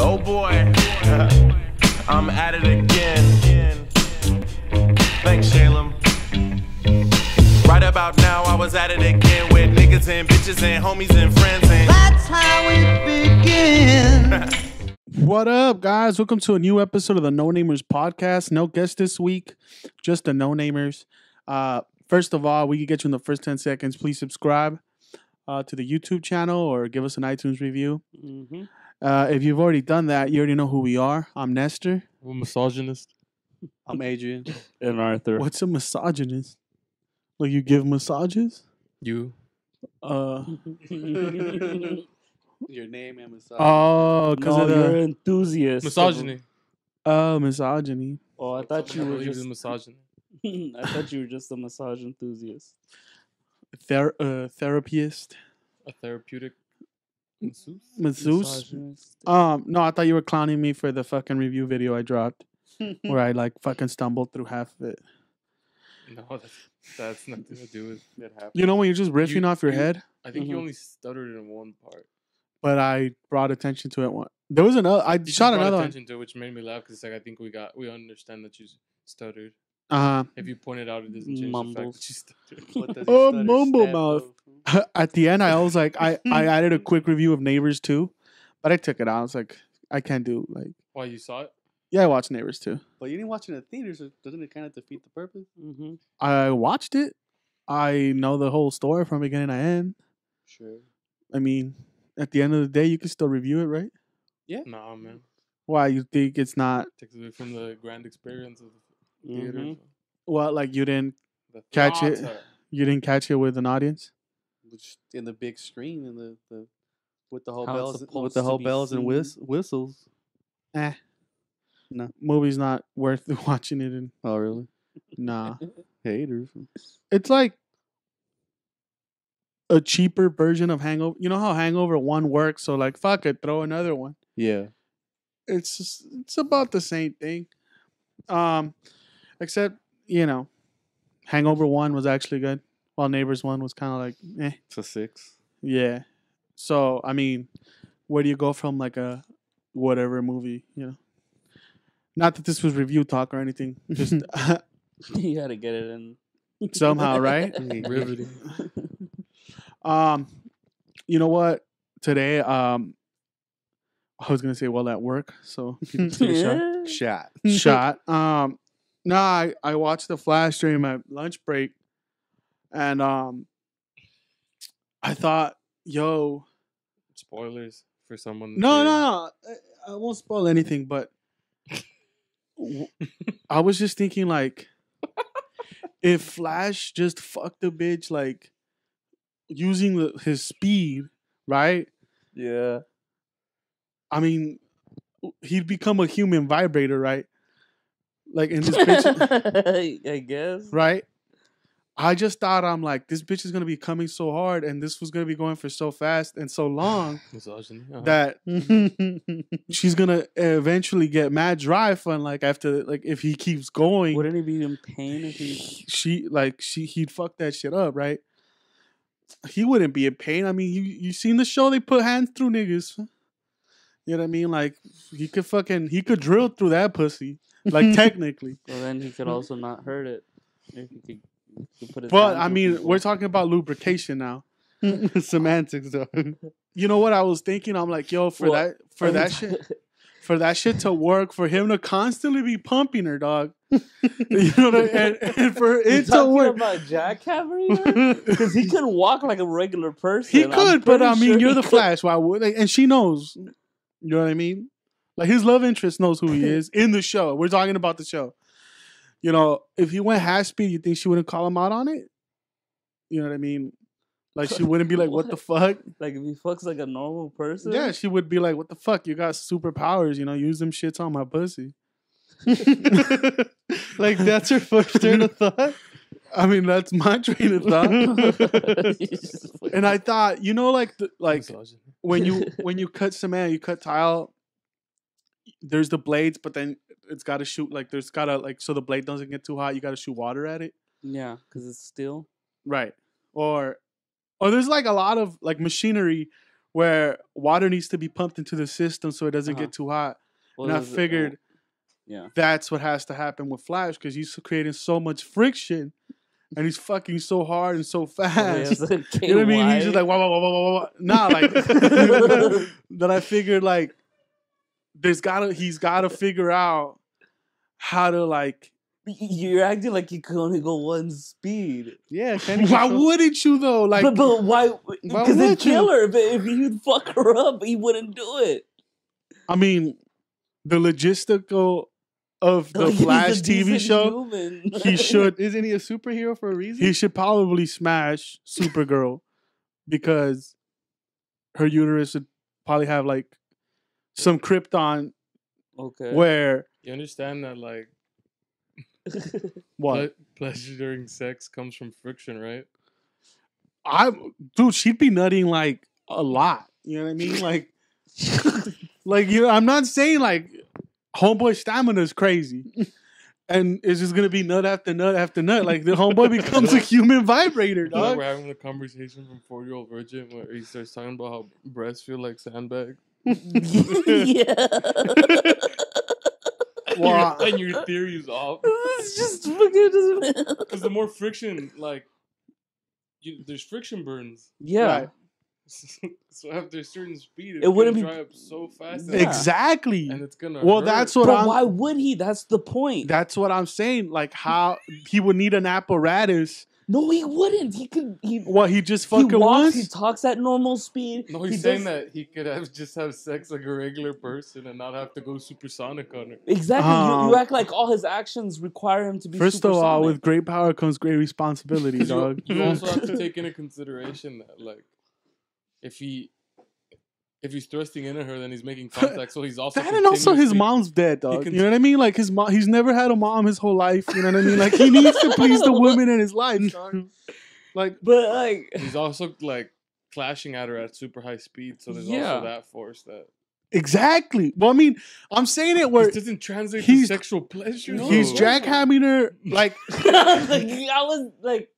Oh boy, I'm at it again. Thanks, Shalem. Right about now, I was at it again with niggas and bitches and homies and friends. And that's how we begin. What up, guys? Welcome to a new episode of the NoNamers podcast. No guest this week, just the NoNamers. First of all, we can get you in the first 10 seconds. Please subscribe to the YouTube channel or give us an iTunes review. Mm-hmm. If you've already done that, you already know who we are. I'm Nestor. I'm a misogynist. I'm Adrian. And Arthur. What's a misogynist? Like you give massages? You? Your name and massage. Oh, because No, of you're the an enthusiast. Misogyny. Misogyny. Oh, I thought you were Believes just in misogyny. I thought you were just a massage enthusiast. Therapist. A therapeutic masseuse. Masseuse. Misogynist. No, I thought you were clowning me for the fucking review video I dropped where I like fucking stumbled through half of it. No, that's nothing to do with it happening. You know when you're just riffing You- off your you- head? I think you Mhm. only stuttered in one part. But I brought attention to it. There was another. I You just shot brought another one. attention to it, which made me laugh because like I think we understand that you stuttered. Uh If you point it out, it doesn't change the fact Mumbles. that you stuttered. What does Oh, stutter mumble stab mouth. of? At the end, I was like, I added a quick review of Neighbors too, but I took it out. I was like, I can't do like. Why you saw it? Yeah, I watched Neighbors too. But you didn't watch it in the theaters, so doesn't it kind of defeat the purpose? Mm-hmm. I watched it. I know the whole story from beginning to end. Sure. I mean, at the end of the day, you can still review it, right? Nah, man. Why you think it's not? Takes away from the grand experience of the theater. Mhm. Well, like you didn't The Catch it. theater. you didn't catch it with an audience. Which in the big screen and the with the whole How it's bells supposed with the to whole be bells and seen. whistles. Movie's not worth watching it in. Oh really? Nah, Haters. it's like a cheaper version of Hangover. You know how Hangover 1 works, so like fuck it, throw another one. Yeah. It's about the same thing. Except, Hangover 1 was actually good, while Neighbors 1 was kind of like, eh. It's a 6. Yeah. So, I mean, where do you go from like a whatever movie, Not that this was review talk or anything. Just You had to get it in. somehow, right? Riveting. You know what? Today, I was gonna say at work, so people take a Shot. shot. No, I watched The Flash during my lunch break, and I thought, yo, Spoilers for someone. no, I won't spoil anything, but I was just thinking like, if Flash just fucked a bitch like using his speed, right? Yeah. I mean, he'd become a human vibrator, right? Like in this bitch, I guess. right? I just thought I'm like, this bitch is gonna be coming so hard, and this was gonna be going for so fast and so long Misogyny. that she's gonna eventually get mad dry from like after like if he keeps going, Wouldn't he be in pain if he? he'd fuck that shit up, right? He wouldn't be in pain. I mean, you seen the show? They put hands through niggas. You know what I mean? Like he could drill through that pussy. Like technically. Well, then he could also not hurt it if he could put his. But hands I on mean, people. we're talking about lubrication now. Semantics though. You know what I was thinking? I'm like, yo, for that shit to work, for him to constantly be pumping her, dog. You know what I mean? And for You it to talking work. about jackhammering? Because he could walk like a regular person. He I'm could, but I pretty mean, sure you're he the could. Flash. Why would? Like, and she knows. You know what I mean? Like his love interest knows who he is in the show. We're talking about the show. If he went half speed, you think she wouldn't call him out on it? You know what I mean? Like she wouldn't be like, "What the fuck?" Like if he fucks like a normal person. Yeah, she would be like, "What the fuck? You got superpowers? Use them shits on my pussy." Like that's your first turn of thought. I mean, that's my train of thought. And I thought, Misogyny. when you cut cement, you cut tile. There's the blades, but then it's got to shoot so the blade doesn't get too hot. You got to shoot water at it, Yeah, because it's steel. right? Or there's like a lot of like machinery where water needs to be pumped into the system so it doesn't Uh-huh. get too hot. What And I was it? figured Yeah. that's what has to happen with Flash because he's creating so much friction and he's fucking so hard and so fast. Oh, yeah, You know what I mean? He's just like, wah, wah, wah, wah, wah, wah. Nah, like, that I figured, like, he's gotta figure out how to, like, You're acting like you could only go one speed. Yeah, can why wouldn't you though? Like, But why? Because would it'd kill her. But if he'd fuck her up, he wouldn't do it. I mean, the logistical of the Like, he's a Flash TV decent show, human. he should Isn't he a superhero for a reason? he should probably smash Supergirl because her uterus would probably have like some krypton Okay. where You understand that, like, what? pleasure during sex comes from friction, right? Dude, she'd be nutting like a lot. You know what I mean? Like I'm not saying like homeboy stamina is crazy. And it's just gonna be nut after nut after nut. Like the homeboy becomes a human vibrator, Like dog. we're having the conversation from 40-year-old virgin where he starts talking about how breasts feel like sandbag. Yeah. Well, And your theory is off. It's just fucking. Because the more friction, like, there's friction burns. Yeah. Right. So after a certain speed, it's It wouldn't gonna be- dry up so fast. Yeah. Exactly. And it's gonna Well, hurt. that's what But why would he? That's the point. That's what I'm saying. Like how he would need an apparatus. No, he wouldn't. He could. He Just he fucking walks. once? He talks at normal speed. No, He he's saying does- that he could just have sex like a regular person and not have to go supersonic on her. Um, Exactly. you act like all his actions require him to be. First of all, supersonic. with great power comes great responsibility, 'Cause dog. you also have to take into consideration that, like, if he's thrusting into her, then he's making contact. So he's also That and also his continuously- mom's dead, dog. can- You know what I mean? Like his mom, he's never had a mom his whole life. You know what I mean? Like he needs to please the women in his life, dog. Like, But like, He's also like clashing at her at super high speed. So there's Yeah. also that force that exactly. Well, I mean, I'm saying it where this doesn't translate to he's- sexual pleasure. he's though. jackhammering her. Like I was like,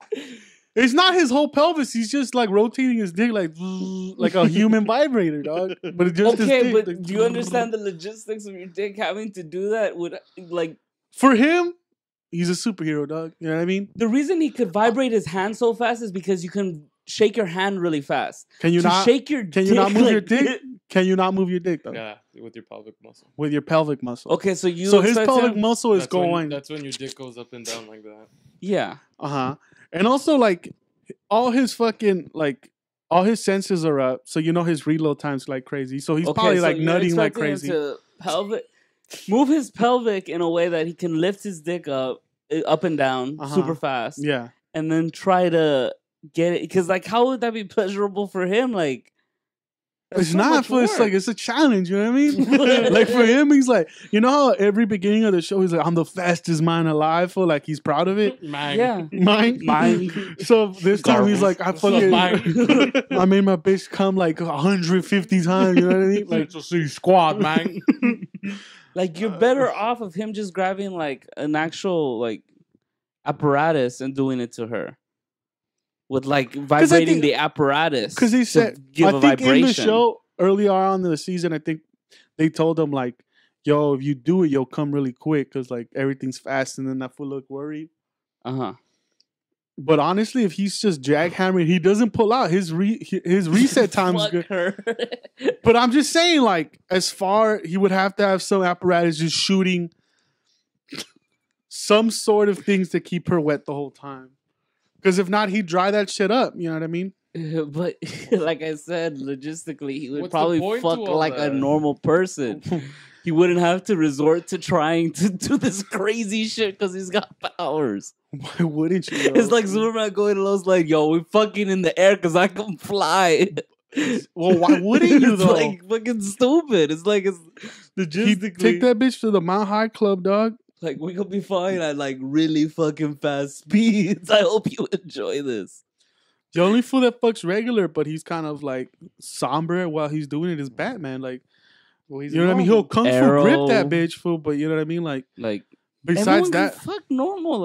it's not his whole pelvis. He's just like rotating his dick like a human vibrator, dog. But it's just his okay, dick, but like, do you understand the logistics of your dick having to do that? Would like For him, he's a superhero, dog. You know what I mean? the reason he could vibrate his hand so fast is because you can shake your hand really fast. Can you to not? shake your Can you not move your like- dick? Can you not move your dick though? Yeah, with your pelvic muscle. With your pelvic muscle. Okay, so you So his expect pelvic him- muscle is That's when- going. that's when your dick goes up and down like that. Yeah. And also like all his fucking like all his senses are up, so you know his reload time's like crazy. So he's probably like you're nutting like expecting him crazy. to move his pelvic in a way that he can lift his dick up and down Uh-huh. super fast, Yeah. and then try to get it. Because like, how would that be pleasurable for him? Like, that's It's so not much for it's work. like it's a challenge, you know what I mean? Like for him, he's like, you know how every beginning of the show he's like, I'm the fastest man alive, for like he's proud of it. Man. Yeah. Mine. So this time he's like, I fucking I made my bitch come like 150 times, you know what I mean? Like see squad, man. Like, you're better off of him just grabbing like an actual like apparatus and doing it to her. With like vibrating think- the apparatus. because he to said give I a think vibration. in the show earlier on in the season, I think they told him like, yo, if you do it, you'll come really quick because like everything's fast, and then that fool look worried. Uh-huh. But honestly, if he's just jackhammering, he doesn't pull out his reset time's Fuck good. her. But I'm just saying, like, as far he would have to have some apparatus just shooting some sort of things to keep her wet the whole time. Because if not, he'd dry that shit up. You know what I mean? But like I said, logistically, he would What's the probably point fuck to all like a that? normal person. He wouldn't have to resort to trying to do this crazy shit because he's got powers. Why wouldn't you? It's like Superman going to Lowe's like, yo, we fucking in the air because I can fly. Well, why wouldn't you It's though? like fucking stupid. It's like it's He'd logistically take that bitch to the Mount High Club, dog. like we could be flying at like really fucking fast speeds. I hope you enjoy this. The only fool that fucks regular, but he's kind of like somber while he's doing it is Batman. Like, Well, he's you know what I mean? He'll kung fu Arrow. grip that bitch, fool. But you know what I mean? Like, Like besides everyone that, can fuck normal.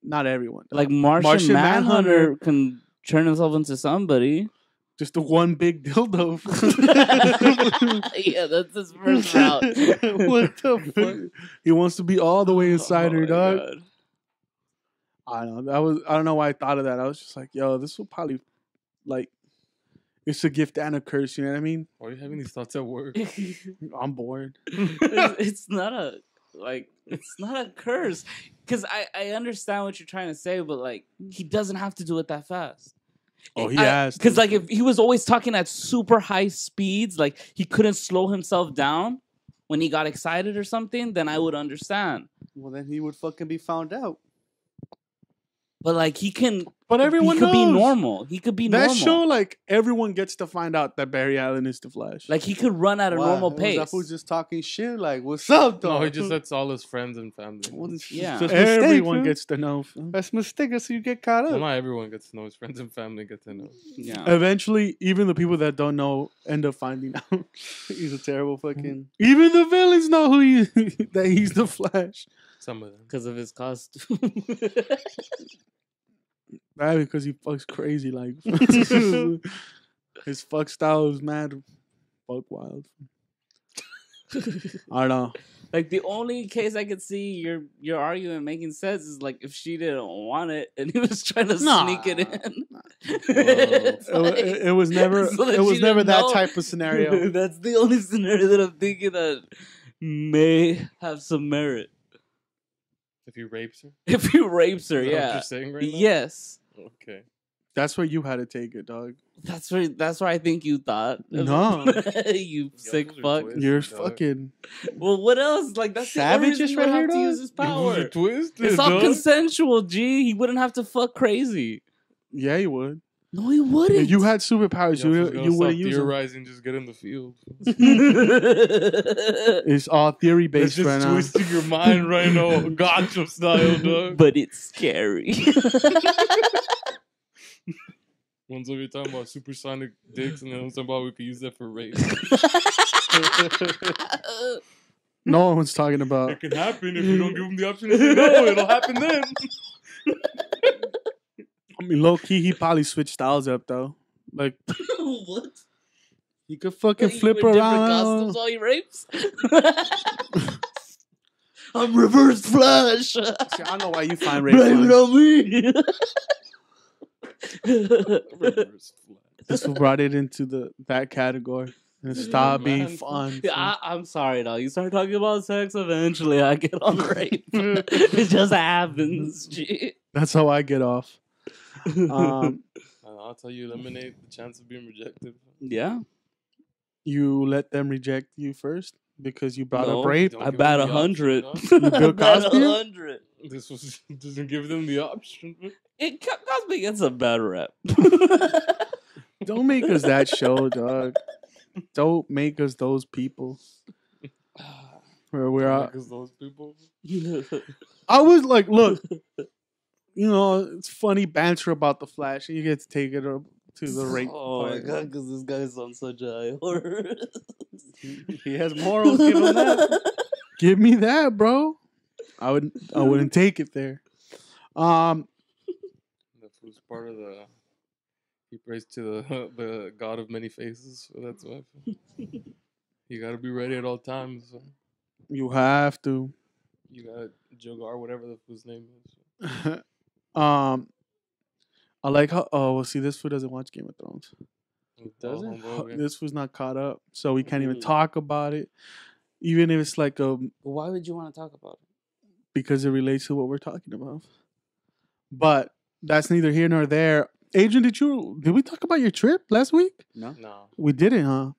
not everyone. Like Martian Martian Manhunter Manhunter. can turn himself into somebody. Just the one big dildo. Yeah, that's his first route. What the fuck? He wants to be all the way inside her, my dog. God. I don't know. I don't know why I thought of that. I was just like, yo, this will probably like it's a gift and a curse, you know what I mean? Why are you having these thoughts at work? I'm bored. It's not a curse. Because I understand what you're trying to say, but like he doesn't have to do it that fast. Oh, he has to. Because like if he was always talking at super high speeds, like he couldn't slow himself down when he got excited or something, then I would understand. Well, then he would fucking be found out. But like he can, But everyone he could be knows. normal. He could be That normal. show, like everyone gets to find out that Barry Allen is the Flash. Like he could run at a normal Was pace. that fool just talking shit? Like, what's up, No, dog? he just lets all his friends and family. Well, it's Yeah. just mistake, everyone man. gets to know. That's mistake. That's so you get caught Well, up. not everyone gets to know. His friends and family get to know. Yeah. Eventually, even the people that don't know end up finding out. He's a terrible fucking. Even the villains know who he that he's the Flash. Some of them. Because of his costume. Right, because he fucks crazy like his fuck style is mad fuck wild. I don't know. Like the only case I could see your argument making sense is like if she didn't want it and he was trying to Nah. sneak it in. It, it was never So that it was she never didn't that know. type of scenario. That's the only scenario that I'm thinking that may have some merit. If he rapes her? If he rapes her, Is that what yeah. you're saying right now? Yes. Okay. That's where you had to take it, dog. That's where I think you thought. No. You sick those are fuck. twisted. You're dog. fucking Well, what else? Like that's the only Savages reason you right would here, have to dog? use his power. Twisted, It's all dog. consensual, G. He wouldn't have to fuck crazy. yeah, you would. No, he wouldn't. If you had superpowers, Y'all you just gotta you stop wouldn't use them. theorizing, just get in the field. It's all theory It's based just right now. twisting your mind right now, gotcha style, dog. But it's scary. One's over here talking about supersonic dicks, and then one's talking about we could use that for rape. No one's talking about. It can happen if you don't give them the option to say no. It'll happen then. I mean, low key, he probably switched styles up though. Like What? he could fucking You flip wear different around. costumes while he rapes? I'm reverse Flash. See, I don't know why you find rape Blame it fun. on me. Reverse flag. This one brought it into that category and stop being Man. fun. Yeah, I'm sorry, though. You start talking about sex, eventually I get on rape. It just happens. G. That's how I get off. I'll tell you, eliminate the chance of being rejected. Yeah. You let them reject you first because you brought No. up rape. Don't I give bet them the 100. option, You Bill I bet Cosby? 100. This doesn't give them the option. Cosby gets a bad rep. Don't make us that show, dog. Don't make us those people. Where we're out. Because those people. I was like, look, you know, it's funny banter about the Flash, and you get to take it up to the rape. Oh my part. god, because this guy's on such a high horror. He has morals. Give him that. Give me that, bro. I wouldn't take it there. That was part of the. He prays to the God of many faces. So that's why. You gotta be ready at all times. You have to. You got Jogar, whatever his name is. I like how. Oh, well, see, this fool doesn't watch Game of Thrones. Does it? This fool's not caught up, so we can't even Mm. talk about it. Even if it's like Why would you want to talk about it? because it relates to what we're talking about. But that's neither here nor there. Adrian, did we talk about your trip last week? No. No. We didn't, huh?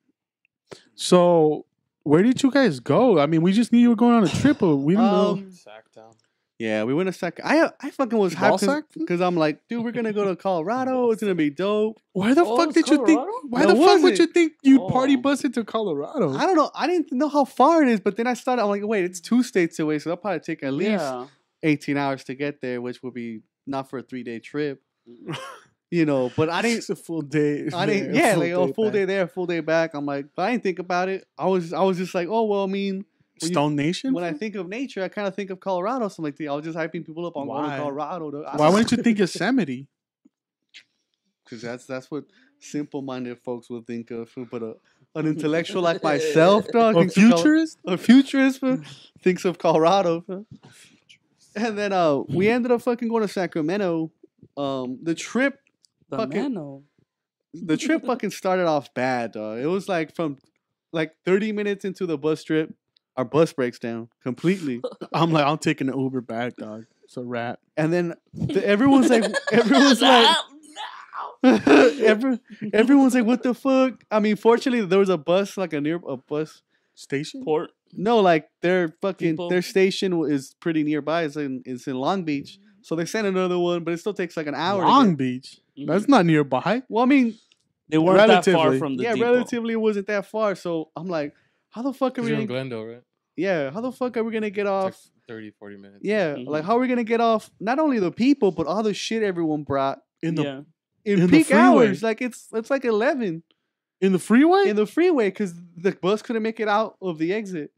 So where did you guys go? I mean, we just knew you were going on a trip, but we didn't know. Sacktown. Yeah, we went to I fucking was hyped Ballsack? because I'm like, dude, we're gonna go to Colorado. It's gonna be dope. Why the Oh, fuck it's did you think? Colorado? Why No, the it fuck would wasn't. you think you'd party Oh. bus into Colorado? I don't know. I didn't know how far it is, but then I started. I'm like, wait, it's 2 states away, so that'll probably take at least Yeah. 18 hours to get there, which would be not for a 3-day trip. You know, but I didn't. It's a full day. I didn't. there, Yeah, like a full back. day there, full day back. I'm like, but I didn't think about it. I was just like, oh well. I mean, when you- Stone Nation. when I think of nature, I kind of think of Colorado. So I'm like, I was just hyping people up on going Why? to Colorado. Why wouldn't you think Yosemite? Because that's what simple-minded folks would think of. But an intellectual like myself, dog, A thinks of futurist? a futurist, thinks of Colorado. And then we ended up fucking going to Sacramento. The trip The fucking- Mano. the trip fucking started off bad, dog. It was like from like 30 minutes into the bus trip, our bus breaks down completely. I'm like, I'm taking the Uber back, dog. It's a wrap. And then everyone's like, everyone's like, everyone's like, what the fuck? I mean, fortunately, there was a bus, like a bus. Station? Port. No, like their fucking People. their station is pretty nearby. It's in Long Beach, so they sent another one, but it still takes like an hour. to Long get- Beach. Mhm. That's not nearby. Well, I mean, They weren't that far Relatively. from the yeah, depot. relatively, it wasn't that far. So I'm like, how the fuck are 'Cause we? you're in Gonna, Glendale, right? yeah, how the fuck are we gonna get It's like off? 30, 40 minutes. Yeah, Mhm. like how are we gonna get off? Not only the people, but all the shit everyone brought In the Yeah. in In the peak freeway. hours. Like it's like 11 in the freeway? in the freeway because the bus couldn't make it out of the exit.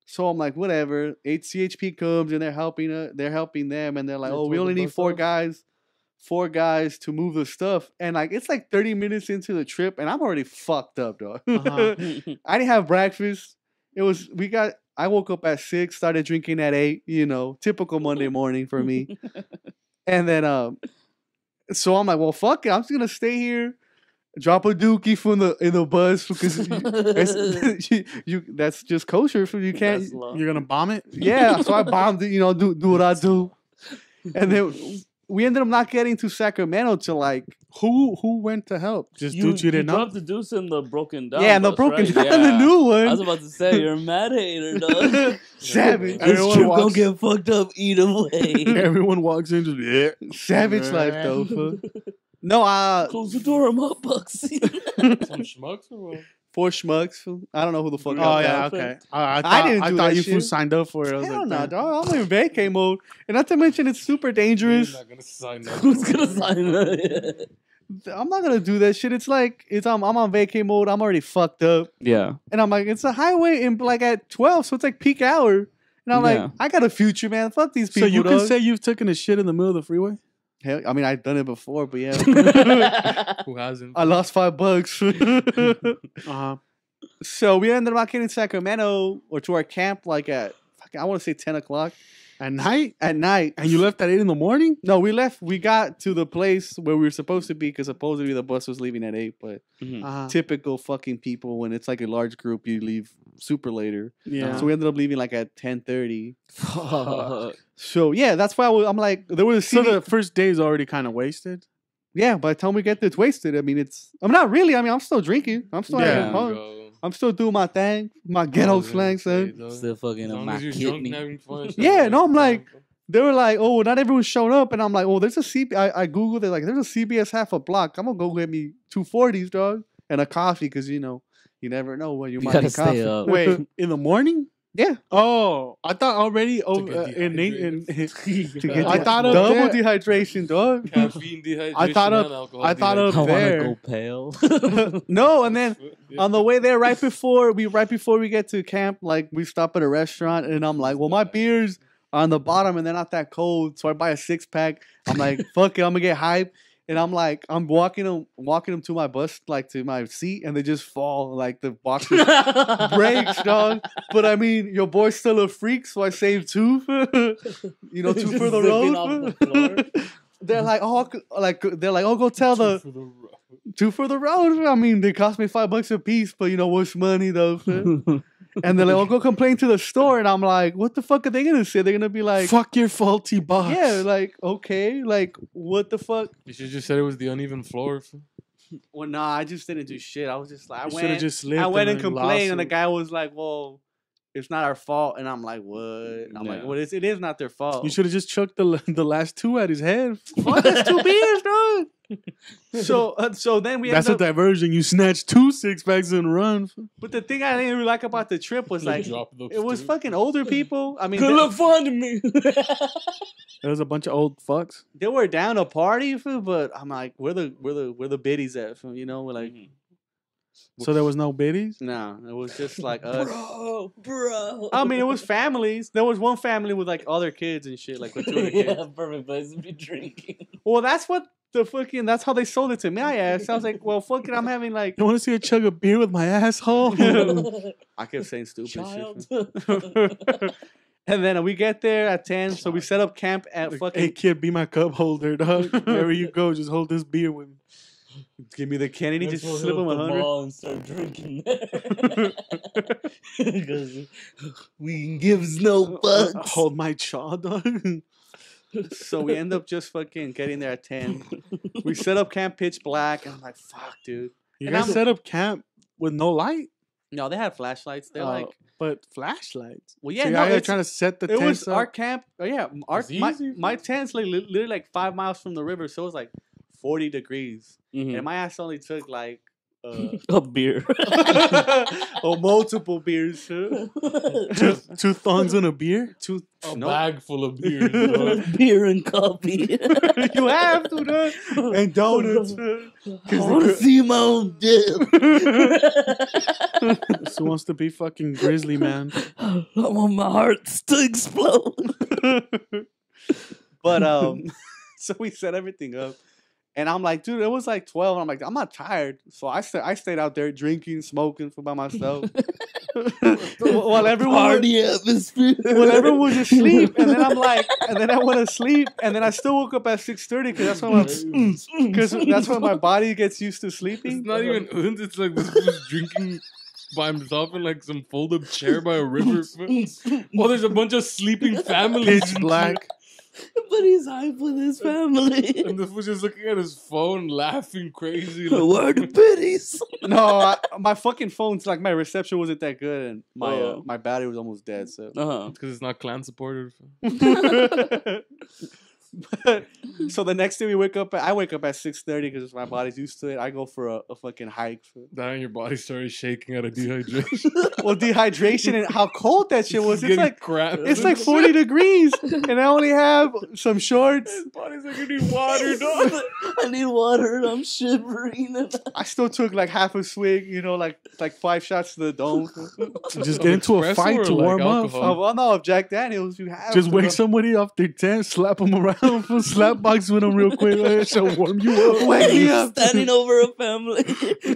So I'm like, whatever. CHP comes and they're helping them, and they're like, They oh, we told only the need bus four guys to move the stuff, and like it's like 30 minutes into the trip, and I'm already fucked up, dog. Uh-huh. I didn't have breakfast. I woke up at 6, started drinking at 8. Typical Monday morning for me. And then so I'm like, well, fuck it, I'm just gonna stay here. Drop a dookie in the bus because that's just kosher. So you can't. That's low. You're gonna bomb it? Yeah, so I bombed it. Do what I do, and then we ended up not getting to Sacramento till like Who went to help? Just dudes you didn't know? dropped the deuce in the broken down. yeah, and the bus, broken right? down Yeah. the new I was one. about to say you're a mad hater, dog. Savage, Everyone Trip walks- gonna get fucked up either way. Everyone walks in just yeah. savage life though. Fool. No, Close the door, I'm up, Bugsy. Some schmucks or what? 4 schmucks. Fool. I don't know who the fuck. Oh else yeah, that. okay. I didn't do thought that you shit. fools signed up for it. I was Hell like, no, damn. dog. I'm in vacay mode, and not to mention it's super You're dangerous. not gonna sign up. Who's gonna sign that? I'm not gonna do that shit. It's like I'm on vacay mode. I'm already fucked up. Yeah. And I'm like, it's a highway in like at 12, so it's like peak hour. And I'm Yeah. like, I got a future, man. Fuck these So people. you can dog. say you've taken a shit in the middle of the freeway? Hell, I mean, I've done it before, but yeah, Who hasn't? I lost $5. Uh-huh. So we ended up not getting Sacramento or to our camp like at I want to say 10 o'clock At night? at night. And you left at 8 in the morning? No, we left. We got to the place where we were supposed to be because supposedly the bus was leaving at 8. But Mhm. Uh-huh. typical fucking people, when it's like a large group, you leave super later. Yeah. So we ended up leaving like at 10:30. Fuck. So yeah, that's why I'm like, there was a So CD. the first day is already kind of wasted? Yeah, by the time we get there, it's wasted. I mean, I'm not really. I mean, I'm still drinking. I'm still Yeah. having fun. Go. I'm still doing my thing, my I ghetto was gonna slang, say, son. dog, Still fucking as on long my as you're drunk and kidney. having fun, it's Yeah, not no, I'm waste of like- time, bro. They were like, oh, not everyone's showing up, and I'm like, oh, there's a I googled it, like, there's a CBS half a block. I'm gonna go get me 240s, dog, and a coffee, because you never know when you You might gotta need coffee. stay up. Wait, in the morning? Yeah. Oh, I thought already over get in To get I the thought up double there. dehydration, dog. Caffeine dehydration. I thought and up- alcohol I thought up I dehydration. wanna there. go pale. No, and then Yeah. on the way there, right before we get to camp, like we stop at a restaurant, and I'm like, well, my beers are on the bottom, and they're not that cold, so I buy a 6-pack. I'm like, fuck it, I'm gonna get hype, and I'm like, I'm walking them to my bus, like to my seat, and they just fall, like the boxes breaks, dog. But I mean, your boy's still a freak, so I saved 2. 2 for Just the zipping off the road. They're like, oh, go tell the For the road. 2 for the road. I mean, they cost me $5 a piece, but what's money though? And they're like, oh, go complain to the store. And I'm like, what the fuck are they gonna say? They're gonna be like, Fuck your faulty box. yeah, like, okay, like, what the fuck? You should just said it was the uneven floor. Well, nah, I just didn't do shit. I was just like, You should've just slipped I went and and then complained, and the lawsuit. guy was like, well, it's not our fault. And I'm like, what? And I'm like, Yeah. well, it is not their fault. You should have just chucked the last 2 at his head. Fuck, that's 2 beers, dog. So then we That's a ended up, diversion. You snatched 2 6-packs and run. but the thing I didn't really like about the trip was like, Drop those it was two. fucking older people. I mean, Good luck finding me. There was a bunch of old fucks. they were down to party, fool, but I'm like, where the biddies at? Fool? We're like, So there was no biddies? nah, it was just like us. bro. I mean, it was families. There was one family with like other kids and shit, like with 2 other kids. Yeah, perfect place to be drinking. Well, that's what that's how they sold it to my ass. I was like, well, fuck it, I'm having like. You want to see a chug of beer with my asshole? I kept saying stupid Child. shit. And then we get there at 10, so we set up camp at fucking. Hey kid, be my cup holder, dog. Wherever you go, just hold this beer with me. Give me the Kennedy, just slip him the 100. mall and start drinking there. Because we gives no fucks. Hold my jaw, dog. So we end up just fucking getting there at 10. We set up camp pitch black, and I'm like, fuck, dude. You And guys I'm- set up camp with no light? No, they had flashlights. They're like, but flashlights. well, yeah, So no, y'all are it's, trying to set the it was tents up? our camp. Oh, yeah, It's easy, my tent's like literally like 5 miles from the river, so it was like 40 degrees. Mhm. And my ass only took like A beer. multiple beers. two thongs and a beer? A No. bag full of beers. Dog. Beer and coffee. You have to, dude. And donuts. I want to see my own dip. Who wants to be fucking grizzly, man? I want my heart to explode. But so we set everything up, and I'm like, dude, it was like 12. And I'm like, I'm not tired, so I stayed out there drinking, smoking for by myself, while everyone Party atmosphere. while everyone was asleep. And then I'm like, and then I went to sleep, and then I still woke up at 6:30 because that's when my body gets used to sleeping. It's not even uns. It's like this was drinking by himself in like some fold-up chair by a river. Well, there's a bunch of sleeping families. Pitch black. But he's hype with his family. And the fool just looking at his phone, laughing crazy. Like, Where are the biddies? No, my fucking phone's like my reception wasn't that good, and my Oh. my battery was almost dead. So. Uh-huh. because it's not clan supported. But, so the next day I wake up at 6:30 because my body's used to it. I go for a fucking hike. That and your body started shaking out of dehydration. Well, dehydration and how cold that shit was. It's Getting like crap. it's like 40 degrees, and I only have some shorts. His body's like, you need water, dog. I need water and I'm shivering. I still took like half a swig, like 5 shots to the dome. Just get into a Espresso fight or to like warm up. alcohol? Oh, well, no, of Jack Daniels, you have Just to. wake somebody off their tent, slap them around, slap box with them real quick. That shall warm you up. Wake me up. Standing over a family.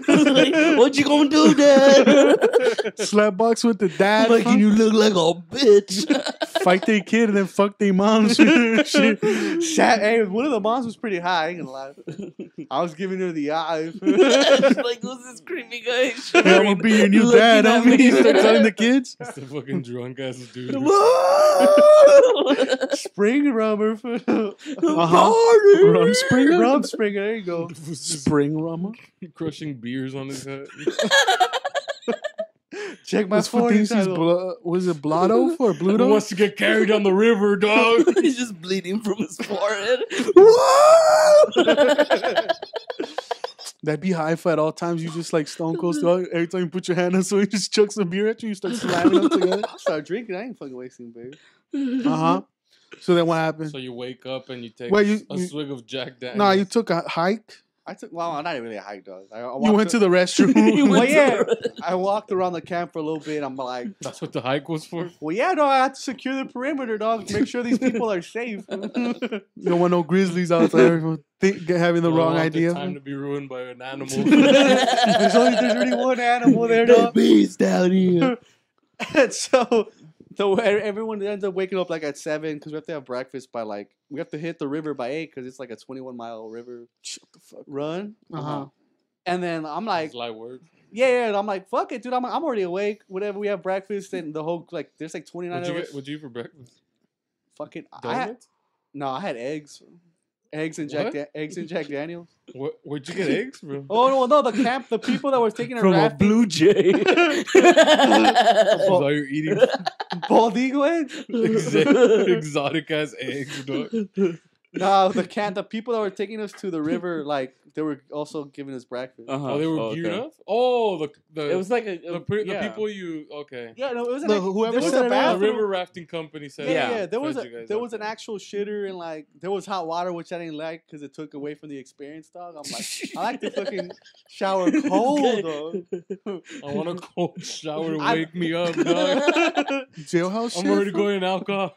Like, what you gonna do, Dad? Slap box with the dad. Making you look like a bitch. Fight their kid and then fuck their mom. Shit. Hey, one of the moms was pretty high. I ain't gonna lie. I was giving her the eye. Like, who's this creepy guy? Yeah, I'm gonna be your new Looking dad. at I mean, me. you start telling the kids. It's the fucking drunk ass dude. Spring rubber. Rum Springer? Rum Springer. There you go. Spring rummer. Crushing beers on his head. Check my This fool phone. thinks he's was it Blotto or Who Bluto? wants to get carried down the river, dog? He's just bleeding from his forehead. That'd be hi-fi at all times. You just like Stone Cold Steve. Every time you put your hand on someone, he just chucks some beer at you. You start slamming them together. I'll start drinking. I ain't fucking wasting, baby. Uh-huh. So then what happened? So you wake up and you take Well, a you- swig of Jack Daniels. No, you took a hike. I took, well, not really a hike, dog. You went to the restroom. You Well, went yeah. to- I walked around the camp for a little bit. I'm like, That's what the hike was for? well, yeah, dog. I have to secure the perimeter, dog, to make sure these people are safe. You don't want no grizzlies out there having the You don't wrong want idea. Time to be ruined by an animal. there's only one animal there, That dog. beast down here. And so everyone ends up waking up like at 7 because we have to have breakfast by we have to hit the river by 8 because it's like a 21-mile river run. Uh-huh. And then I'm like, It's light work. yeah, and I'm like, fuck it, dude. I'm already awake. Whatever, we have breakfast and the whole there's like 29 What'd of you us. get? What'd you eat for breakfast? Fucking, Donuts? I had eggs and eggs and Jack Daniels. Where'd you get eggs, bro? Oh no, the people that were taking a From a rafting, blue jay. Is all you're eating bald eagle eggs. exotic ass eggs, dog. No, the people that were taking us to the river, they were also giving us breakfast. Uh-huh. Oh, they were geared up? Oh, the It was like the yeah. people you okay. Yeah, no, it was No, whoever there was set a it up. The bathroom. river rafting company said Yeah, Yeah. there was fed you guys there up. was an actual shitter and there was hot water, which I didn't like because it took away from the experience, dog. I'm like, I like to fucking shower cold, dog. I want a cold shower to I- wake me up, dog. Jailhouse I'm shit? already going alcohol.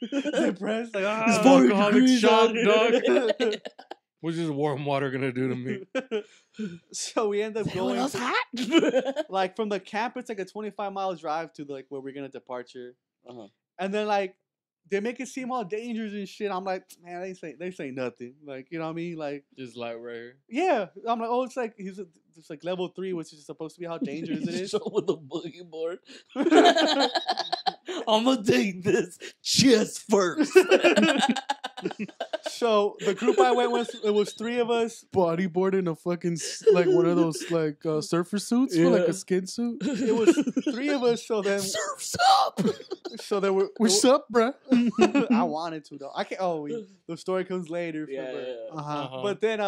Depressed, It's ah. 40 Alcoholic degrees shock, out here. dog. What's this warm water gonna do to me? So we end up Anyone going else hot? like from the camp. It's like a 25-mile drive to like where we're gonna departure, Uh-huh. and then like they make it seem all dangerous and shit. I'm like, man, they say nothing. Like, you know what I mean? Like, Just light right here. yeah. I'm like, oh, it's like it's like level 3, which is supposed to be how dangerous it is. Show with the boogie board. I'm gonna take this chest first. So the group I went with, it was 3 of us. Bodyboard in a fucking like one of those like surfer suits, for like Yeah. a skin suit. It was 3 of us. So then, Surf's up. so there were. What's up, bruh? I wanted to though. I can't. Oh, the story comes later. Yeah, yeah. Uh-huh. But then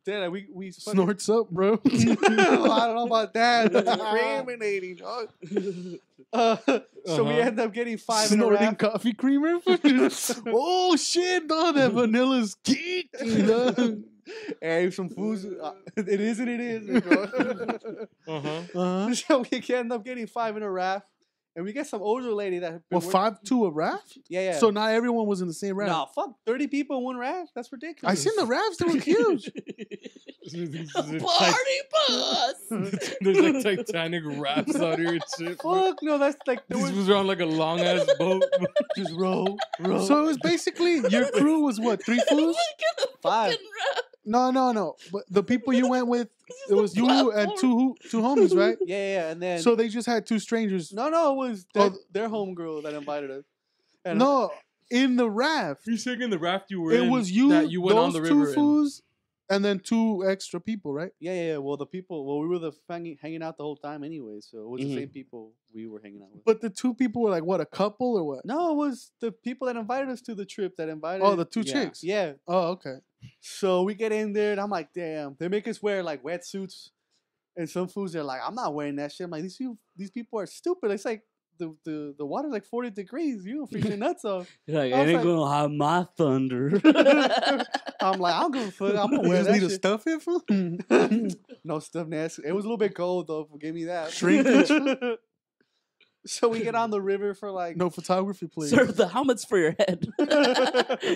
we fucking- Snorts up, bro. I don't know about that. That's incriminating, dog. So we end up getting 5 in a Snorting raft. coffee creamer. Oh shit, dog! That vanilla's geeky, dog. Hey, some foods. It is and it is. Uh-huh. So we end up getting 5 in a raft, and we get some older lady that. Well, 5 to a raft. Yeah. So not everyone was in the same raft. No, fuck, 30 people in one raft. That's ridiculous. I seen the rafts; they were huge. Party bus. There's like Titanic rafts out here and shit. Fuck no, that's like there This was was on like a long ass boat. just row. So it was basically your crew was what, 3 fools? 5. No. But the people you went with, it was you and two homies, right? Yeah, and then So they just had 2 strangers. no, it was their homegirl that invited us. And No, in the raft. You're saying in the raft you were It in was you, that you went on those the 2 river in. fools, and then 2 extra people, right? Yeah. Well, we were hanging out the whole time anyway, so it was Mhm. the same people we were hanging out with. But the 2 people were like, what, a couple or what? No, it was the people that invited us to the trip that invited. Oh, the 2 Yeah. chicks. Yeah. Oh, okay. So we get in there, and I'm like, damn. They make us wear like wetsuits, and some fools are like, I'm not wearing that shit. I'm like, these people are stupid. It's like the water's like 40 degrees. You don't freeze your nuts off. You're like, I I was ain't like- gonna have my thunder. I'm like, I don't give a fuck. I'm gonna You wear just that need to shit. stuff it, fool? No stuff nasty. It was a little bit cold though. Give me that. Shrinkage. So we get on the river for like No photography, please. Sir, the helmet's for your head.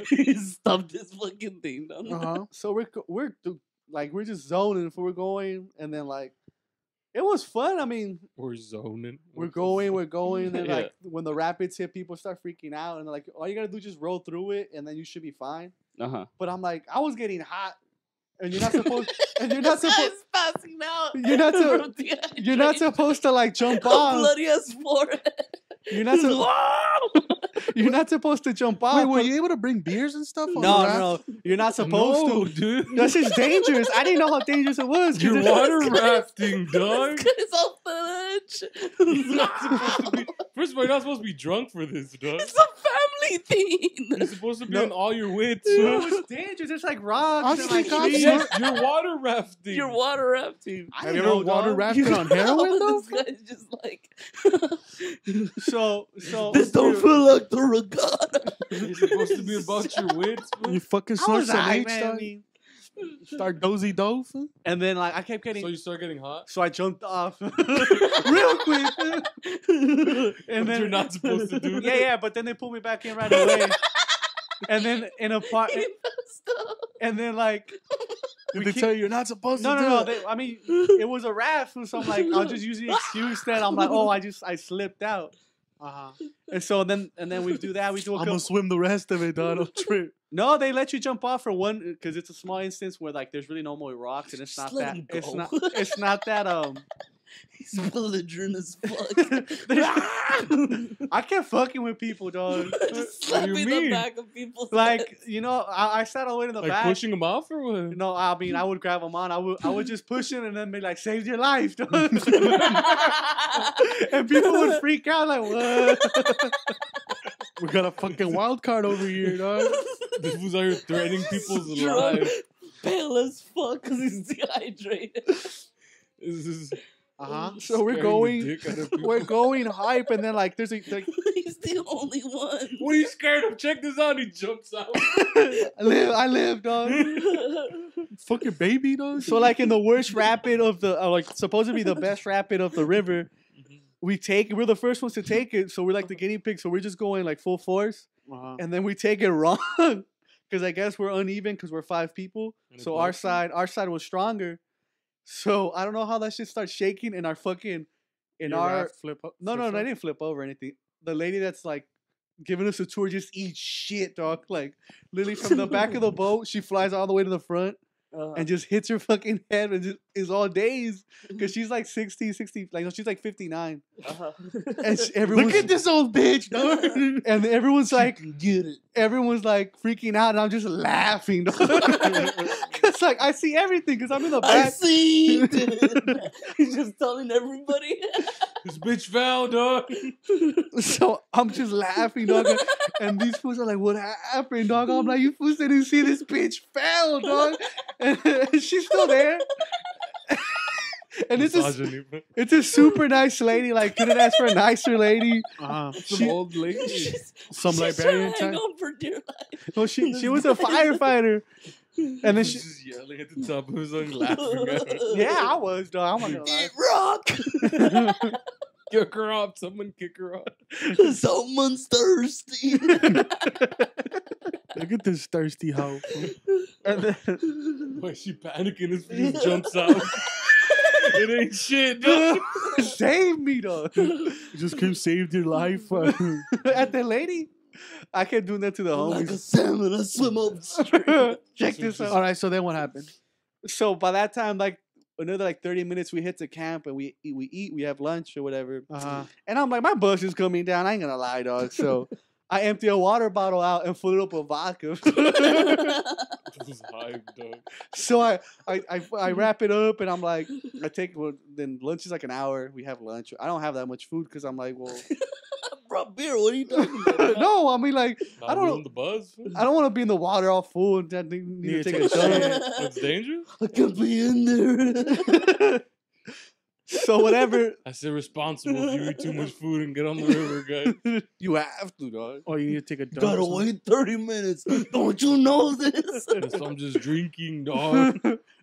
He stuffed this fucking thing down. Uh-huh. So we're just zoning if we're going, and then like it was fun. I mean, We're zoning. we're going, and then Yeah. like when the rapids hit, people start freaking out, and they're like, all you gotta do is just roll through it, and then you should be fine. Uh-huh. But I'm like, I was getting hot, and you're not supposed, and you're not This supposed, guy's passing out. You're not so- From you're not dehydration. supposed to like jump A off. bloody ass forehead. You're not you're not supposed to jump off. Wait, were you able to bring beers and stuff on the no, raft? no, you're not supposed No, to. dude. That's just dangerous. I didn't know how dangerous it was. 'cause You're it's- water rafting, dog. This guy's off the edge. It's not supposed to be. First of all, you're not supposed to be drunk for this, dog. It's a family thing. You're supposed to be No. on all your wits. No, it's dangerous. It's like rocks. I and, think like, I'm trees. smart. Yes, you're water rafting. You're water rafting. I Have you didn't ever know, water dog. rafted on heroin, though? This guy's just like, So this don't feel like the regatta. You're supposed to be about your wits. bro. You fucking I snort was some high, H, man. I dog? mean, Start dozy doe, fool? and then like I kept getting. So you start getting hot. So I jumped off real quick, and But then you're not supposed to do that. Yeah, but then they pulled me back in right away. And then in a part, He messed up. and then like Did they tell you you're not supposed to do no. it? I mean, it was a raft, so I'm like, I'll just use the excuse that I'm like, oh, I slipped out. Uh-huh. And so then we do that. We do a I'm couple. gonna swim the rest of it, dog. Don't trip. No, they let you jump off for one because it's a small instance where like there's really no more rocks and it's not Just let that him it's go. not it's not that He's belligerent as fuck. I kept fucking with people, dog. Just slapping the mean? back of people's Like heads. you know, I sat all the way in the Like back. pushing them off or what? No, I mean I would grab them on. I would just push him and then be like, "Saved your life," dog. And people would freak out like, "What?" We got a fucking wild card over here, dog. This was out here threatening people's Drunk, lives. pale as fuck because he's dehydrated. This is Uh-huh. So we're scaring the going, dick out of people. we're going hype, and then like there's a like, He's the only one. What are you scared of? Check this out. He jumps out. I live, dog. Fucking baby, dog. So like in the worst rapid of the like supposed to be the best rapid of the river, we're the first ones to take it, so we're like the guinea pigs, so we're just going like full force, Uh-huh. and then we take it wrong, because I guess we're uneven because we're 5 people. And it So blows you? our side was stronger. So I don't know how that shit starts shaking in our fucking Your our raft flip up. no, flips I up? didn't flip over or anything. The lady that's like giving us a tour just eats shit, dog. Like literally from the back of the boat, she flies all the way to the front and just hits her fucking head and just is all dazed because she's like 60, like no, she's like 59. And everyone's Look at this old bitch, dog. and everyone's like, Get it. everyone's like freaking out, and I'm just laughing, dog. Cause like I see everything, cause I'm in the I back. see. He's just telling everybody. This bitch fell, dog. So I'm just laughing, dog. And these fools are like, "What happened, dog?" I'm like, "You fools didn't see this bitch fell, dog." And she's still there. And it's a super nice lady. Like, couldn't ask for a nicer lady. Some old lady. Some librarian hang type. on for dear life. No, she was a firefighter. And then she, just yelling at the top of his lung, laughing at her. yeah, I was, dog. I'm not gonna lie. Eat rock. Kick her off. Someone kick her off. Someone's thirsty. Look at this thirsty hoe. And then, Why she panicking? His just jumps out. It ain't shit, dog. save me, dog. Just came saved your life. At the lady, I kept doing that to the Like a homies. salmon, I swim up the stream. Check this out. All right, so then what happened? So by that time, like another like 30 minutes, we hit the camp and we eat, we have lunch or whatever. And I'm like, my bus is coming down. I ain't gonna lie, dog. So I empty a water bottle out and fill it up with vodka. This is hype, dog. So I wrap it up and I'm like, I take then lunch is like an hour. We have lunch. I don't have that much food because I'm like, well, Brought beer. What are you talking about? no, I mean like Not I don't ruin the buzz. I don't want to be in the water all full and then need to take a dump. It's dangerous. I could be in there. So whatever, I say responsible if you eat too much food and get on the river, guys. you have to, dog. Or you need to take a dump. Gotta or something. wait 30 minutes. Don't you know this? So I'm just drinking, dog.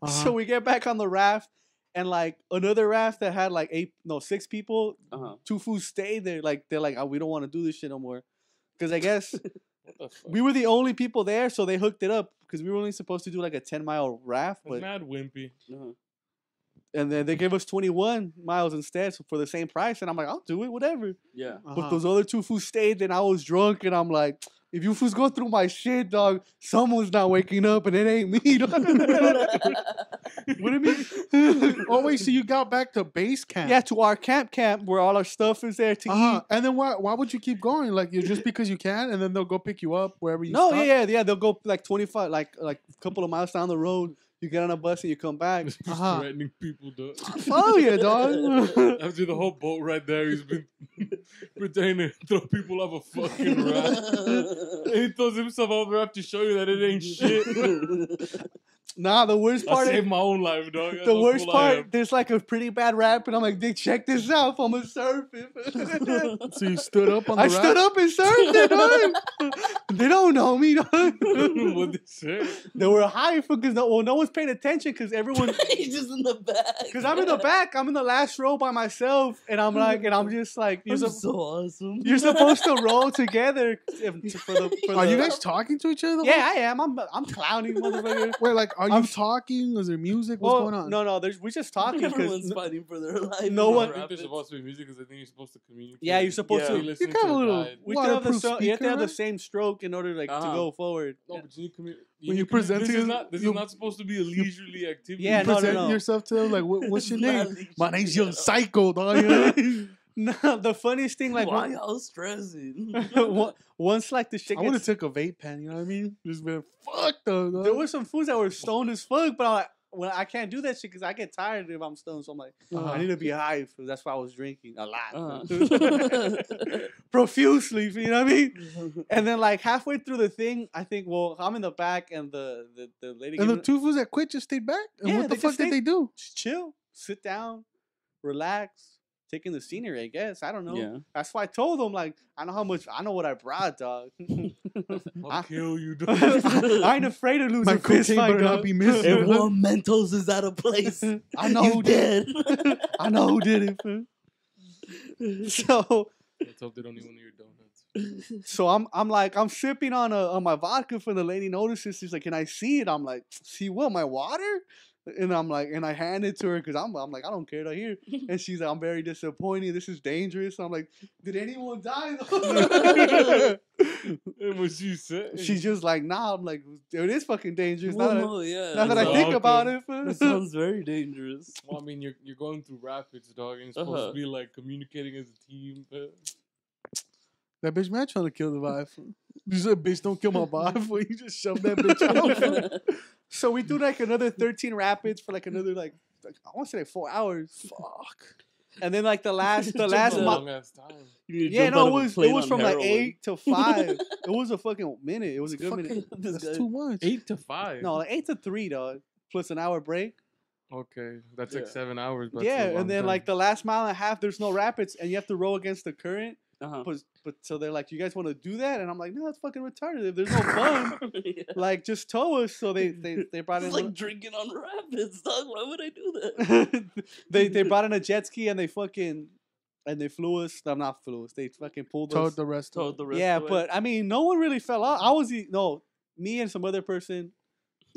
So we get back on the raft, and like another raft that had like 6 people, Uh-huh. 2 fools stayed there. Like they're like, oh, we don't want to do this shit no more, because I guess What the fuck? we were the only people there, so they hooked it up because we were only supposed to do like a 10-mile raft, That's but mad wimpy. Uh-huh. and then they gave us 21 miles instead for the same price, and I'm like, I'll do it, whatever. Yeah. But those other 2 fools stayed, and I was drunk, and I'm like, if you fools go through my shit, dog, someone's not waking up, and it ain't me, dog. What do you mean? Oh, wait, so you got back to base camp? Yeah, to our camp where all our stuff is there to eat. And then why would you keep going? Like, you're just because you can, and then they'll go pick you up wherever you No, stop? yeah. They'll go like 25, like a couple of miles down the road. You get on a bus and you come back. Just threatening people, dog. Oh yeah, dog. After the whole boat right there, he's been pretending to throw people off a fucking raft. And he throws himself off the raft to show you that it ain't shit. Nah, the worst I part. saved my own life, dog. That's The how worst cool I am. part. There's like a pretty bad rap, and I'm like, Dick, check this out. I'm gonna surf it. So you stood up on the I raft? stood up and surfed it, dog. They don't know me, dog. What they say? They were high because no one's paying attention because everyone. He's just in the back. Because I'm in the back, I'm in the last row by myself, and I'm just like, You're so awesome. you're supposed to roll together for the. Are you guys talking to each other? Yeah, I am. I'm clowning, motherfucker. Wait, like, are you I'm- talking? Is there music? What's going on? No, we're just talking Everyone's because. fighting for their life. no in one- the I think there's rapids. supposed to be music because I think you're supposed to communicate. Yeah, you're supposed Yeah. to. You're listening got to a the little- guide. We have to have the Waterproof you have to have the speaker, same stroke in order like to Uh-huh. go forward. No, but you need commu- When you need commu- present this to is you- not. This you- is not supposed to be a leisurely activity. Yeah, You no, present yourself to them, like, what's your Not name? least. My name's Young Psycho, dog. No, the funniest thing like Why y'all stressing? once like the shit I would have gets, took a vape pen, you know what I mean? Just been fucked though. Dog. there were some fools that were stoned as fuck, but I'm like, well, I can't do that shit because I get tired if I'm stoned. So I'm like, I need to be high. So that's why I was drinking a lot, profusely. You know what I mean? And then like halfway through the thing, I think, well, I'm in the back, and the lady And the giving- 2 fools that quit just stayed back? And Yeah, what the they fuck just did they do? just chill, sit down, relax, taking the scenery. I guess I don't know. Yeah. That's why I told them like I know what I brought, dog. I'll kill you, dog. I ain't afraid of losing My a fist cocaine fight, better not dog. be missing. If one Mentos is out of place, I know you who did dead. I know who did it. fool. So Let's hope they don't eat one of your donuts. So I'm sipping on my vodka for the lady notices. She's like, "Can I see it?" I'm like, "See what? My water?" And I'm like, and I hand it to her because I'm like, I don't care to hear. And she's like, "I'm very disappointed. This is dangerous." I'm like, "Did anyone die?" And what she said? She's just like, "Nah." I'm like, "It is fucking dangerous." Well, now no, yeah. that I That's think awesome. about it, That sounds very dangerous. Well, I mean, you're going through rapids, dog, and you're supposed to be like communicating as a team. But That bitch man trying to kill the vibe. You said, "Bitch, don't kill my vibe." You just shove that bitch out. So we do like another 13 rapids for like another like I want to say like 4 hours. Fuck. And then like the last That's a month. long ass time. Yeah, no, it was from like 8 to 5. It was a fucking minute. It was a good minute. That's too much. 8 to 5. No, like 8 to 3, dog. Plus an hour break. Okay, that's like Yeah. 7 hours. But Yeah, that's a long and then time. like the last mile and a half, there's no rapids, and you have to row against the current. Uh-huh. But so they're like, "You guys want to do that?" And I'm like, "No, that's fucking retarded. If there's no fun, Yeah. like just tow us." So they brought in It's like drinking on rapids, dog. Why would I do that? they brought in a jet ski and they flew us. No, not flew us. They fucking pulled Told us. the rest. Told the rest Yeah, of the way. but I mean, no one really fell off. No, me and some other person.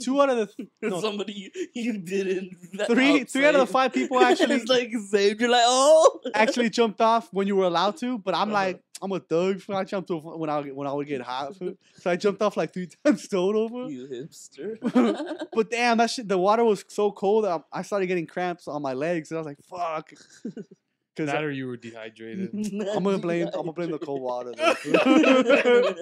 2 out of the no, somebody you didn't. three out of the 5 people actually it's like saved. You're like, oh, actually jumped off when you were allowed to. But I'm Uh-huh. like, I'm a thug. So I jumped off when I would get hot. So I jumped off like 3 times total. you hipster. But damn, that shit. The water was so cold. I started getting cramps on my legs, and I was like, "Fuck." Because that or you were dehydrated. I'm gonna blame the cold water. Though.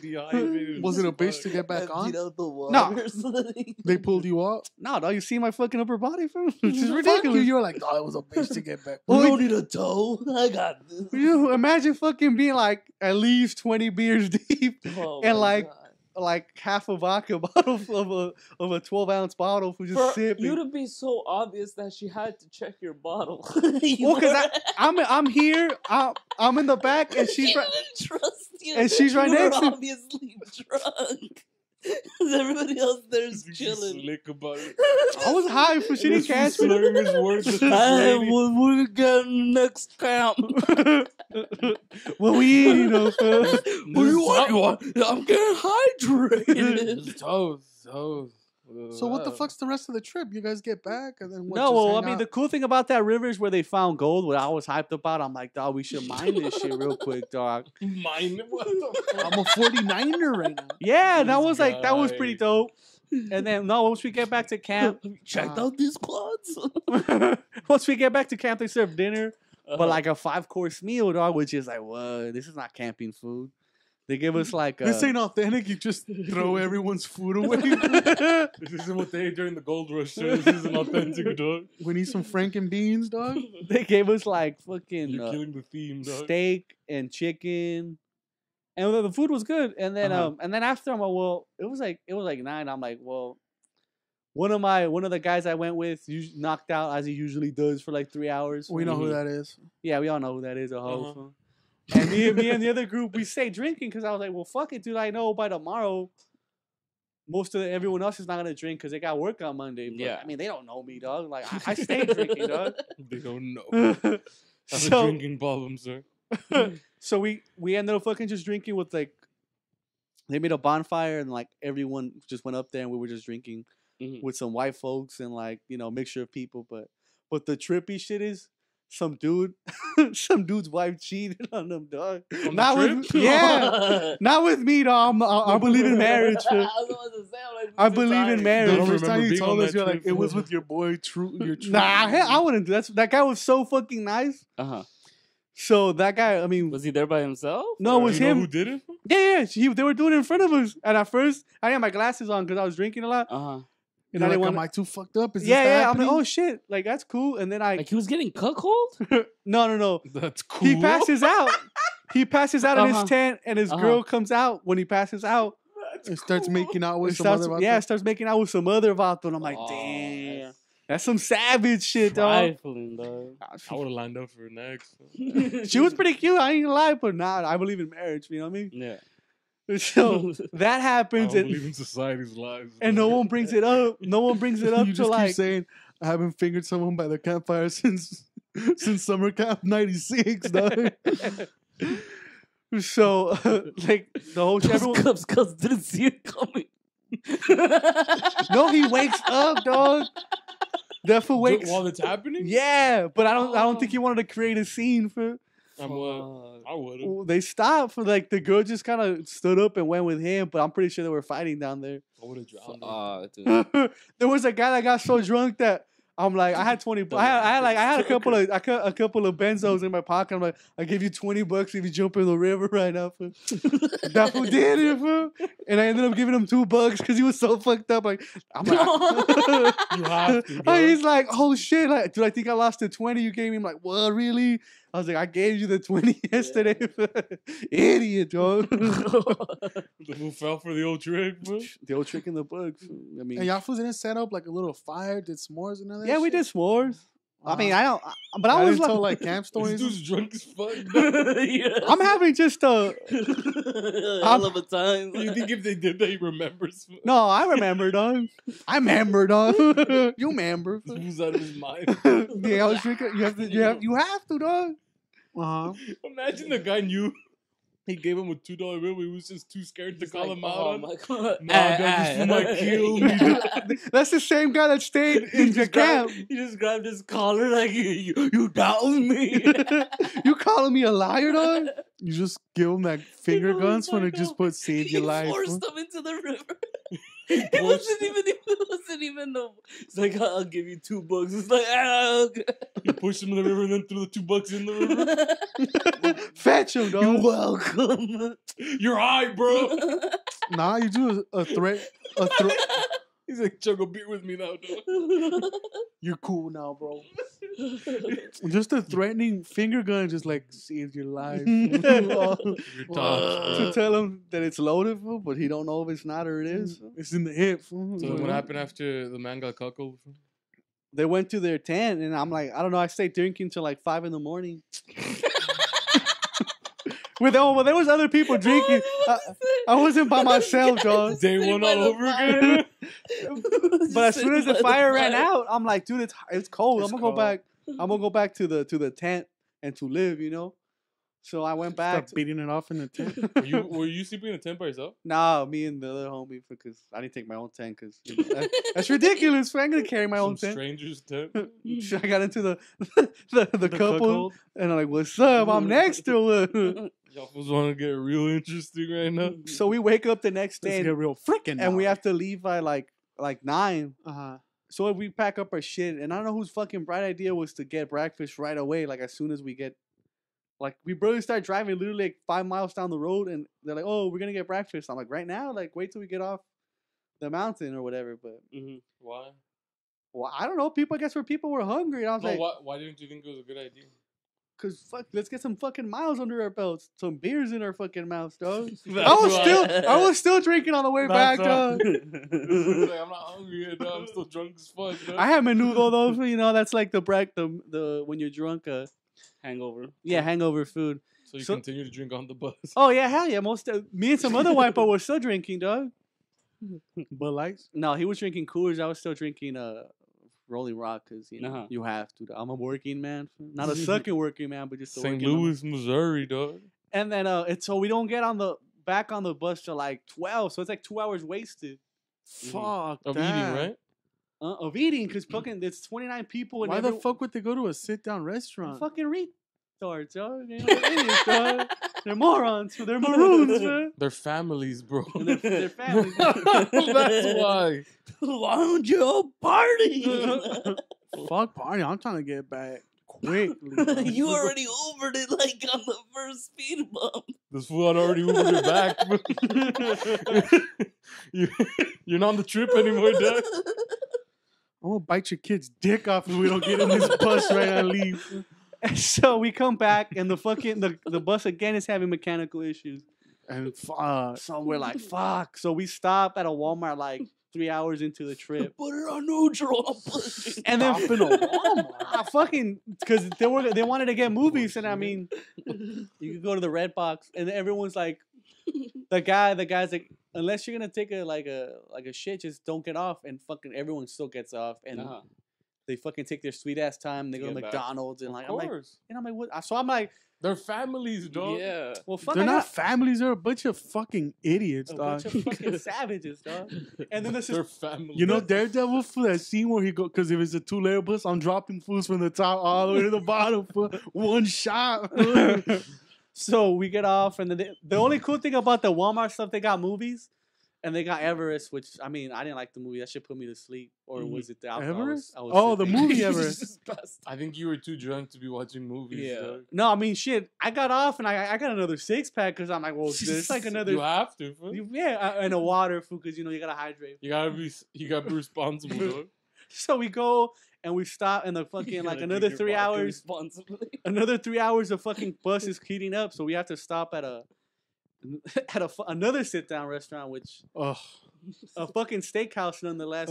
Dehydrated. Was it a as bitch fuck. to get back Emptied on? out the No. water. They pulled you out. No, dog, you see my fucking upper body, fam? This is Fuck you. ridiculous. You're like, "Oh, it was a bitch to get back." We don't need a toe. I got this. You imagine fucking being like at least 20 beers deep Oh and my like God. half a vodka bottle of a 12-ounce bottle for just For you sipping. to be so obvious that she had to check your bottle. Well, because I'm here, I'm in the back, and she's she right. didn't trust you. and she's right You were next to- obviously drunk. Everybody else there's She's chilling. slick about it. I was high, but she didn't catch me. Slurring his words with this Hey, lady. we're getting next camp. What we eat, you know, fam? What do you want? I'm getting hydrated. Toes. So what the fuck's the rest of the trip? You guys get back and then what? No, just well, I hang mean, out? the cool thing about that river is where they found gold. What I was hyped about, I'm like, dog, we should mine this shit real quick, dog. Mine. What the fuck? I'm a 49er right now. Yeah, that This was pretty guy. dope. And then once we get back to camp, Checked out these quads. once we get back to camp, they serve dinner, Uh-huh. but like a 5-course meal, dog, which is like, what? This is not camping food. They give us like This ain't authentic. You just throw everyone's food away. This isn't what they ate during the gold rush. So this isn't authentic, dog. We need some Franken beans, dog. they gave us like fucking You're killing the theme, dog. steak and chicken, and the food was good. And then and then after I'm like, well, it was like 9. I'm like, well, one of the guys I went with knocked out as he usually does for like 3 hours. We know who that is. Yeah, we all know who that is. A hoe. Uh-huh. fool. And me and the other group, we stayed drinking because I was like, well, fuck it, dude. I know by tomorrow, everyone else is not gonna drink because they got work on Monday. But, Yeah. I mean, they don't know me, dog. Like I stayed drinking, dog. They don't know. I have a so drinking problem, sir. so we ended up fucking just drinking with like, they made a bonfire and like everyone just went up there and we were just drinking Mhm. with some white folks and like, you know, mixture of people. But the trippy shit is some dude's wife cheated on them, dog. On the Not with trip? yeah. Not with me, dog. I believe in marriage. I fam. was about to say, I'm like, I who's believe in retired? marriage. The don't first time remember you being told on us, that you're like, trip. it was with your boy, your true. Nah, I wouldn't do that. That guy was so fucking nice. Uh-huh. So that guy, I mean, Was he there by himself? no, it or- was You know him. who did it? Yeah. They were doing it in front of us. And at first, I had my glasses on because I was drinking a lot. Uh-huh. And You're I like, didn't am want. I too fucked up? Is this Yeah. I'm happening? like, oh shit, like that's cool. And then Like he was getting cuckold? no. That's cool. He passes out. He passes out in Uh-huh. his tent, and his Uh-huh. girl comes out when he passes out. It starts making out with It some starts, other. yeah, starts making out with some other vato. And I'm like, Oh, damn, that's some savage shit, dog. Trifling, dog. I would have lined up for next. She was pretty cute. I ain't gonna lie, but nah, I believe in marriage. You know what I mean? Yeah. So that I happens, don't and, believe in society's lies. and no one brings it up. No one brings it up You to just like. keep saying, I haven't fingered someone by the campfire since since summer camp '96, dog. So, like, the whole shit, Those everyone, Cubs Scouts didn't see it coming. no, he wakes up, dog. That fool wakes. While it's happening? Yeah, but I don't think he wanted to create a scene for. I would have. They stopped for like the girl just kind of stood up and went with him, but I'm pretty sure they were fighting down there. I would have drowned. Dude. There was a guy that got so drunk that I'm like, I had 20. I had a couple of benzos in my pocket. I'm like, I give you $20 if you jump in the river right now. Fool. That fool did it, fool. And I ended up giving him $2 because he was so fucked up. Like, I'm like, You have to, bro. he's like, oh shit, like, dude, I think I lost the 20 you gave me. I'm like, what, really? I was like, I gave you the 20 yesterday. Idiot, dog. The fool fell for the old trick, bro. The old trick in the books. I mean, And y'all fools didn't set up like a little fire, did s'mores and all that. yeah, we shit? did s'mores. I mean, Uh-huh. but I I was didn't tell like, like camp This stories. dude's drunk as fuck, bro. Yeah. I'm having just a. Hell of a time. You think if they did that, he remembers? No, I remember, dog. I remember, dog. You remember? This fool's out of his mind. Yeah, I was drinking. You have to, dog. Uh-huh. Imagine the guy knew he gave him a $2 bill, but he was just too scared to call him out Oh on my it. god. Nah, dog, this fool might kill me. That's the same guy that stayed in the camp. He just grabbed his collar like you doubt me. You calling me a liar, dog? You just give them that finger Oh guns when my it just God. put save your life. Forced him into the river. It wasn't even no. It's like I'll give you $2. It's like okay. He pushed him in the river and then threw the $2 in the river. Fetch him, You're dog. welcome. You're high, bro. Nah, you do a threat. A threat. He's like, chug a beer with me now, dog. You're cool now, bro. Just a threatening finger gun just like saved your life. You're tough. To tell him that it's loaded, fool, but he don't know if it's not or it is. It's in the hip. fool. So what happened after the man got cuckolded? They went to their tent, and I'm like, I don't know. I stayed drinking till like 5 in the morning. Well, there was other people drinking. I wasn't by myself, dog. Day one all over again? But as soon as the fire ran out, I'm like, dude, it's cold. It's I'm gonna cold. go back. I'm gonna go back to the tent and to live, you know. So I went back. Start beating it off in the tent. Were you sleeping in a tent by yourself? Nah, me and the other homie, because I didn't take my own tent, because that's ridiculous. I ain't gonna carry my own Some tent. stranger's tent? I got into the couple, cuckold. and I'm like, "What's up? I'm next to it." Y'all fools want to get real interesting right now? So we wake up the next Let's day, get real freaking. and we have to leave by like 9. Uh-huh. So we pack up our shit, and I don't know whose fucking bright idea was to get breakfast right away, like as soon as we get, like we barely start driving, literally like 5 miles down the road, and they're like, "Oh, we're gonna get breakfast." I'm like, "Right now? Like wait till we get off the mountain or whatever." But Why? well, I don't know. I guess people were hungry, and I was No, like, why didn't you think it was a good idea? "Cause fuck, let's get some fucking miles under our belts, some beers in our fucking mouths, dog." That's I was still drinking on the way back, dog. Like, I'm not hungry yet, dog. I'm still drunk as fuck, dog. I had menudo though, so, you know, that's like the when you're drunk, Hangover. hangover food. So you So- continue to drink on the bus. Oh yeah, hell yeah. Me and some other white boy were still drinking, dog. Bud Lights. No, he was drinking Coors. I was still drinking Rolling Rock, because you know Uh-huh. you have to. I'm a working man, not a sucking working man, but just a St. working man. Louis, Missouri, dog. And then so we don't get back on the bus till like 12, so it's like 2 hours wasted Fuck Of that. eating, right? of eating, because fucking it's 29 people and Why the fuck would they go to a sit-down restaurant? fucking retards, dog. You know, they're idiots, dog. They're morons. They're maroons, man. They're families, bro. They're family. That's why. Why don't you party? Fuck party. I'm trying to get back quickly. You already overed it like on the first speed bump. This fool had already moved it back. You're not on the trip anymore, dog. I'm gonna bite your kid's dick off if we don't get in this bus right and leave. So we come back and the bus again is having mechanical issues. And fuck. So we're like, fuck. So we stop at a Walmart like 3 hours into the trip. Put it on neutral. I'm pushing. And then Stop in a Walmart. fucking, because they wanted to get movies, and I mean, you could go to the Red Box, and everyone's like, the guy's like, unless you're gonna take a shit, just don't get off, and fucking everyone still gets off, and They fucking take their sweet ass time. They go to Get back. McDonald's and Of like I'm like, course. and I'm like, what? So I'm like, They're families, dog. Yeah. well, fuck, They're I not got families. They're a bunch of fucking idiots, a dog. bunch of fucking savages, dog. And then this They're is families. You know Daredevil, fool, that scene where he go, because if it's a 2-layer bus, I'm dropping fools from the top all the way to the bottom for one shot. so we get off, and then the only cool thing about the Walmart stuff, they got movies, and they got Everest, which I mean, I didn't like the movie. That shit put me to sleep, or was it the alcohol? Everest? I was Oh, the sipping. movie Everest. I think you were too drunk to be watching movies. Yeah. Dog. No, I mean, shit. I got off, and I got another 6-pack because I'm like, well, it's like another. You have to. Fool. Yeah, and a water, food, because you gotta hydrate. You gotta be responsible, dog. So we go and we stop, and the fucking like another 3 hours. Another 3 hours of fucking bus is heating up, so we have to stop at another sit down restaurant, which Oh, a fucking steakhouse nonetheless.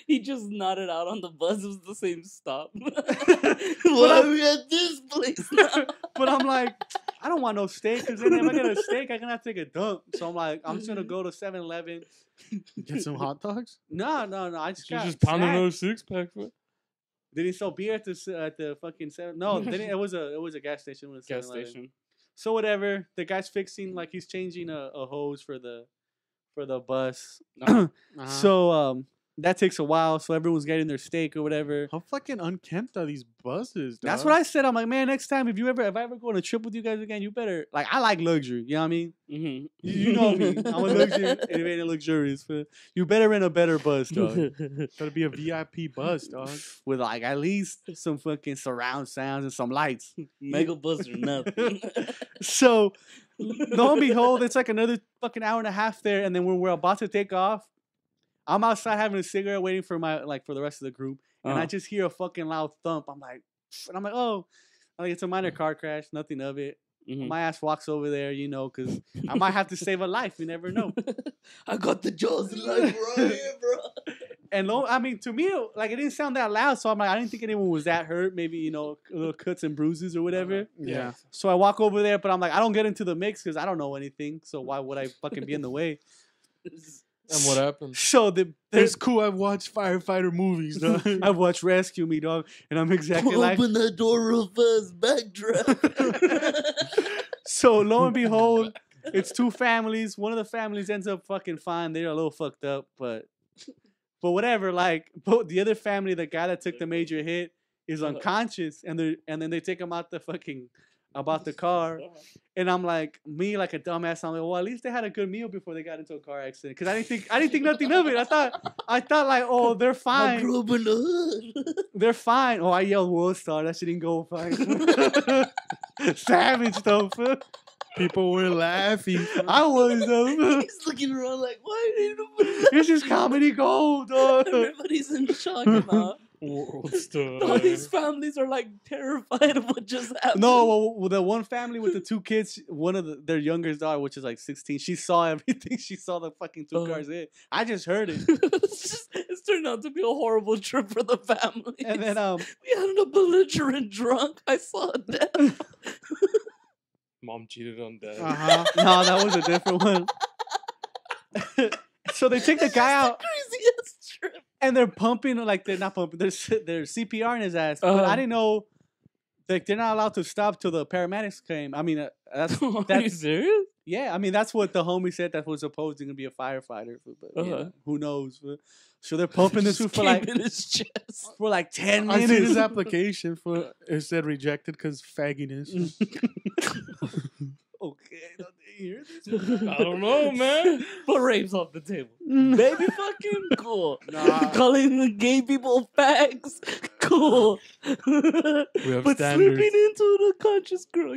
He just nodded out on the bus. It was the same stop. Why are we at this place now? But I'm like, I don't want no steak because then if I get a steak, I'm gonna have to take a dump. So I'm like, I'm just gonna go to 7-Eleven. get some hot dogs? No. I just You got just pound snacks. another 6-pack. Fool. Did he sell beer at the fucking 7? No, it was a gas station. It was a Gas 7-Eleven. station. So whatever, the guy's fixing like he's changing a hose for the bus. Uh-huh. So that takes a while. So everyone's getting their steak or whatever. How fucking unkempt are these buses, dog? That's what I said. I'm like, man, next time if I ever go on a trip with you guys again, you better like I like luxury. You know what I mean? Mm-hmm. You know me. I'm a luxury and luxurious. But you better rent a better bus, dog. Gotta be a VIP bus, dog. With like at least some fucking surround sounds and some lights. Mega bus or nothing. So lo and behold, it's like another fucking hour and a half there, and then when we're about to take off, I'm outside having a cigarette waiting for for the rest of the group, and I just hear a fucking loud thump. I'm like, oh, like it's a minor car crash, nothing of it. Mhm. My ass walks over there, because I might have to save a life. You never know. I got the jaws of life right here, bro. And to me, like it didn't sound that loud, so I'm like, I didn't think anyone was that hurt. Maybe little cuts and bruises or whatever. Yeah. So I walk over there, but I'm like, I don't get into the mix because I don't know anything. So why would I fucking be in the way? And what happened? So It's cool. I've watched firefighter movies, dog. I've watched Rescue Me, dog, and I'm exactly like. Open that door real fast, backdraft. So lo and behold, it's two families. One of the families ends up fucking fine. They're a little fucked up, but whatever. Like, but the other family, the guy that took the major hit, is unconscious, and then they take him out the car, and I'm like, like a dumbass. I'm like, well, at least they had a good meal before they got into a car accident, because I didn't think nothing of it. I thought like, oh, they're I fine. grew up in the hood. They're fine. Oh, I yelled World Star. That shit didn't go fine. Savage though. Fool. People were laughing. I was though. He's looking around like, why ain't nobody? This is comedy gold, dog. Everybody's in shock now. World Star. All these families are like terrified of what just happened. No, well, the one family with the two kids, one of their youngest daughter, which is like 16, she saw everything. She saw the fucking two cars hit. I just heard it. It's turned out to be a horrible trip for the family. And then we had a belligerent drunk. I saw death. Mom cheated on dad. no, that was a different one. So they take the guy out. Craziest trip. And they're pumping, like they're not pumping, they're CPR in his ass. But I didn't know, like they're not allowed to stop till the paramedics came. I mean, that's Are you serious? yeah. I mean, that's what the homie said that was supposed to be a firefighter. But who knows? So they're pumping this dude for like in his chest. for like 10 I minutes. see his application for it said rejected because fagginess. Okay, don't they hear this? I don't know, man. Put rapes off the table. Baby fucking cool. Calling the gay people fags. Cool. We have but standards. slipping into the conscious girl,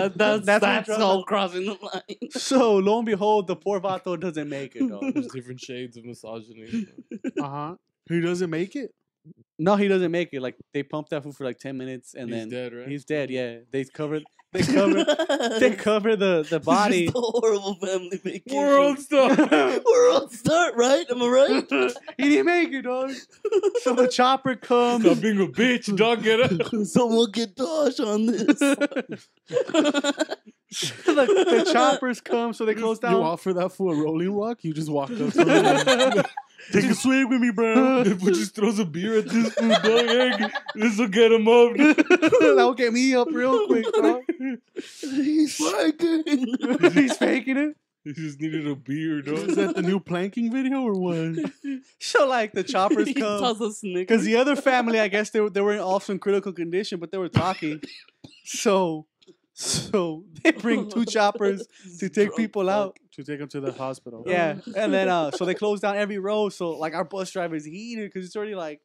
that's what all crossing the line. So lo and behold, the poor vato doesn't make it, dog. There's different shades of misogyny. He doesn't make it. No, he doesn't make it. Like they pumped that food for like 10 minutes, and He's then dead, right? he's dead. Yeah, they cover the body. Just a horrible family vacation. World Star. World Star, right? Am I right? He didn't make it, dog. So the chopper comes. Stop being a bitch, dog. Get up. Someone get Dosh on this. the choppers come, so they close You down. offer that for a rolling rock? You just walked up to him. Take a swig with me, bro. Deadpool just throws a beer at this fool, dog. Hey, this will get him up. That'll get me up real quick, dog. He's faking. He's faking it. He just needed a beer, dog. Is that the new planking video or what? So like the choppers He come. tells us Snickers. Because the other family, I guess they were in also in critical condition, but they were talking. So they bring 2 choppers to take people out. To take him to the hospital. Yeah, and then so they close down every road. So like our bus driver is heated because it's already like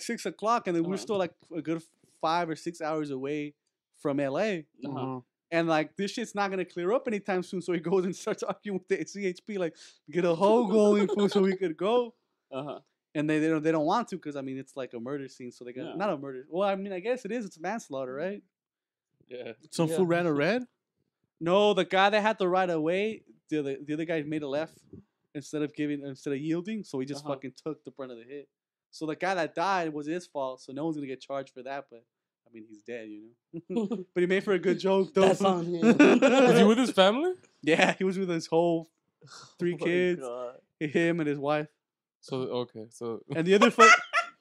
6 o'clock, and then we're still like a good 5 or 6 hours away from LA. Uh-huh. And like this shit's not gonna clear up anytime soon. So he goes and starts arguing with the CHP, like get a hoe going so we could go. Uh-huh. And they don't want to because I mean it's like a murder scene, so they got not a murder. Well, I mean I guess it is. It's manslaughter, right? Yeah. Some fool ran a red? No, the guy that had the right of way, the other guy made a left instead of yielding, so he just fucking took the brunt of the hit. So the guy that died was his fault, so no one's gonna get charged for that. But I mean, he's dead, you know. But he made for a good joke, though. That's on him. Is he with his family? Yeah, he was with his whole 3 Oh my kids, God. him and his wife, So and the other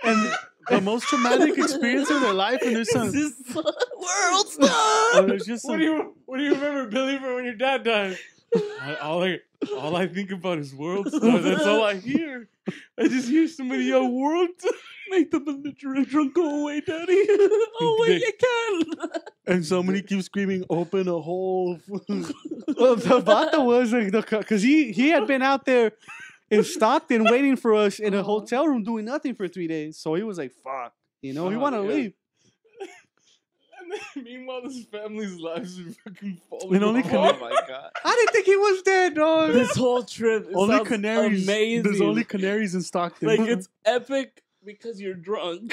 and The most traumatic experience of their life, and there's some. This is world stuff. There's just some. what do you remember, Billy, from when your dad died? All I think about is world stuff. That's all I hear. I just hear somebody yell world stuff. Make the belligerent drunk go away, Daddy. Oh, wait, you can. And somebody keeps screaming, "Open a hole!" well, the Vata was because he had been out there in Stockton waiting for us in a hotel room doing nothing for 3 days. So he was like, "Fuck," you know, he wanted to leave. And then, meanwhile, this family's lives are fucking falling And only apart. Oh, my God. I didn't think he was dead, dog. This whole trip it Only sounds canaries. amazing. There's only canaries in Stockton. Like, it's epic because you're drunk.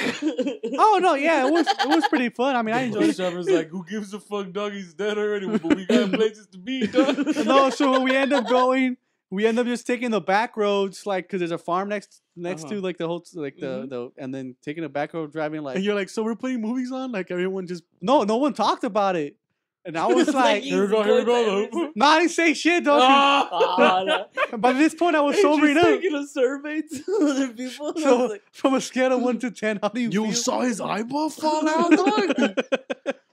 Oh no, yeah, it was pretty fun. I mean, I enjoyed Bus it. driver's like, who gives a fuck, dog? He's dead already, but we got places to be, dog. No, so when we end up going, we end up just taking the back roads, like, because there's a farm next to like the whole like the and then taking a back road driving like. And you're like, so we're putting movies on? Like everyone just. No one talked about it, and I was like, Here we go. no, I didn't say shit, dog. By this point, I was sobering up. Taking a survey to other people. And I was So like, from a scale of 1 to 10, how do you You feel? saw his eyeball fall out, dog.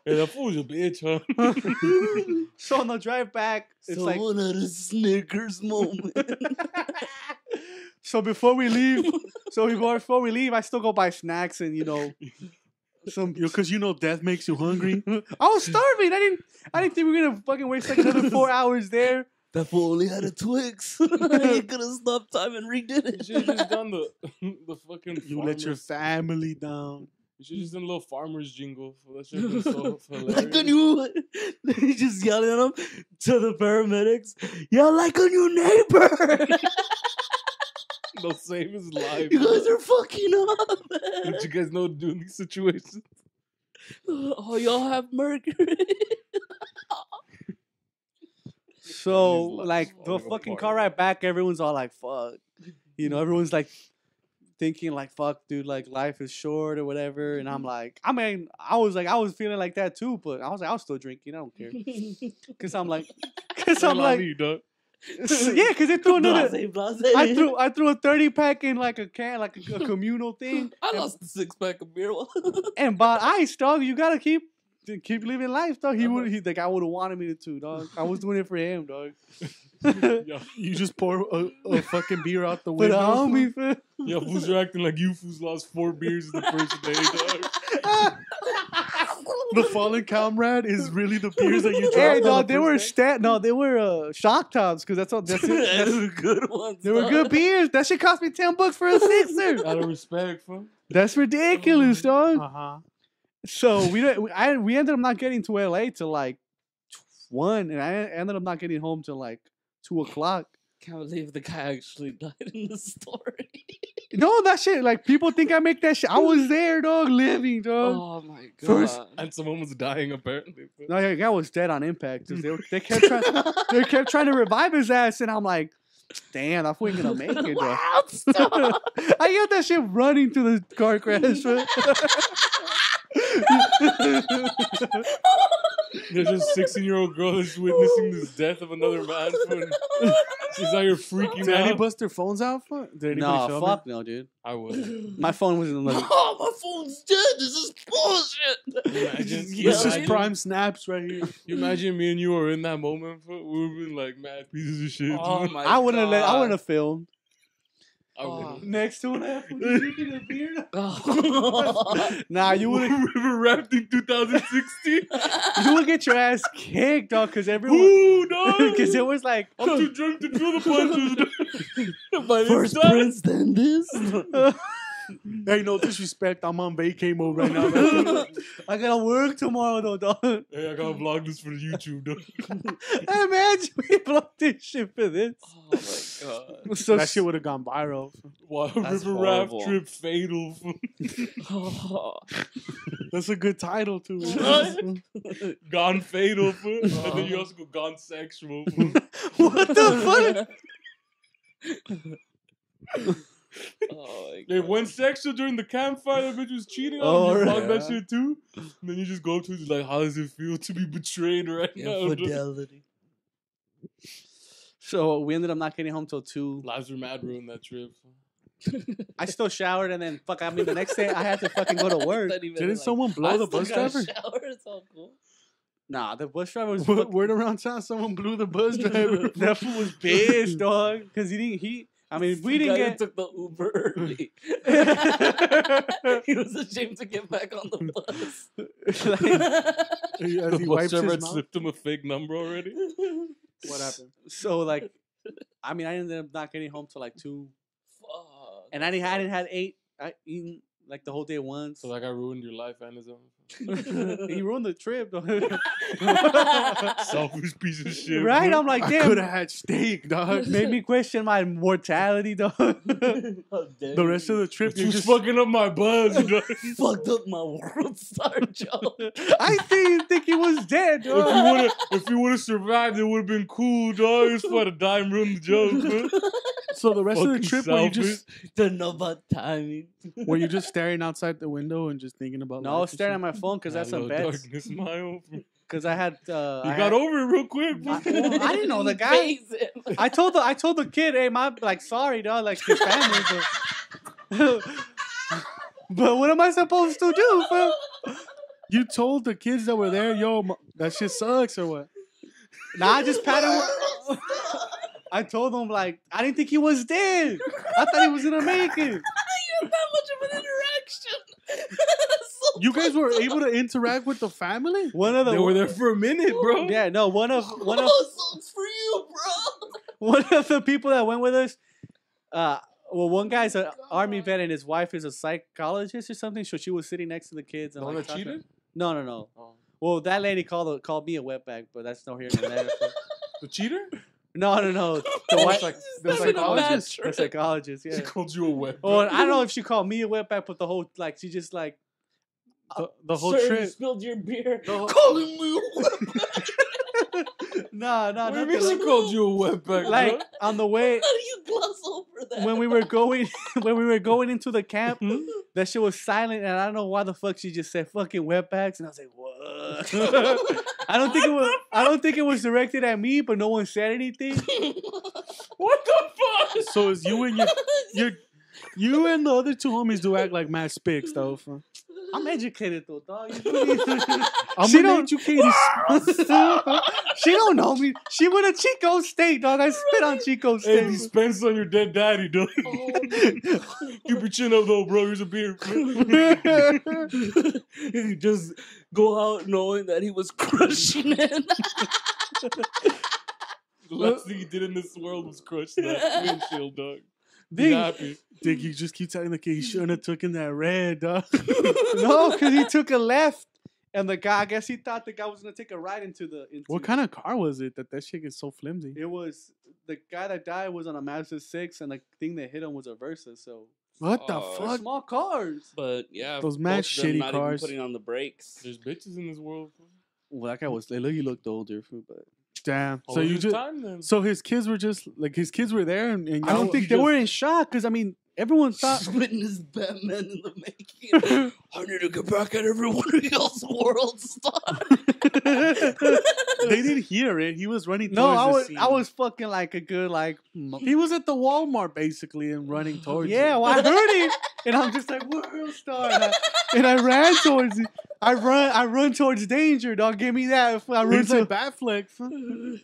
Hey, that fool's a bitch, huh? So on the drive back, it's like. someone had a Snickers moment. So before we leave, I still go buy snacks and some. Because death makes you hungry. I was starving. I didn't think we were gonna fucking waste like another 4 hours there. That fool only had a Twix. He could have stopped time and redid You it. should have just done the fucking. You let your family down. You should have just done a little farmer's jingle. That should have been so hilarious. Like on you, he just yelling at him to the paramedics. Yell like on your neighbor. They'll save his life. You guys are fucking up, man. What you guys know to do in these situations? Oh, y'all have mercury. So These lights like the falling fucking apart. car ride back, everyone's all like, "Fuck," everyone's like thinking like, "Fuck, dude, like life is short or whatever." And I'm like, I mean, I was feeling like that too, but I was still drinking. I don't care, because I'm like, Me, dog. yeah, because they threw another. Blase. I threw a 30-pack in like a can, like a communal thing. I lost a 6-pack of beer. And bought ice, dog. You gotta keep living life, dog. The guy would have wanted me to too, dog. I was doing it for him, dog. Yo, You just pour a fucking beer out the But window. homie, fam. yo, fools are acting like you fools lost 4 beers the first day, dog. The fallen comrade is really the beers that you Hey, dropped. dog, they were shock tops because that's it. Those are good ones. They were good beers. That shit cost me $10 for a sixer. Out of respect, fam. That's ridiculous, dog. Uh-huh. So we ended up not getting to LA till like 1, and I ended up not getting home till like 2 o'clock. Can't believe the guy actually died in the story. No, that shit. Like people think I make that shit. I was there, dog, living, dog. Oh my god. First- And someone was dying, apparently. No, that guy was dead on impact. 'Cause they kept trying to revive his ass, and I'm like, damn, that fool ain't gonna make it, dog. I got that shit running to the car crash. Man. There's a 16-year-old girl that's witnessing this death of another man. She's out here freaking Did any out. bust their phones out? Did anybody No, film fuck it? no, dude. I would. My phone was in the. Oh, my phone's dead. This is bullshit. Imagine. It's just Imagine. prime snaps right here. You imagine me and you were in that moment. We would have been like mad pieces of shit. Oh dude. my I wouldn't God. have filmed I would. next to an apple. Drinking a beer. Oh. Nah, you would River rafting 2016. you would get your ass kicked, dog, because everyone. Ooh, dog. Because it was like. I'm too drunk to feel the punches. But First it's not. Prince, then this. Hey, no disrespect. I'm on vacay mode right now. Man. I gotta work tomorrow, though, dog. Hey, I gotta vlog this for the YouTube, dog. Imagine we blocked this shit for this. Oh my God. So That shit would have gone viral. Wow, That's river raft horrible. trip fatal. Oh. That's a good title to it. Gone fatal, fool. And then you also go gone sexual. Fool. what the Oh my They God. went sexual during the campfire. That bitch was cheating on Oh, you. right. Vlog that shit too. And then you just go to it like, how does it feel to be betrayed right now? dog? Infidelity. So we ended up not getting home till 2. Lives were mad ruined that trip. I still showered and then fuck. I mean, the next day I had to fucking go to work. Didn't someone blow the bus driver? Shower. It's all cool. Nah, the bus driver was. Word around town, someone blew the bus driver. That fool was pissed, dog, because he didn't. I mean, we The didn't guy who get. took the Uber early. He was ashamed to get back on the bus. Like, As he The bus wipes driver his had mouth. slipped him a fake number already. What happened? so like, I mean, I ended up not getting home till like 2, Fuck. and I hadn't had 8. I eaten like the whole day once. So that guy ruined your life and his own. He ruined the trip, dog. Selfish piece of shit. Right? bro. I'm like, I damn. could have had steak, dog. Made me question my mortality, dog. The rest of the trip, You you just just fucking up my buzz. dog. fucked up my world star joke. I didn't think he was dead, dog. If you would have survived, it would have been cool, dog. It's for the dime ruined the joke, bro. so the rest of the Fucking trip where Don't know about timing. you just staring outside the window and just thinking about No, life and staring shit? at my phone because that's some Hello, bets. darkness, my old friend. Because I had. You I got had- over it real quick, bro. I didn't know the He guy. pays him. I told the kid, hey, my like, sorry, dog, like his family, but, but what am I supposed to do? Fool? You told the kids that were there, yo, that shit sucks or what? Nah, I just patted. I told him like I didn't think he was dead. I thought he was gonna make it. You had that much of an interaction. So You guys were able to interact with the family? One of the They were there for a minute, bro. yeah, no, one of sucks for you, bro. one of the people that went with us. Well, one guy's an army vet and his wife is a psychologist or something. So she was sitting next to the kids. The And one like, that talking- cheated? No. Oh. Well, that lady called me a wetback, but that's no here nor there. The cheater? No. The Oh, wife, like, the Having a bad psychologist, trip. the psychologist. Yeah. She called you a wet. Oh, and I don't know if she called me a wetback, but the whole like she just like The whole Sir, you trip. spilled your beer. The whole- Calling me no, What do you nothing mean she like, called you a wetback? like bro? on the way How do you gloss over that? when we were going into the camp, that shit was silent, and I don't know why the fuck she just said fucking wetbacks, and I was like, what? I don't think it was directed at me, but no one said anything. What the fuck? So it's you and you and the other two homies do act like Matt Spicks, though. I'm educated though, dog. I'm She an don't- educated. She don't know me. She went to Chico State, dog. I spit on Chico Hey, State. dispense on your dead daddy, dog. Keep your chin up, though, bro. Here's a beer. You just go out knowing that he was crushing it. The last thing he did in this world was crush that windshield, dog. Be Dig- happy. Dick, you just keep telling the kid he shouldn't have taken that red, dog. No, because he took a left, and the guy, I guess he thought the guy was gonna take a right into the. What kind of car was it that shit gets so flimsy? It was the guy that died was on a Mazda 6, and the thing that hit him was a Versa. So What the Oh, they're fuck? small cars. But yeah, Those mad both of them shitty not even cars. putting on the brakes. There's bitches in this world. Well, that guy was. He looked older, but Damn. All So of you his just. time, then. So his kids were just like his kids were there, and I don't y'all- think you they just- were in shock because I mean everyone thought. Witness Batman in the making. I need to get back at every one of y'all's world stars. They didn't hear it. He was running. No, Towards the scene. I was fucking like a good like. He was at the Walmart basically and running towards. Yeah, it. well, I heard it, and I'm just like, world star, and I ran towards it. I run towards danger, dog. Give me that. I run It's a to, bat flick.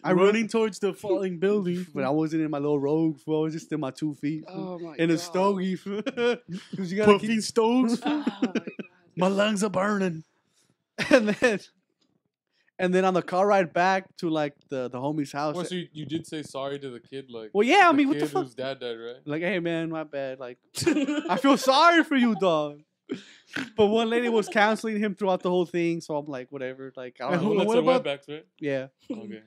I Running towards the falling building. but I wasn't in my little rogue. I was just in my 2 feet. Oh my in a God. stogie. Because you gotta Puffing keep, stoves. Oh, My lungs are burning. and then on the car ride back to like the homie's house. Well, so you did say sorry to the kid, like. Well, yeah, I the mean, what the kid fuck? whose dad died, right? Like, hey man, my bad. Like, I feel sorry for you, dog. But one lady was counseling him throughout the whole thing, so I'm like, whatever. Like, I And don't who- know. That's what the about- wetbacks, right? Yeah. Okay.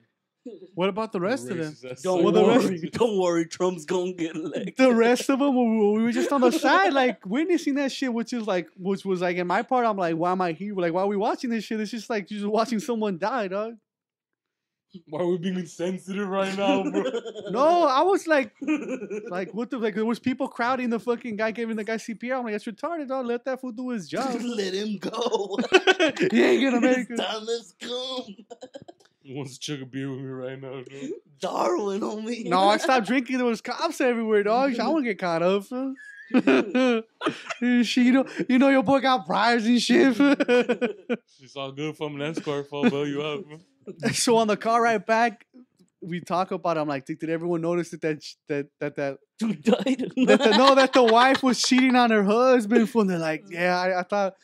What about the rest of them? Racist ass Don't son. the worry. rest- Don't worry. Trump's gonna get elected. The rest of them, we were just on the side, like witnessing that shit, which was like in my part, I'm like, why am I here? Like, why are we watching this shit? It's just like you're just watching someone die, dog. Why are we being insensitive right now, bro? No, I was like what the like? There was people crowding the fucking guy, giving the guy CPR. I'm like, that's retarded, dog. Let that fool do his job. Let him go. He ain't gonna make His it. time has come. He wants to chug a beer with me right now, bro. Darwin, homie. No, I stopped drinking. There was cops everywhere, dog. I won't get caught up. Fool. Shit, you know your boy got priors and shit. It's all good from an escort, fall bail you up. Man. So on the car ride back, we talk about it. I'm like, did everyone notice that Dude died. that the wife was cheating on her husband? And they're like, yeah, I thought.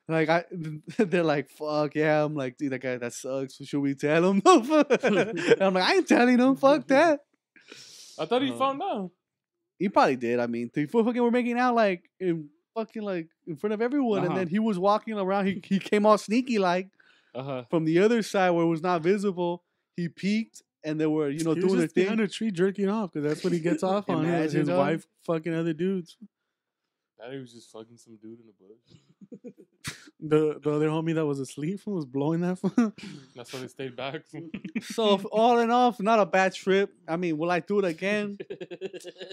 Like they're like, fuck yeah. I'm like, dude, that guy that sucks. Should we tell him? And I'm like, I ain't telling him. Fuck that. I thought he found out. He probably did. I mean, they fucking were making out like in front of everyone, and Uh-huh. then he was walking around. He came all sneaky like from the other side where it was not visible. He peeked, and they were He was doing their just thing. behind a tree jerking off because that's what he gets off on. Imagine, His dog. wife fucking other dudes. That he was just fucking some dude in the bush. The other homie that was asleep was blowing that. Phone. That's why they stayed back. So all in all, not a bad trip. I mean, will I do it again?